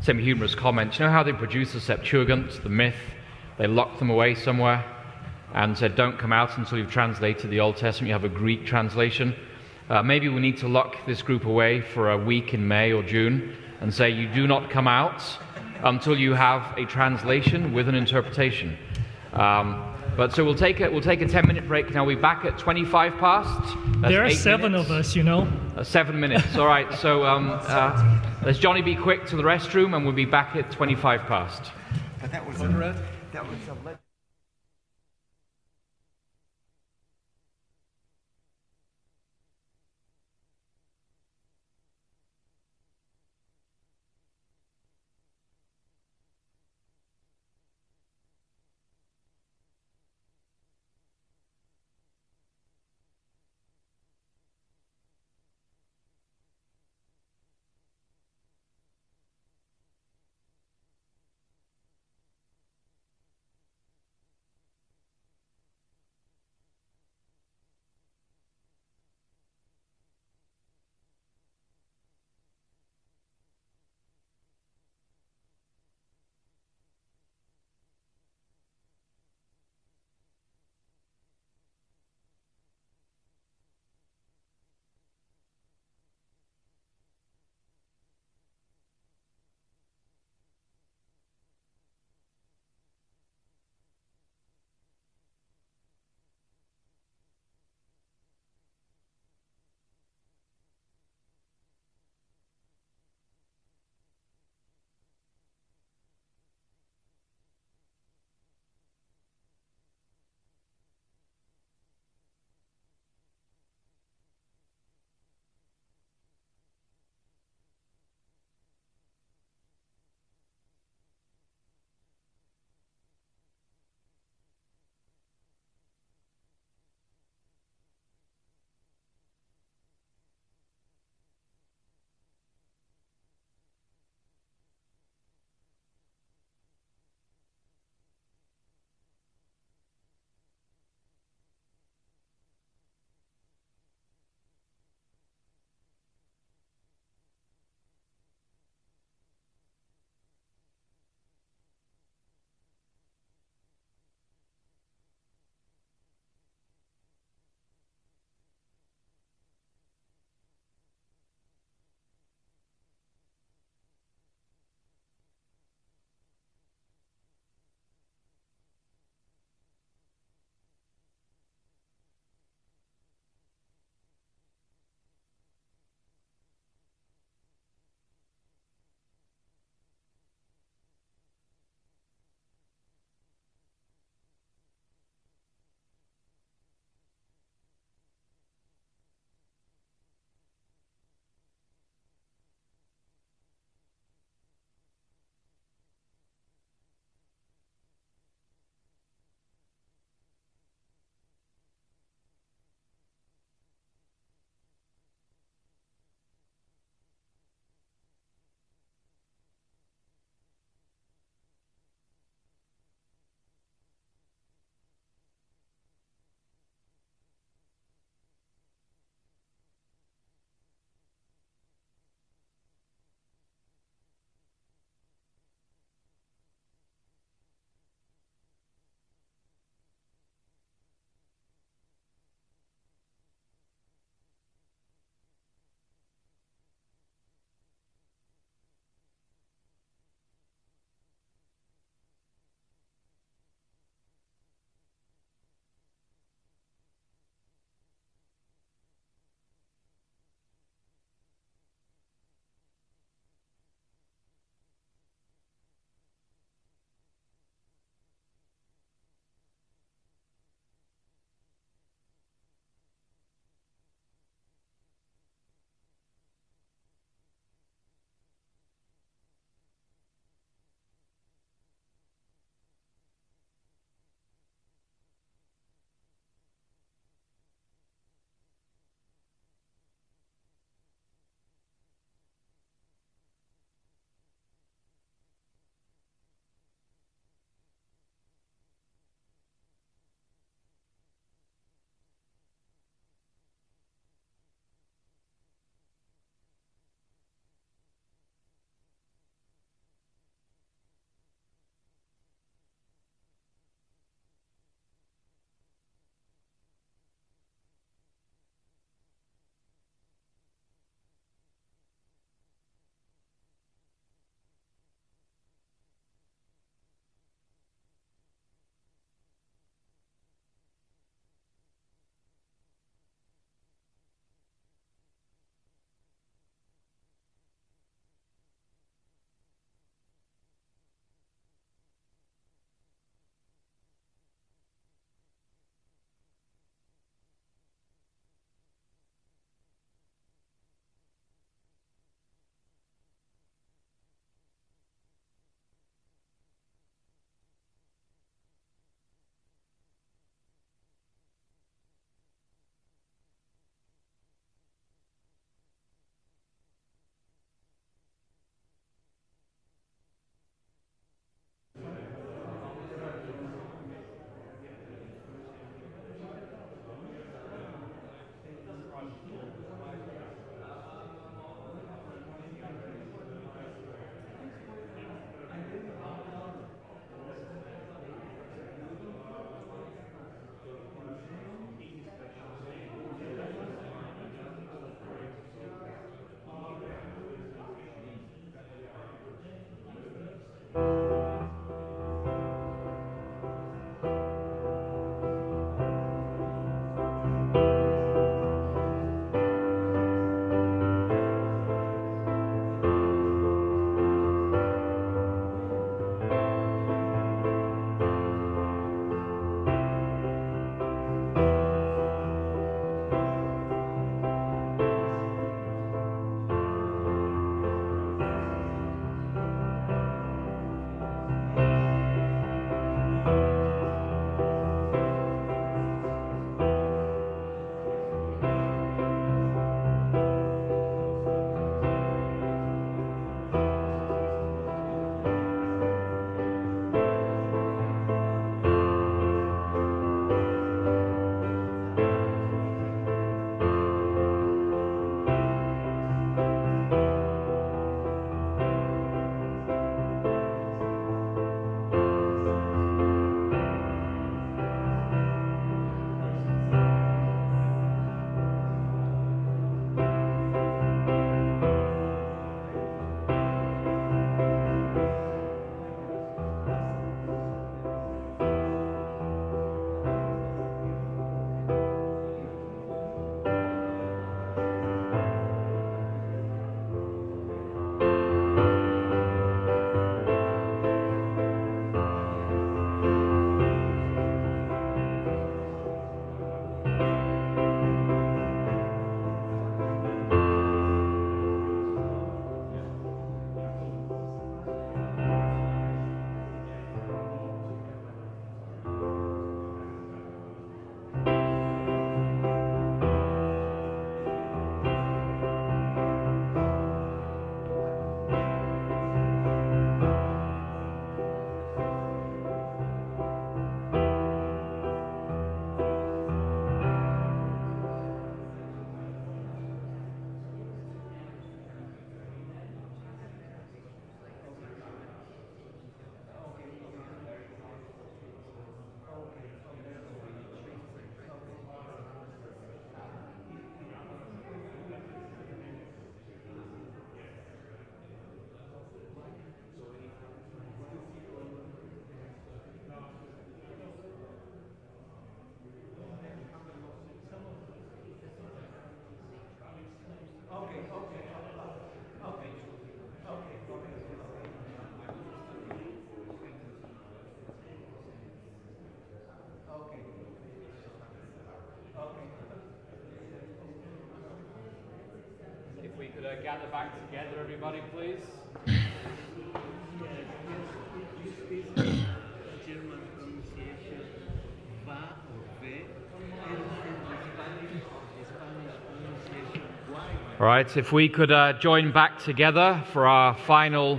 semi-humorous comment. You know how they produced the Septuagint, the myth? They locked them away somewhere and said, don't come out until you've translated the Old Testament. You have a Greek translation. Maybe we need to lock this group away for a week in May or June and say, you do not come out until you have a translation with an interpretation. But so we'll take a 10-minute break. Now we're back at 25 past. There are 7 of us, 7 minutes. All right. So let's Johnny be quick to the restroom, and we'll be back at 25 past. But that was Conrad? That was a gather back together, everybody, please. All right, if we could join back together for our final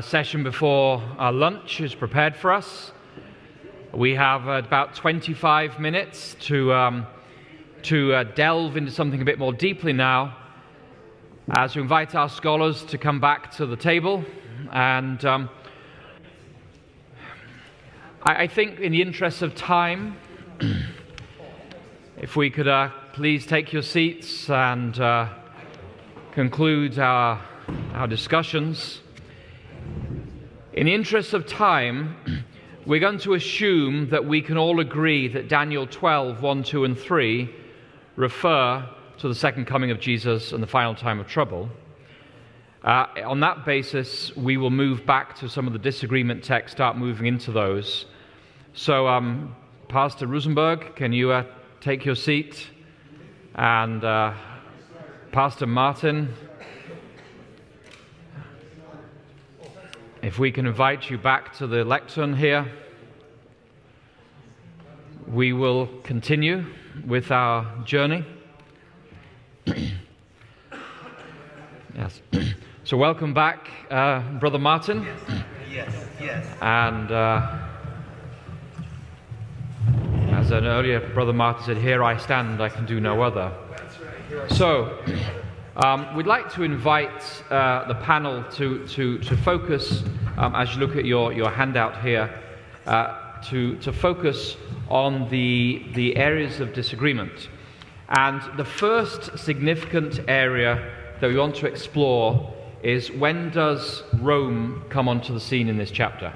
session before our lunch is prepared for us. We have about 25 minutes to delve into something a bit more deeply now, as we invite our scholars to come back to the table. And I think in the interest of time, if we could please take your seats and conclude our discussions. In the interest of time, we're going to assume that we can all agree that Daniel 12, 1, 2, and 3 refer to the second coming of Jesus and the final time of trouble. On that basis, we will move back to some of the disagreement texts, start moving into those. So, Pastor Rosenberg, can you take your seat? And Pastor Martin, if we can invite you back to the lectern here, we will continue with our journey. Yes. So welcome back, Brother Martin. Yes. And as an earlier Brother Martin said, here I stand, I can do no other. So, we'd like to invite the panel to focus, as you look at your handout here, to focus on the areas of disagreement. And the first significant area that we want to explore is, when does Rome come onto the scene in this chapter?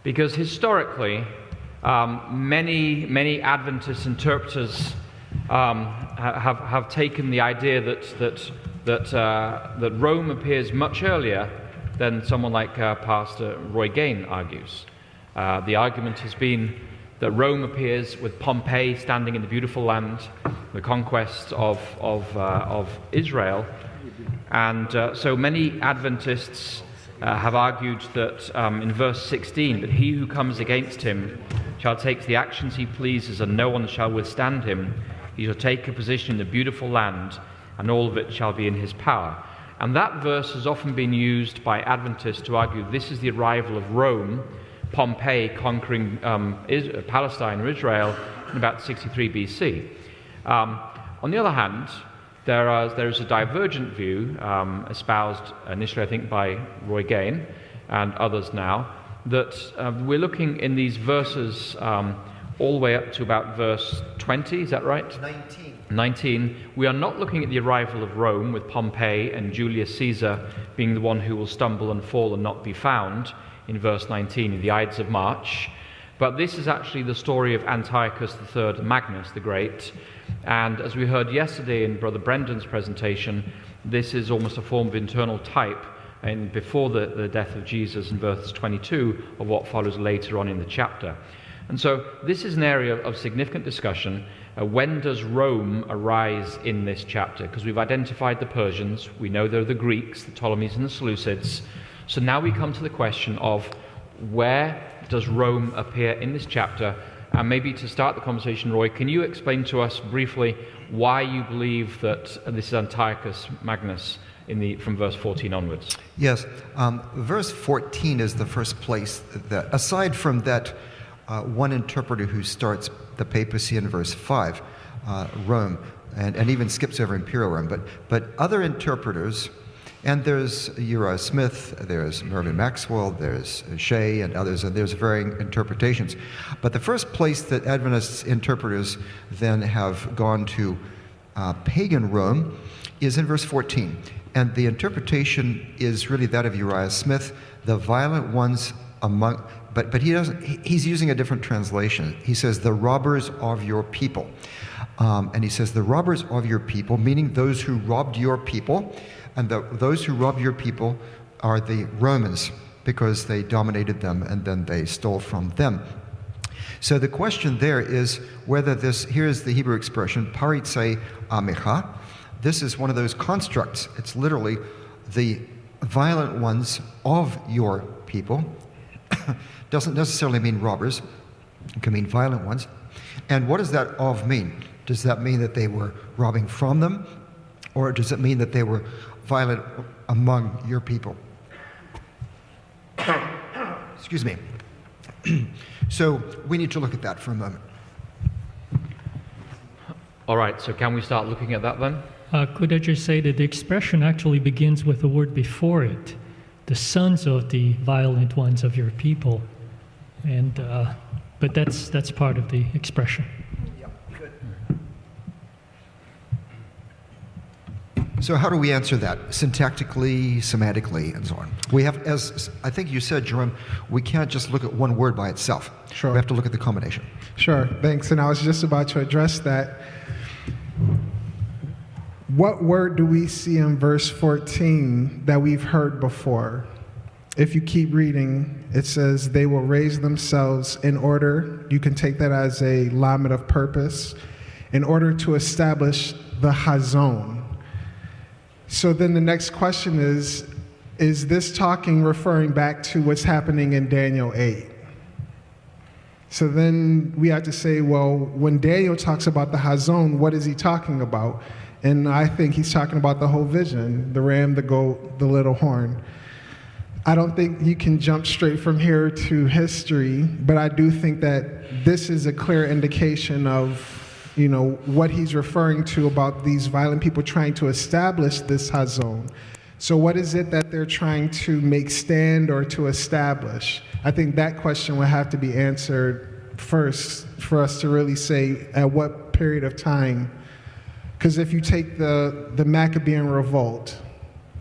Because historically, many Adventist interpreters have taken the idea that Rome appears much earlier than someone like Pastor Roy Gain argues. The argument has been that Rome appears with Pompey standing in the beautiful land, the conquest of Israel, and so many Adventists have argued that in verse 16, that he who comes against him shall take the actions he pleases, and no one shall withstand him. He shall take a position in the beautiful land, and all of it shall be in his power. And that verse has often been used by Adventists to argue this is the arrival of Rome, Pompey conquering Palestine or Israel in about 63 BC. On the other hand, there is a divergent view espoused initially, I think, by Roy Gain and others now, that we're looking in these verses all the way up to about verse 20, is that right? 19. We are not looking at the arrival of Rome with Pompey and Julius Caesar being the one who will stumble and fall and not be found in verse 19 in the Ides of March. But this is actually the story of Antiochus III Magnus the Great. And as we heard yesterday in Brother Brendan's presentation, this is almost a form of internal type and before the death of Jesus in verse 22 of what follows later on in the chapter. And so this is an area of significant discussion. When does Rome arise in this chapter? Because we've identified the Persians, we know they're the Greeks, the Ptolemies and the Seleucids. So now we come to the question of, where does Rome appear in this chapter? And maybe to start the conversation, Roy, can you explain to us briefly why you believe that this is Antiochus Magnus from verse 14 onwards? Yes. Verse 14 is the first place that, aside from that one interpreter who starts the papacy in verse 5, Rome, and even skips over imperial Rome, but other interpreters, and there's Uriah Smith, there's Mervyn Maxwell, there's Shea and others, and there's varying interpretations. But the first place that Adventist interpreters then have gone to pagan Rome is in verse 14. And the interpretation is really that of Uriah Smith, the violent ones among, but he's using a different translation. He says, the robbers of your people. And he says, the robbers of your people, meaning those who robbed your people. And those who robbed your people are the Romans, because they dominated them and then they stole from them. So the question there is whether this, here's the Hebrew expression, paritse amecha, this is one of those constructs. It's literally the violent ones of your people. Doesn't necessarily mean robbers. It can mean violent ones. And what does that of mean? Does that mean that they were robbing from them? Or does it mean that they were violent among your people? Excuse me. So we need to look at that for a moment. All right, so can we start looking at that then? Could I just say that the expression actually begins with the word before it, the sons of the violent ones of your people, and but that's part of the expression. So how do we answer that? Syntactically, semantically, and so on. We have, as I think you said, Jerome, we can't just look at one word by itself. Sure. We have to look at the combination. Sure, thanks. And I was just about to address that. What word do we see in verse 14 that we've heard before? If you keep reading, it says, they will raise themselves in order, you can take that as a lamed of purpose, in order to establish the hazon. So then the next question is this talking referring back to what's happening in Daniel 8? So then we have to say, well, when Daniel talks about the hazon, what is he talking about? And I think he's talking about the whole vision, the ram, the goat, the little horn. I don't think you can jump straight from here to history, but I do think that this is a clear indication of, what he's referring to about these violent people trying to establish this hazon. So what is it that they're trying to make stand or to establish? I think that question will have to be answered first for us to really say at what period of time. Because if you take the Maccabean revolt,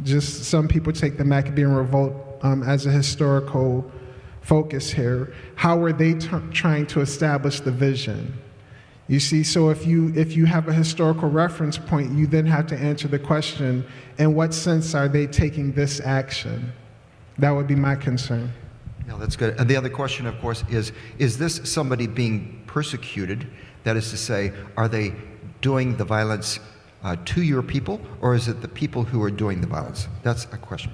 just some people take the Maccabean revolt as a historical focus here. How were they trying to establish the vision? You see, so if you have a historical reference point, you then have to answer the question, in what sense are they taking this action? That would be my concern. No, that's good. And the other question, of course, is this somebody being persecuted? That is to say, are they doing the violence to your people, or is it the people who are doing the violence? That's a question.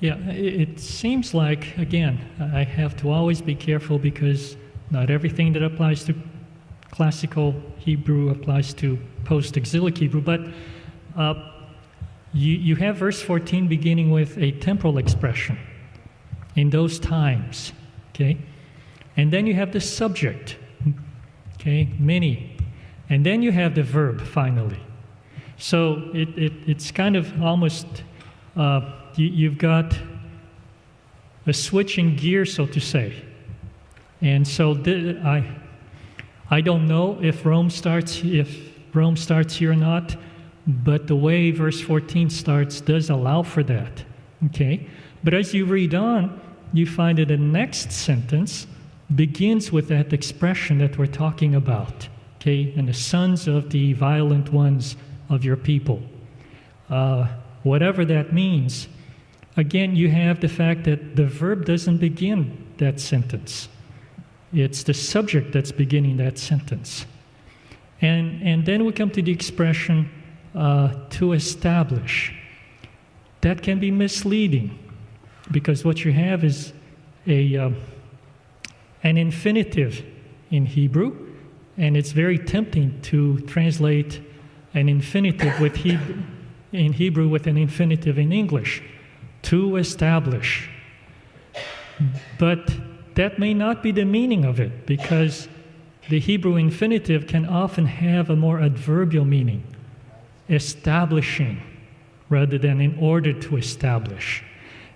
Yeah, it seems like, again, I have to always be careful because not everything that applies to classical Hebrew applies to post-exilic Hebrew, but you have verse 14 beginning with a temporal expression, in those times, okay? And then you have the subject, okay, many. And then you have the verb, finally. So it's kind of almost, you've got a switching gear, so to say. And so I don't know if Rome starts here or not, but the way verse 14 starts does allow for that, okay? But as you read on, you find that the next sentence begins with that expression that we're talking about, okay? And the sons of the violent ones of your people. Whatever that means, again, you have the fact that the verb doesn't begin that sentence. It's the subject that's beginning that sentence. And then we come to the expression to establish. That can be misleading because what you have is an infinitive in Hebrew, and it's very tempting to translate an infinitive in Hebrew with an infinitive in English. To establish. But that may not be the meaning of it, because the Hebrew infinitive can often have a more adverbial meaning, establishing, rather than in order to establish.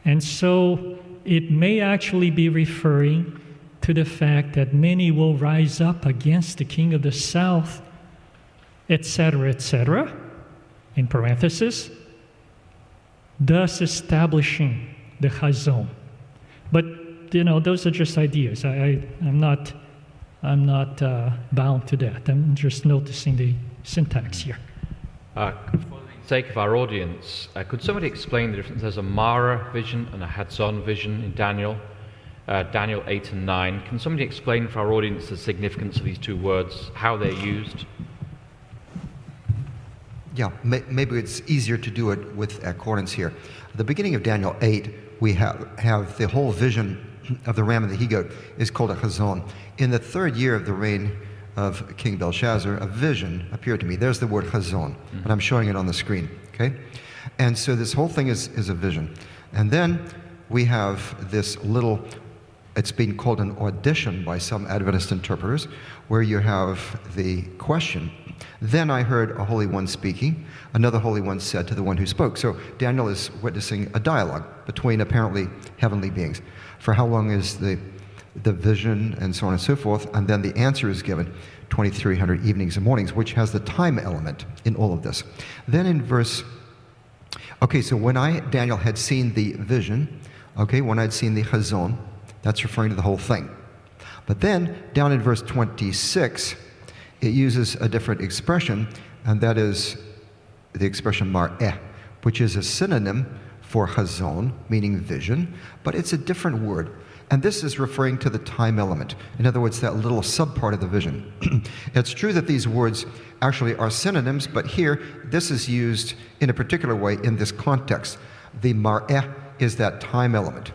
And so it may actually be referring to the fact that many will rise up against the king of the south, etc., in parenthesis, thus establishing the hazon. But those are just ideas. I'm not bound to that. I'm just noticing the syntax here. For the sake of our audience, could somebody explain the difference? There's a Mara vision and a Hazon vision in Daniel 8 and 9. Can somebody explain for our audience the significance of these two words, how they're used? maybe it's easier to do it with accordance here. At the beginning of Daniel 8, we have the whole vision of the ram and the he-goat is called a chazon. In the 3rd year of the reign of King Belshazzar, a vision appeared to me. There's the word chazon, and I'm showing it on the screen, okay? And so this whole thing is a vision. And then we have this little, it's been called an audition by some Adventist interpreters, where you have the question, then I heard a Holy One speaking. Another Holy One said to the one who spoke. So Daniel is witnessing a dialogue between apparently heavenly beings. For how long is the vision, and so on and so forth? And then the answer is given, 2,300 evenings and mornings, which has the time element in all of this. Then in verse, okay, so when Daniel had seen the vision, okay, when I'd seen the chazon, that's referring to the whole thing. But then, down in verse 26, it uses a different expression, and that is the expression mar'eh, which is a synonym for chazon, meaning vision, but it's a different word. And this is referring to the time element. In other words, that little subpart of the vision. It's true that these words actually are synonyms, but here, this is used in a particular way in this context. The mar'eh is that time element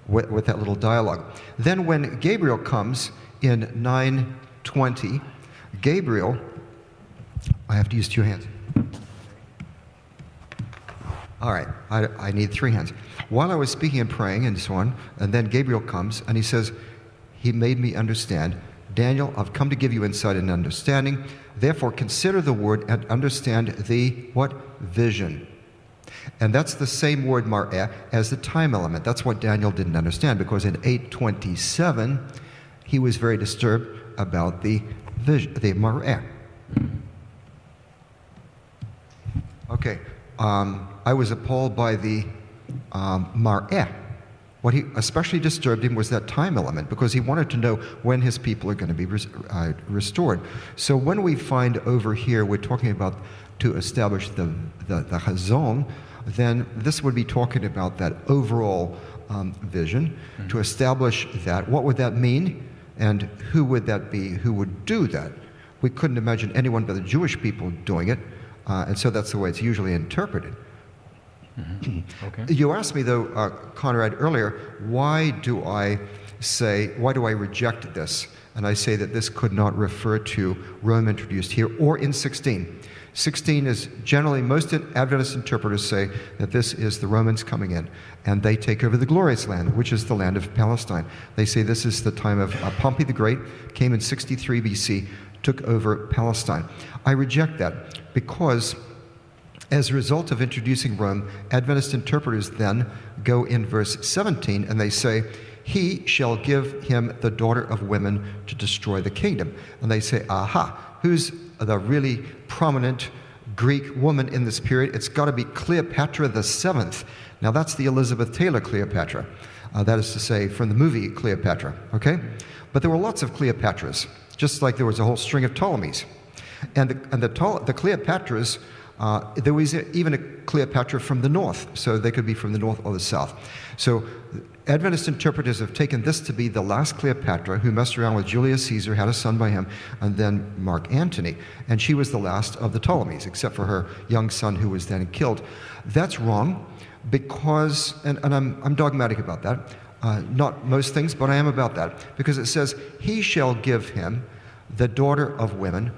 with that little dialogue. Then when Gabriel comes in 9:20, Gabriel, I have to use 2 hands. All right, I need 3 hands. While I was speaking and praying and so on, and then Gabriel comes and he says, he made me understand, Daniel, I've come to give you insight and understanding. Therefore, consider the word and understand the, what? Vision. And that's the same word, mar'eh, as the time element. That's what Daniel didn't understand, because in 8:27, he was very disturbed about the vision, the mar'eh. Okay, I was appalled by the mar'eh. What he especially disturbed him was that time element, because he wanted to know when his people are going to be restored. So when we find over here, we're talking about to establish the chazon, then this would be talking about that overall vision. To establish that, what would that mean? And who would that be? Who would do that? We couldn't imagine anyone but the Jewish people doing it, and so that's the way it's usually interpreted. Okay. You asked me, though, Conrad, earlier, why do I reject this? And I say that this could not refer to Rome introduced here or in 16. 16 is generally, most Adventist interpreters say that this is the Romans coming in, and they take over the glorious land, which is the land of Palestine. They say this is the time of Pompey the Great, came in 63 BC, took over Palestine. I reject that because as a result of introducing Rome, Adventist interpreters then go in verse 17 and they say, he shall give him the daughter of women to destroy the kingdom. And they say, aha, who's the really prominent Greek woman in this period? It's got to be Cleopatra the Seventh. Now that's the Elizabeth Taylor Cleopatra. That is to say, from the movie Cleopatra, okay? But there were lots of Cleopatras, just like there was a whole string of Ptolemies. And the Cleopatras, there was even a Cleopatra from the north, so they could be from the north or the south. So Adventist interpreters have taken this to be the last Cleopatra, who messed around with Julius Caesar, had a son by him, and then Mark Antony. And she was the last of the Ptolemies, except for her young son, who was then killed. That's wrong, because, and I'm dogmatic about that, not most things, but I am about that, because it says, he shall give him the daughter of women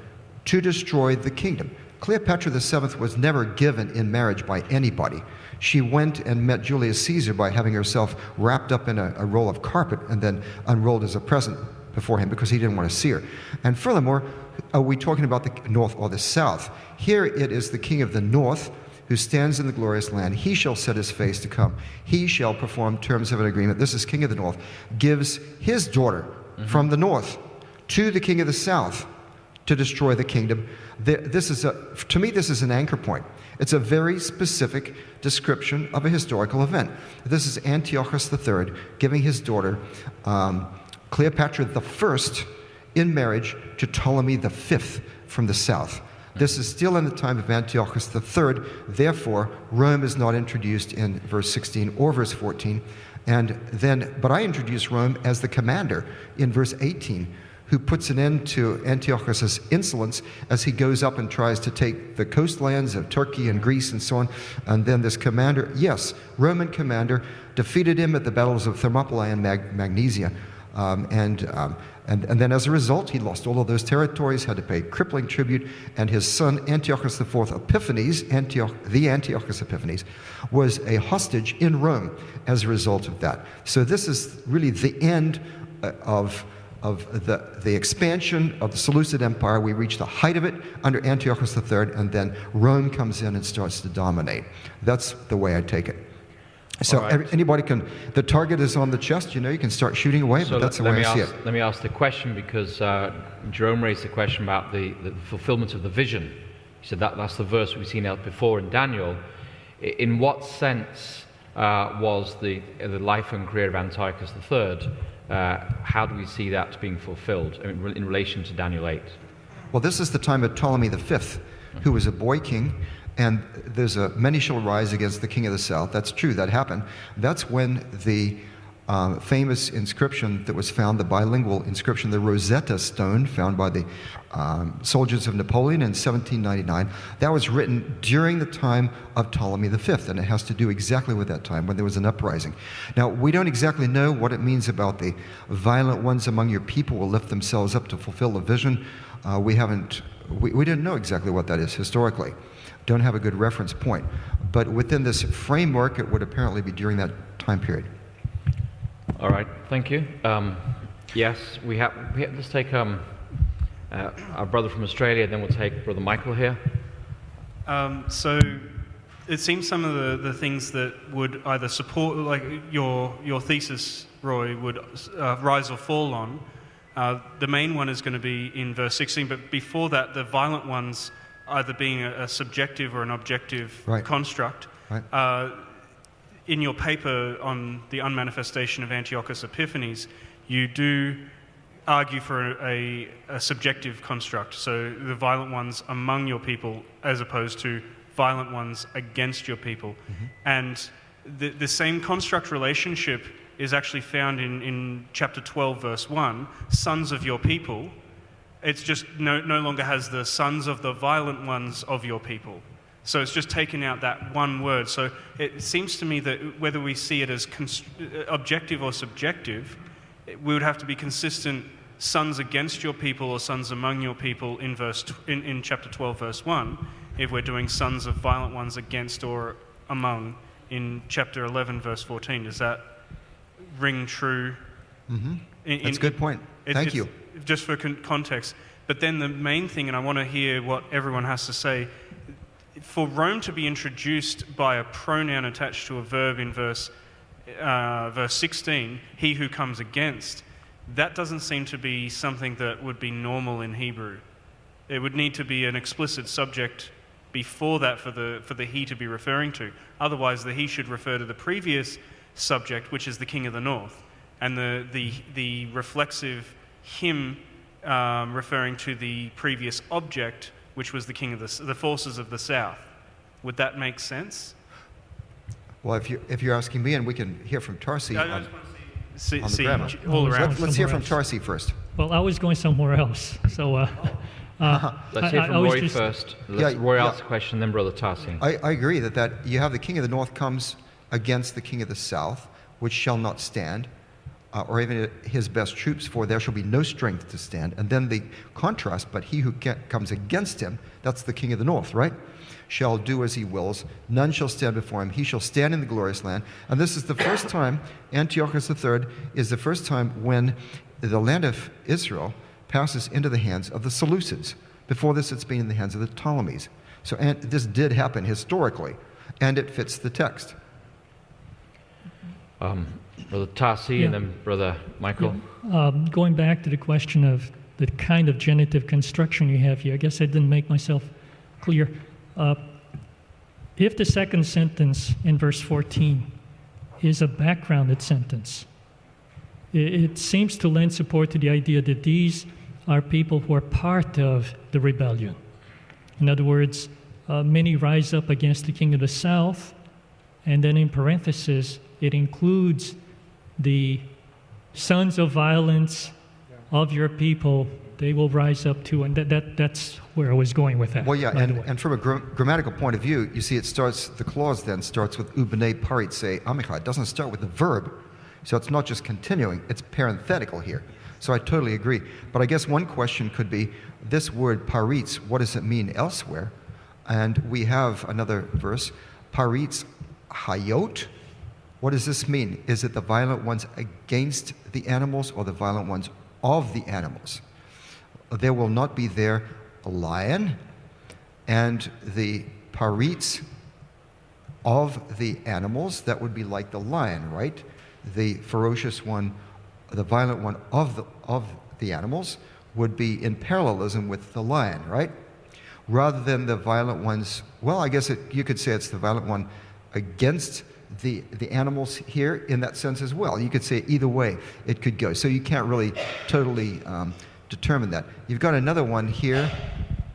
to destroy the kingdom. Cleopatra the Seventh was never given in marriage by anybody. She went and met Julius Caesar by having herself wrapped up in a roll of carpet and then unrolled as a present before him because he didn't want to see her. And furthermore, are we talking about the north or the south? Here it is the king of the north who stands in the glorious land. He shall set his face to come. He shall perform terms of an agreement. This is king of the north, gives his daughter from the north to the king of the south to destroy the kingdom. To me, this is an anchor point. It's a very specific description of a historical event. This is Antiochus III giving his daughter, Cleopatra I, in marriage to Ptolemy V from the south. This is still in the time of Antiochus III. Therefore, Rome is not introduced in verse 16 or verse 14. But I introduce Rome as the commander in verse 18, who puts an end to Antiochus' insolence as he goes up and tries to take the coastlands of Turkey and Greece and so on. And then this commander, yes, Roman commander, defeated him at the battles of Thermopylae and Magnesia. And then as a result, he lost all of those territories, had to pay crippling tribute, and his son Antiochus IV Epiphanes, the Antiochus Epiphanes, was a hostage in Rome as a result of that. So this is really the end of the expansion of the Seleucid Empire. We reach the height of it under Antiochus III, and then Rome comes in and starts to dominate. That's the way I take it. So anybody can, the target is on the chest, you can start shooting away, but that's the way I see it. Let me ask the question, because Jerome raised the question about the fulfillment of the vision. He said that's the verse we've seen out before in Daniel. In what sense was the life and career of Antiochus III, how do we see that being fulfilled in relation to Daniel 8? Well, this is the time of Ptolemy V, who was a boy king. And there's many shall rise against the king of the south. That's true, that happened. That's when the famous inscription that was found, the bilingual inscription, the Rosetta Stone, found by the soldiers of Napoleon in 1799, that was written during the time of Ptolemy V, and it has to do exactly with that time when there was an uprising. Now, we don't exactly know what it means about the violent ones among your people will lift themselves up to fulfill the vision. We didn't know exactly what that is historically. Don't have a good reference point. But within this framework, it would apparently be during that time period. All right, thank you. Yes, let's take our brother from Australia, then we'll take Brother Michael here. So it seems some of the things that would either support, like your thesis, Roy, would rise or fall on. The main one is going to be in verse 16, but before that, the violent ones either being a subjective or an objective construct. Right. In your paper on the unmanifestation of Antiochus Epiphanes, you do argue for a subjective construct, so the violent ones among your people as opposed to violent ones against your people. Mm-hmm. And the same construct relationship is actually found in chapter 12, verse 1, sons of your people. It's just no longer has the sons of the violent ones of your people. So it's just taken out that one word. So it seems to me that whether we see it as objective or subjective, we would have to be consistent sons against your people or sons among your people in chapter 12, verse 1, if we're doing sons of violent ones against or among in chapter 11, verse 14. Does that ring true? Mm-hmm. That's a good point. Thank you. Just for context. But then the main thing, and I want to hear what everyone has to say, for Rome to be introduced by a pronoun attached to a verb in verse 16, he who comes against, that doesn't seem to be something that would be normal in Hebrew. It would need to be an explicit subject before that for the he to be referring to. Otherwise, the he should refer to the previous subject, which is the king of the north, and the reflexive him referring to the previous object, which was the king of the forces of the south. Would that make sense? Well, if you're asking me, and we can hear from Tarsi on the grammar. All around. Let's hear from Tarsi first. Well, I was going somewhere else, so let's hear from Roy first. Roy ask a question, then Brother Tarsi. I agree that you have the king of the north comes against the king of the south, which shall not stand. Or even his best troops, for there shall be no strength to stand. And then the contrast, but he who comes against him, that's the king of the north, right? Shall do as he wills. None shall stand before him. He shall stand in the glorious land. And this is the first time, Antiochus III is the first time when the land of Israel passes into the hands of the Seleucids. Before this, it's been in the hands of the Ptolemies. So this did happen historically, and it fits the text. Brother Tarsi, and then Brother Michael. Yeah. Going back to the question of the kind of genitive construction you have here, I guess I didn't make myself clear. If the second sentence in verse 14 is a backgrounded sentence, it seems to lend support to the idea that these are people who are part of the rebellion. In other words, many rise up against the king of the south, and then in parentheses, it includes the sons of violence of your people, they will rise up to, and that's where I was going with that. Well, yeah, and from a grammatical point of view, you see it starts, the clause then starts with ubene paritse amicha. It doesn't start with the verb. So it's not just continuing, it's parenthetical here. So I totally agree. But I guess one question could be, this word paritz, what does it mean elsewhere? And we have another verse, paritz hayot. What does this mean? Is it the violent ones against the animals or the violent ones of the animals? There will not be there a lion, and the paritz of the animals, that would be like the lion, right? The ferocious one, the violent one of the animals would be in parallelism with the lion, right? Rather than the violent ones, well, I guess you could say it's the violent one against the animals here in that sense as well. You could say either way it could go. So you can't really totally determine that. You've got another one here,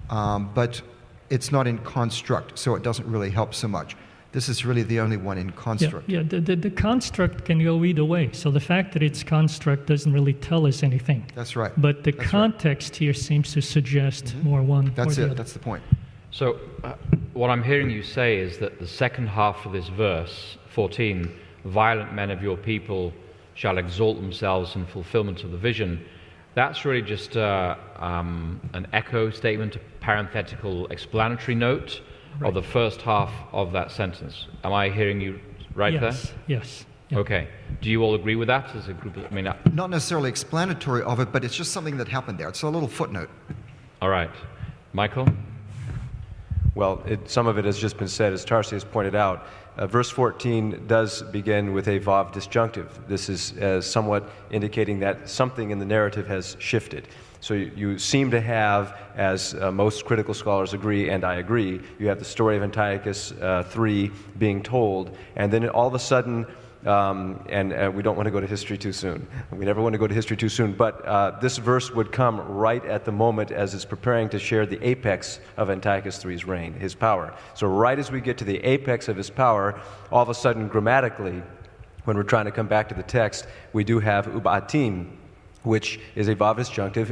but it's not in construct, so it doesn't really help so much. This is really the only one in construct. Yeah, the construct can go either way. So the fact that it's construct doesn't really tell us anything. That's right. But the context here seems to suggest more one or the other. That's the point. So what I'm hearing you say is that the second half of this verse, 14, violent men of your people shall exalt themselves in fulfillment of the vision, that's really just an echo statement, a parenthetical explanatory note of the first half of that sentence. Am I hearing you right there? Yes. Yeah. Okay. Do you all agree with that as a group? I mean, not necessarily explanatory of it, but it's just something that happened there. It's a little footnote. All right. Michael? Well, some of it has just been said, as Tarsi has pointed out. Verse 14 does begin with a vav disjunctive. This is somewhat indicating that something in the narrative has shifted. So you seem to have, as most critical scholars agree, and I agree, you have the story of Antiochus III being told, and then all of a sudden, and we don't want to go to history too soon. We never want to go to history too soon, but this verse would come right at the moment as it's preparing to share the apex of Antiochus III's reign, his power. So right as we get to the apex of his power, all of a sudden grammatically, when we're trying to come back to the text, we do have ubatim, which is a vav disjunctive.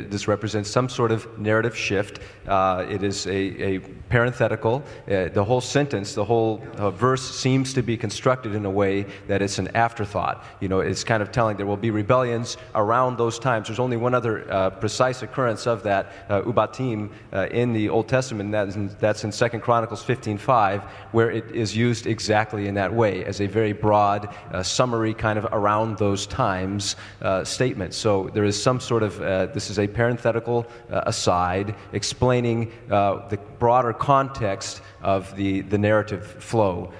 This represents some sort of narrative shift. It is a parenthetical. The whole sentence, the whole verse seems to be constructed in a way that it's an afterthought. You know, it's kind of telling there will be rebellions around those times. There's only one other precise occurrence of that, ubatim, in the Old Testament, and that's in 2 Chronicles 15:5, where it is used exactly in that way, as a very broad, summary kind of around those times statement. So there is some sort of, this is a parenthetical aside explaining the broader context of the narrative flow,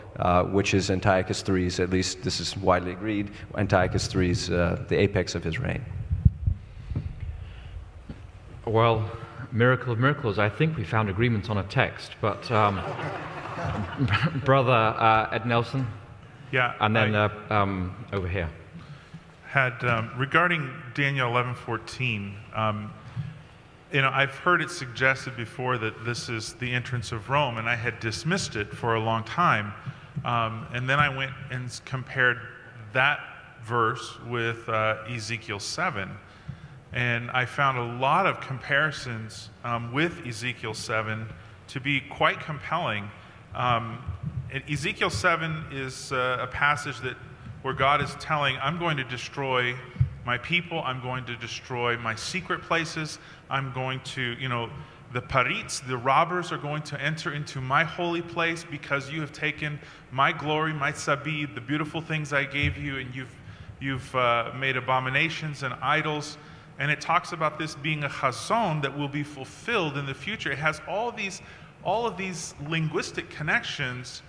which is Antiochus III's, at least this is widely agreed, Antiochus III's, the apex of his reign. Well, miracle of miracles, I think we found agreement on a text, but Brother Ed Nelson? Yeah. And then over here. Regarding Daniel 11:14, I've heard it suggested before that this is the entrance of Rome, and I had dismissed it for a long time. And then I went and compared that verse with Ezekiel 7, and I found a lot of comparisons with Ezekiel 7 to be quite compelling. Ezekiel 7 is a passage where God is telling, I'm going to destroy my people, I'm going to destroy my secret places, I'm going to, the paritz, the robbers are going to enter into my holy place because you have taken my glory, my sabid, the beautiful things I gave you, and you've made abominations and idols. And it talks about this being a chazon that will be fulfilled in the future. It has all of these linguistic connections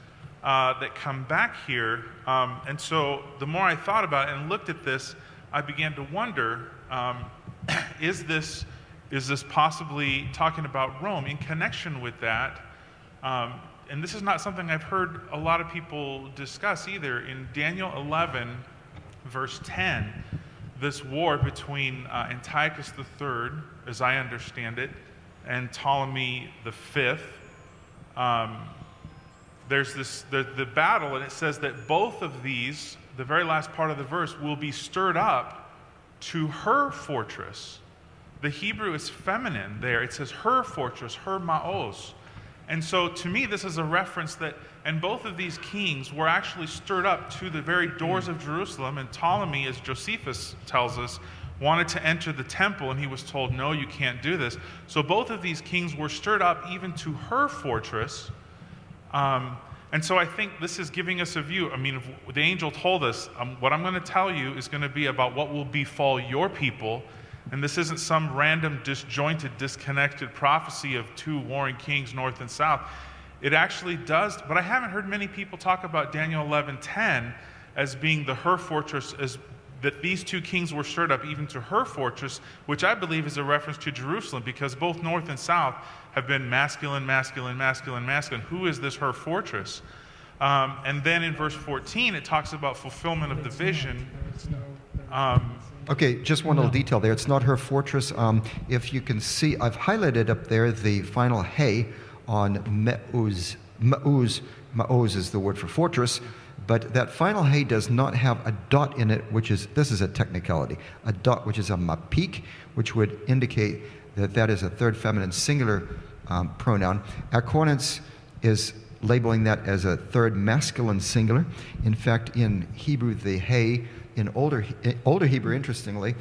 that come back here. And so the more I thought about it and looked at this, I began to wonder, is this possibly talking about Rome in connection with that? And this is not something I've heard a lot of people discuss either. In Daniel 11, verse 10, this war between Antiochus III, as I understand it, and Ptolemy V, there's the battle, and it says that both of these, the very last part of the verse, will be stirred up to her fortress. The Hebrew is feminine there. It says her fortress, her ma'os. And so to me, this is a reference that, and both of these kings were actually stirred up to the very doors of Jerusalem. And Ptolemy, as Josephus tells us, wanted to enter the temple, and he was told, no, you can't do this. So both of these kings were stirred up even to her fortress. And so I think this is giving us a view. I mean, if the angel told us, what I'm going to tell you is going to be about what will befall your people. And this isn't some random, disjointed, disconnected prophecy of two warring kings, north and south. It actually does, but I haven't heard many people talk about Daniel 11:10 as being the her fortress, as that these two kings were stirred up even to her fortress, which I believe is a reference to Jerusalem, because both north and south have been masculine, masculine, masculine, masculine. Who is this her fortress? And then in verse 14, it talks about fulfillment of the vision. Okay, just one little detail there. It's not her fortress. If you can see, I've highlighted up there the final hey on me'uz. Ma'uz is the word for fortress, but that final hey does not have a dot in it, which is, this is a technicality, a dot which is a mapik, which would indicate that that is a third feminine singular pronoun. Acronymous is labeling that as a third masculine singular. In fact, in Hebrew, the hey, in older Hebrew, interestingly,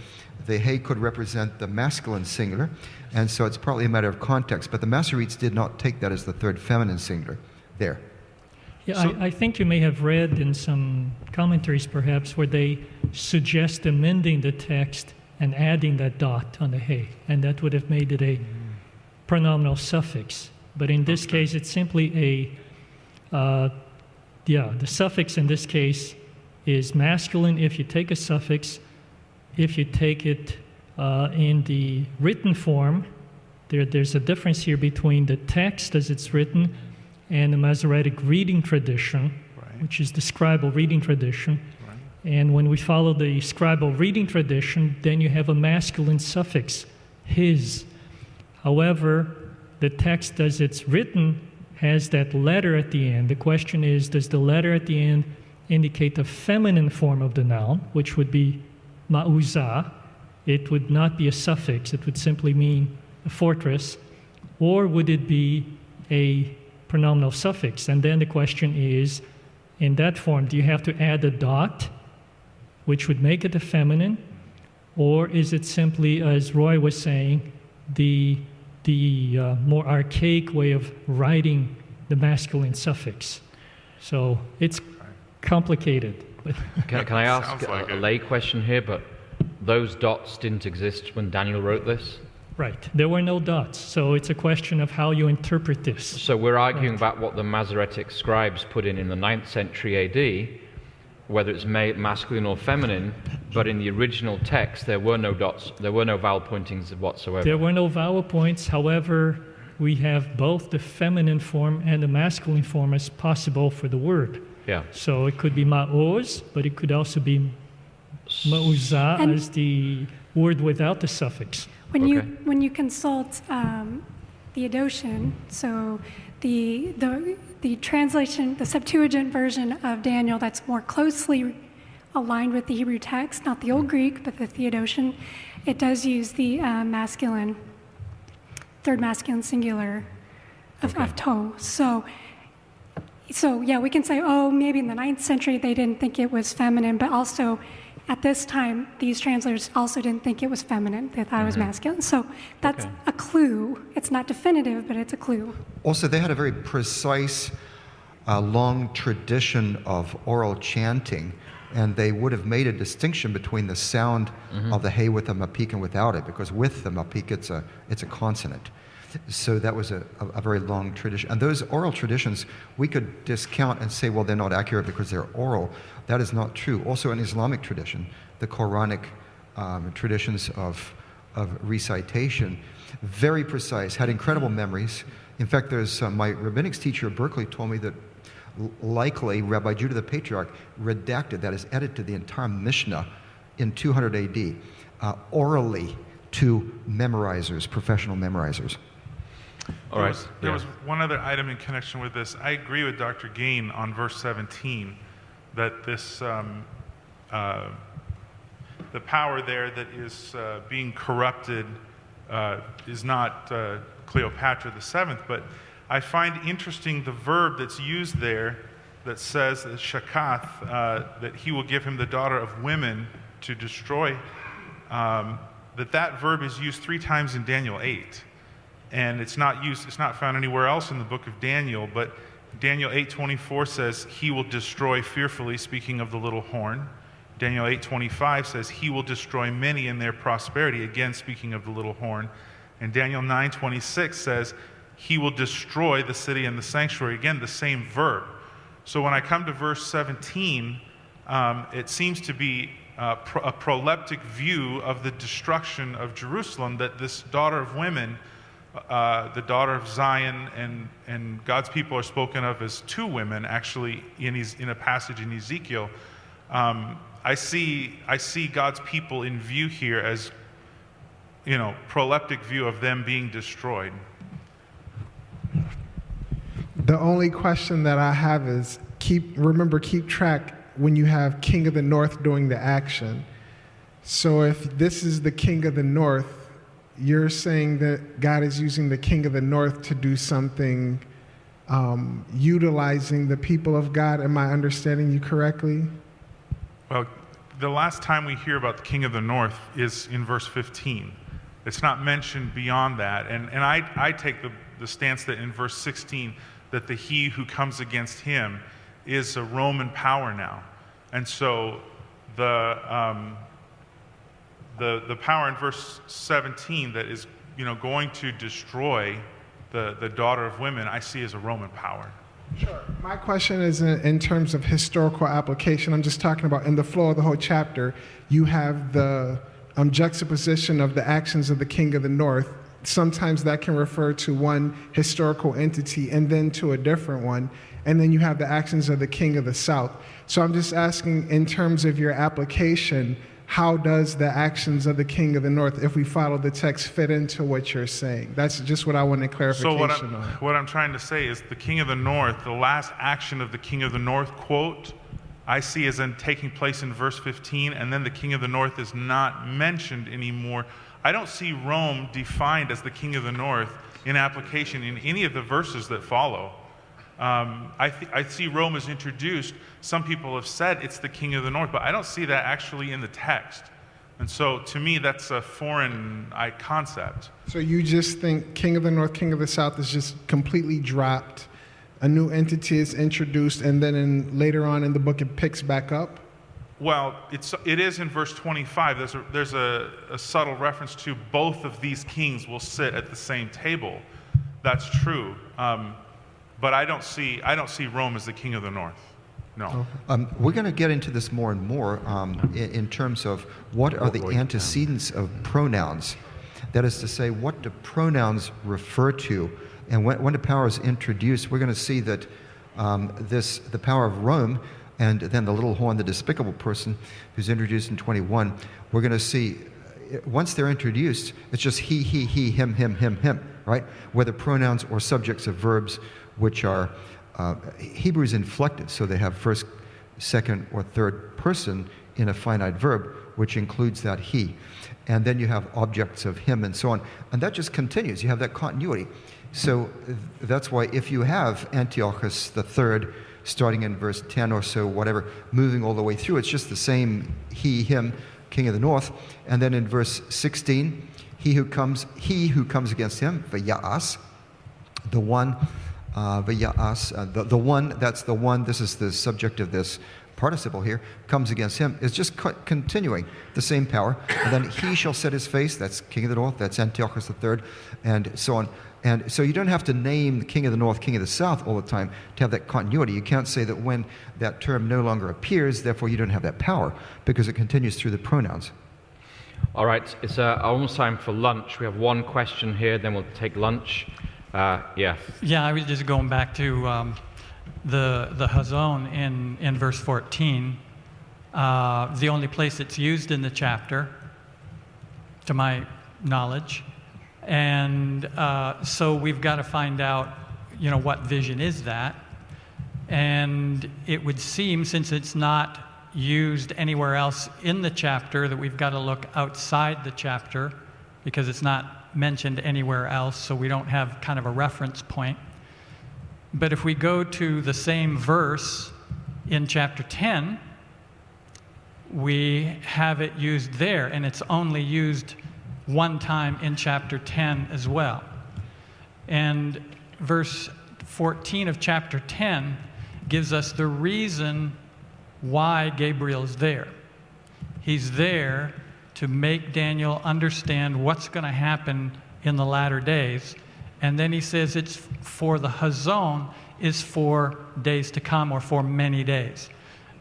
the hey could represent the masculine singular, and so it's partly a matter of context, but the Masoretes did not take that as the third feminine singular there. Yeah, so, I think you may have read in some commentaries, perhaps, where they suggest amending the text and adding that dot on the hey, and that would have made it a pronominal suffix. But in this case, it's simply the suffix in this case is masculine if you take a suffix. If you take it in the written form, there's a difference here between the text as it's written and the Masoretic reading tradition, which is the scribal reading tradition. And when we follow the scribal reading tradition, then you have a masculine suffix, his. However, the text as it's written has that letter at the end. The question is, does the letter at the end indicate the feminine form of the noun, which would be ma'uzah? It would not be a suffix. It would simply mean a fortress. Or would it be a pronominal suffix? And then the question is, in that form, do you have to add a dot, which would make it a feminine? Or is it simply, as Roy was saying, the more archaic way of writing the masculine suffix? So it's complicated. Can I ask a lay question here? But those dots didn't exist when Daniel wrote this? Right. There were no dots. So it's a question of how you interpret this. So we're arguing about what the Masoretic scribes put in the 9th century AD, whether it's masculine or feminine, but in the original text there were no dots, there were no vowel pointings whatsoever. There were no vowel points. However, we have both the feminine form and the masculine form as possible for the word. Yeah. So it could be ma'oz, but it could also be ma'uzah as the word without the suffix. When you consult the Adoshan, so the translation, the Septuagint version of Daniel that's more closely aligned with the Hebrew text, not the Old Greek, but the Theodotion, it does use the third masculine singular of to. So yeah, we can say, oh, maybe in the 9th century they didn't think it was feminine, but also at this time, these translators also didn't think it was feminine. They thought it was masculine. So that's a clue. It's not definitive, but it's a clue. Also, they had a very precise, long tradition of oral chanting, and they would have made a distinction between the sound of the hey with the mapik and without it, because with the mapik, it's a consonant. So that was a very long tradition. And those oral traditions, we could discount and say, well, they're not accurate because they're oral. That is not true. Also in Islamic tradition, the Quranic traditions of recitation, very precise, had incredible memories. In fact, there's my rabbinics teacher at Berkeley told me that likely Rabbi Judah the Patriarch redacted, that is, edited the entire Mishnah in 200 AD, orally to memorizers, professional memorizers. There was one other item in connection with this. I agree with Dr. Gain on verse 17 that this that the power there that is being corrupted is not Cleopatra the seventh, but I find interesting the verb that's used there that says that shakath, that he will give him the daughter of women to destroy, that verb is used 3 times in Daniel 8. And it's not found anywhere else in the book of Daniel, but Daniel 8:24 says he will destroy fearfully, speaking of the little horn. Daniel 8:25 says he will destroy many in their prosperity, again speaking of the little horn. And Daniel 9:26 says he will destroy the city and the sanctuary, again the same verb. So when I come to verse 17, it seems to be a proleptic view of the destruction of Jerusalem, that this daughter of women, the daughter of Zion, and God's people are spoken of as 2 women, actually, in a passage in Ezekiel. I see God's people in view here as, proleptic view of them being destroyed. The only question that I have is, keep track when you have King of the North doing the action. So if this is the King of the North, you're saying that God is using the King of the North to do something, utilizing the people of God. Am I understanding you correctly? Well, the last time we hear about the King of the North is in verse 15. It's not mentioned beyond that. And I take the stance that in verse 16, that the he who comes against him is a Roman power now. And so the power in verse 17 that is going to destroy the daughter of women, I see as a Roman power. Sure. My question is in terms of historical application. I'm just talking about in the flow of the whole chapter, you have the juxtaposition of the actions of the King of the North. Sometimes that can refer to one historical entity and then to a different one. And then you have the actions of the King of the South. So I'm just asking, in terms of your application, how does the actions of the King of the North, if we follow the text, fit into what you're saying? That's just what I wanted clarification on. What I'm trying to say is the King of the North, the last action of the King of the North, quote, I see as in taking place in verse 15, and then the King of the North is not mentioned anymore. I don't see Rome defined as the King of the North in application in any of the verses that follow. I see Rome as introduced. Some people have said it's the King of the North, but I don't see that actually in the text. And so to me, that's a foreign concept. So you just think King of the North, King of the South is just completely dropped, a new entity is introduced, and then later on in the book it picks back up? Well, it is in verse 25. There's a subtle reference to both of these kings will sit at the same table. That's true. But I don't see Rome as the King of the North. No. We're going to get into this more and more in terms of what are the antecedents of pronouns. That is to say, what do pronouns refer to? And when the power is introduced, we're going to see that the power of Rome and then the little horn, the despicable person who's introduced in 21, we're going to see, once they're introduced, it's just he, him, right? Whether pronouns or subjects of verbs, which are, Hebrew is inflected, so they have first, second, or third person in a finite verb, which includes that he. And then you have objects of him and so on. And that just continues. You have that continuity. So that's why if you have Antiochus III, starting in verse 10 or so, whatever, moving all the way through, it's just the same he, him, King of the North. And then in verse 16, he who comes against him, v'ya'as, the one, v'ya'as, the one, that's the one, this is the subject of this participle here, comes against him, is just continuing the same power. And then he shall set his face, that's King of the North, that's Antiochus III, and so on. And so you don't have to name the King of the North, King of the South all the time to have that continuity. You can't say that when that term no longer appears, therefore you don't have that power, because it continues through the pronouns. All right, it's almost time for lunch. We have one question here, then we'll take lunch. Yeah. Yeah, I was just going back to the Hazon in verse 14. The only place it's used in the chapter, to my knowledge. And so we've got to find out, what vision is that? And it would seem, since it's not used anywhere else in the chapter, that we've got to look outside the chapter because it's not mentioned anywhere else, so we don't have kind of a reference point. But if we go to the same verse in chapter 10, we have it used there, and it's only used one time in chapter 10 as well. And verse 14 of chapter 10 gives us the reason why Gabriel is there. He's there to make Daniel understand what's going to happen in the latter days. And then he says it's for the Hazon is for days to come, or for many days.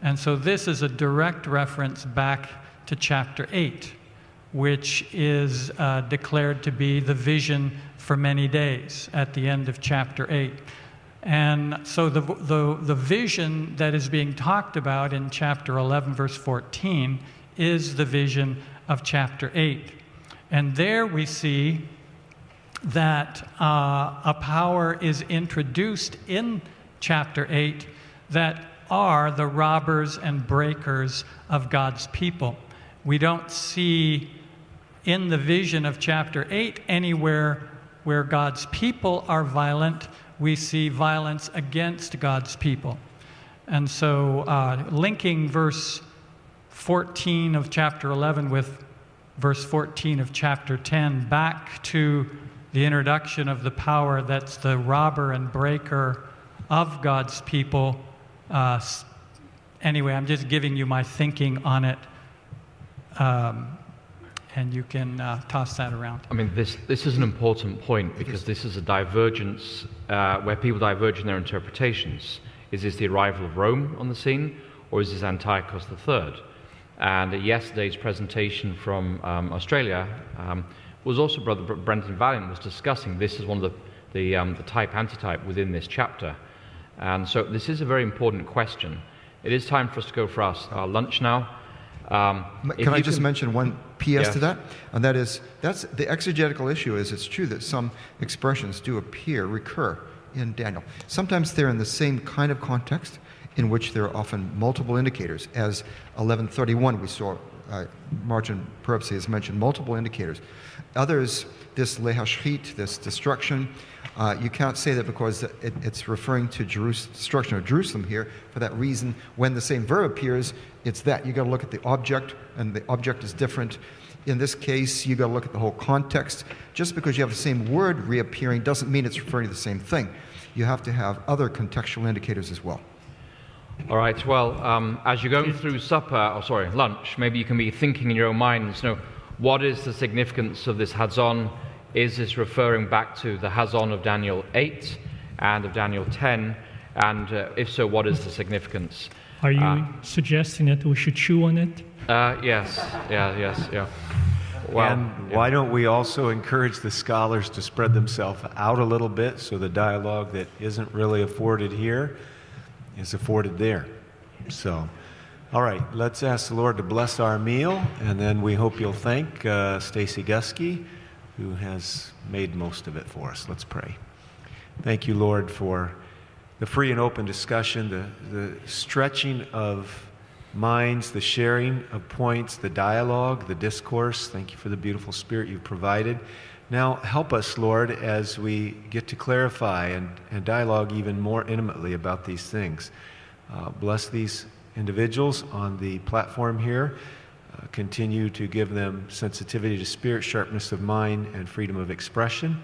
And so this is a direct reference back to chapter 8, which is declared to be the vision for many days at the end of chapter 8. And so the vision that is being talked about in chapter 11, verse 14, is the vision of chapter 8. And there we see that a power is introduced in chapter 8 that are the robbers and breakers of God's people. We don't see in the vision of chapter 8 anywhere where God's people are violent. We see violence against God's people. And so linking verse 14 of chapter 11 with verse 14 of chapter 10 back to the introduction of the power that's the robber and breaker of God's people. Anyway, I'm just giving you my thinking on it, and you can toss that around. I mean, this is an important point, because this is a divergence where people diverge in their interpretations. Is this the arrival of Rome on the scene, or is this Antiochus III? And at yesterday's presentation from Australia was also Brother Brenton Valiant was discussing this is one of the type antitype within this chapter. And so this is a very important question. It is time for us to go for our lunch now. Can I just mention one PS to that? And that is, that's the exegetical issue. Is it's true that some expressions do recur in Daniel. Sometimes they're in the same kind of context in which there are often multiple indicators. As 1131 we saw, Martin perhaps has mentioned multiple indicators. Others, this lehashrit, this destruction, you can't say that because it's referring to destruction of Jerusalem here. For that reason, when the same verb appears, it's that. You've got to look at the object, and the object is different. In this case, you've got to look at the whole context. Just because you have the same word reappearing doesn't mean it's referring to the same thing. You have to have other contextual indicators as well. All right, well, as you're going through lunch, maybe you can be thinking in your own minds, what is the significance of this Hazon? Is this referring back to the Hazon of Daniel 8 and of Daniel 10? And if so, what is the significance? Are you suggesting that we should chew on it? Yes. Yeah. Well, and why don't we also encourage the scholars to spread themselves out a little bit, so the dialogue that isn't really afforded here is afforded there. So, all right, let's ask the Lord to bless our meal, and then we hope you'll thank Stacy Gusky, who has made most of it for us. Let's pray. Thank you, Lord, for the free and open discussion, the stretching of minds, the sharing of points, the dialogue, the discourse. Thank you for the beautiful spirit you've provided. Now help us, Lord, as we get to clarify and dialogue even more intimately about these things. Bless these individuals on the platform here. Continue to give them sensitivity to spirit, sharpness of mind, and freedom of expression.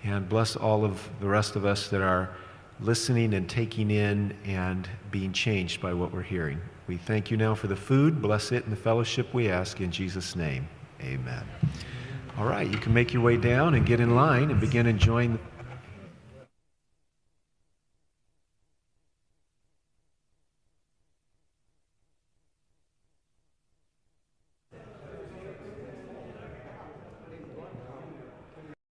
And bless all of the rest of us that are listening and taking in and being changed by what we're hearing. We thank you now for the food. Bless it and the fellowship, we ask in Jesus' name. Amen. All right, you can make your way down and get in line and begin enjoying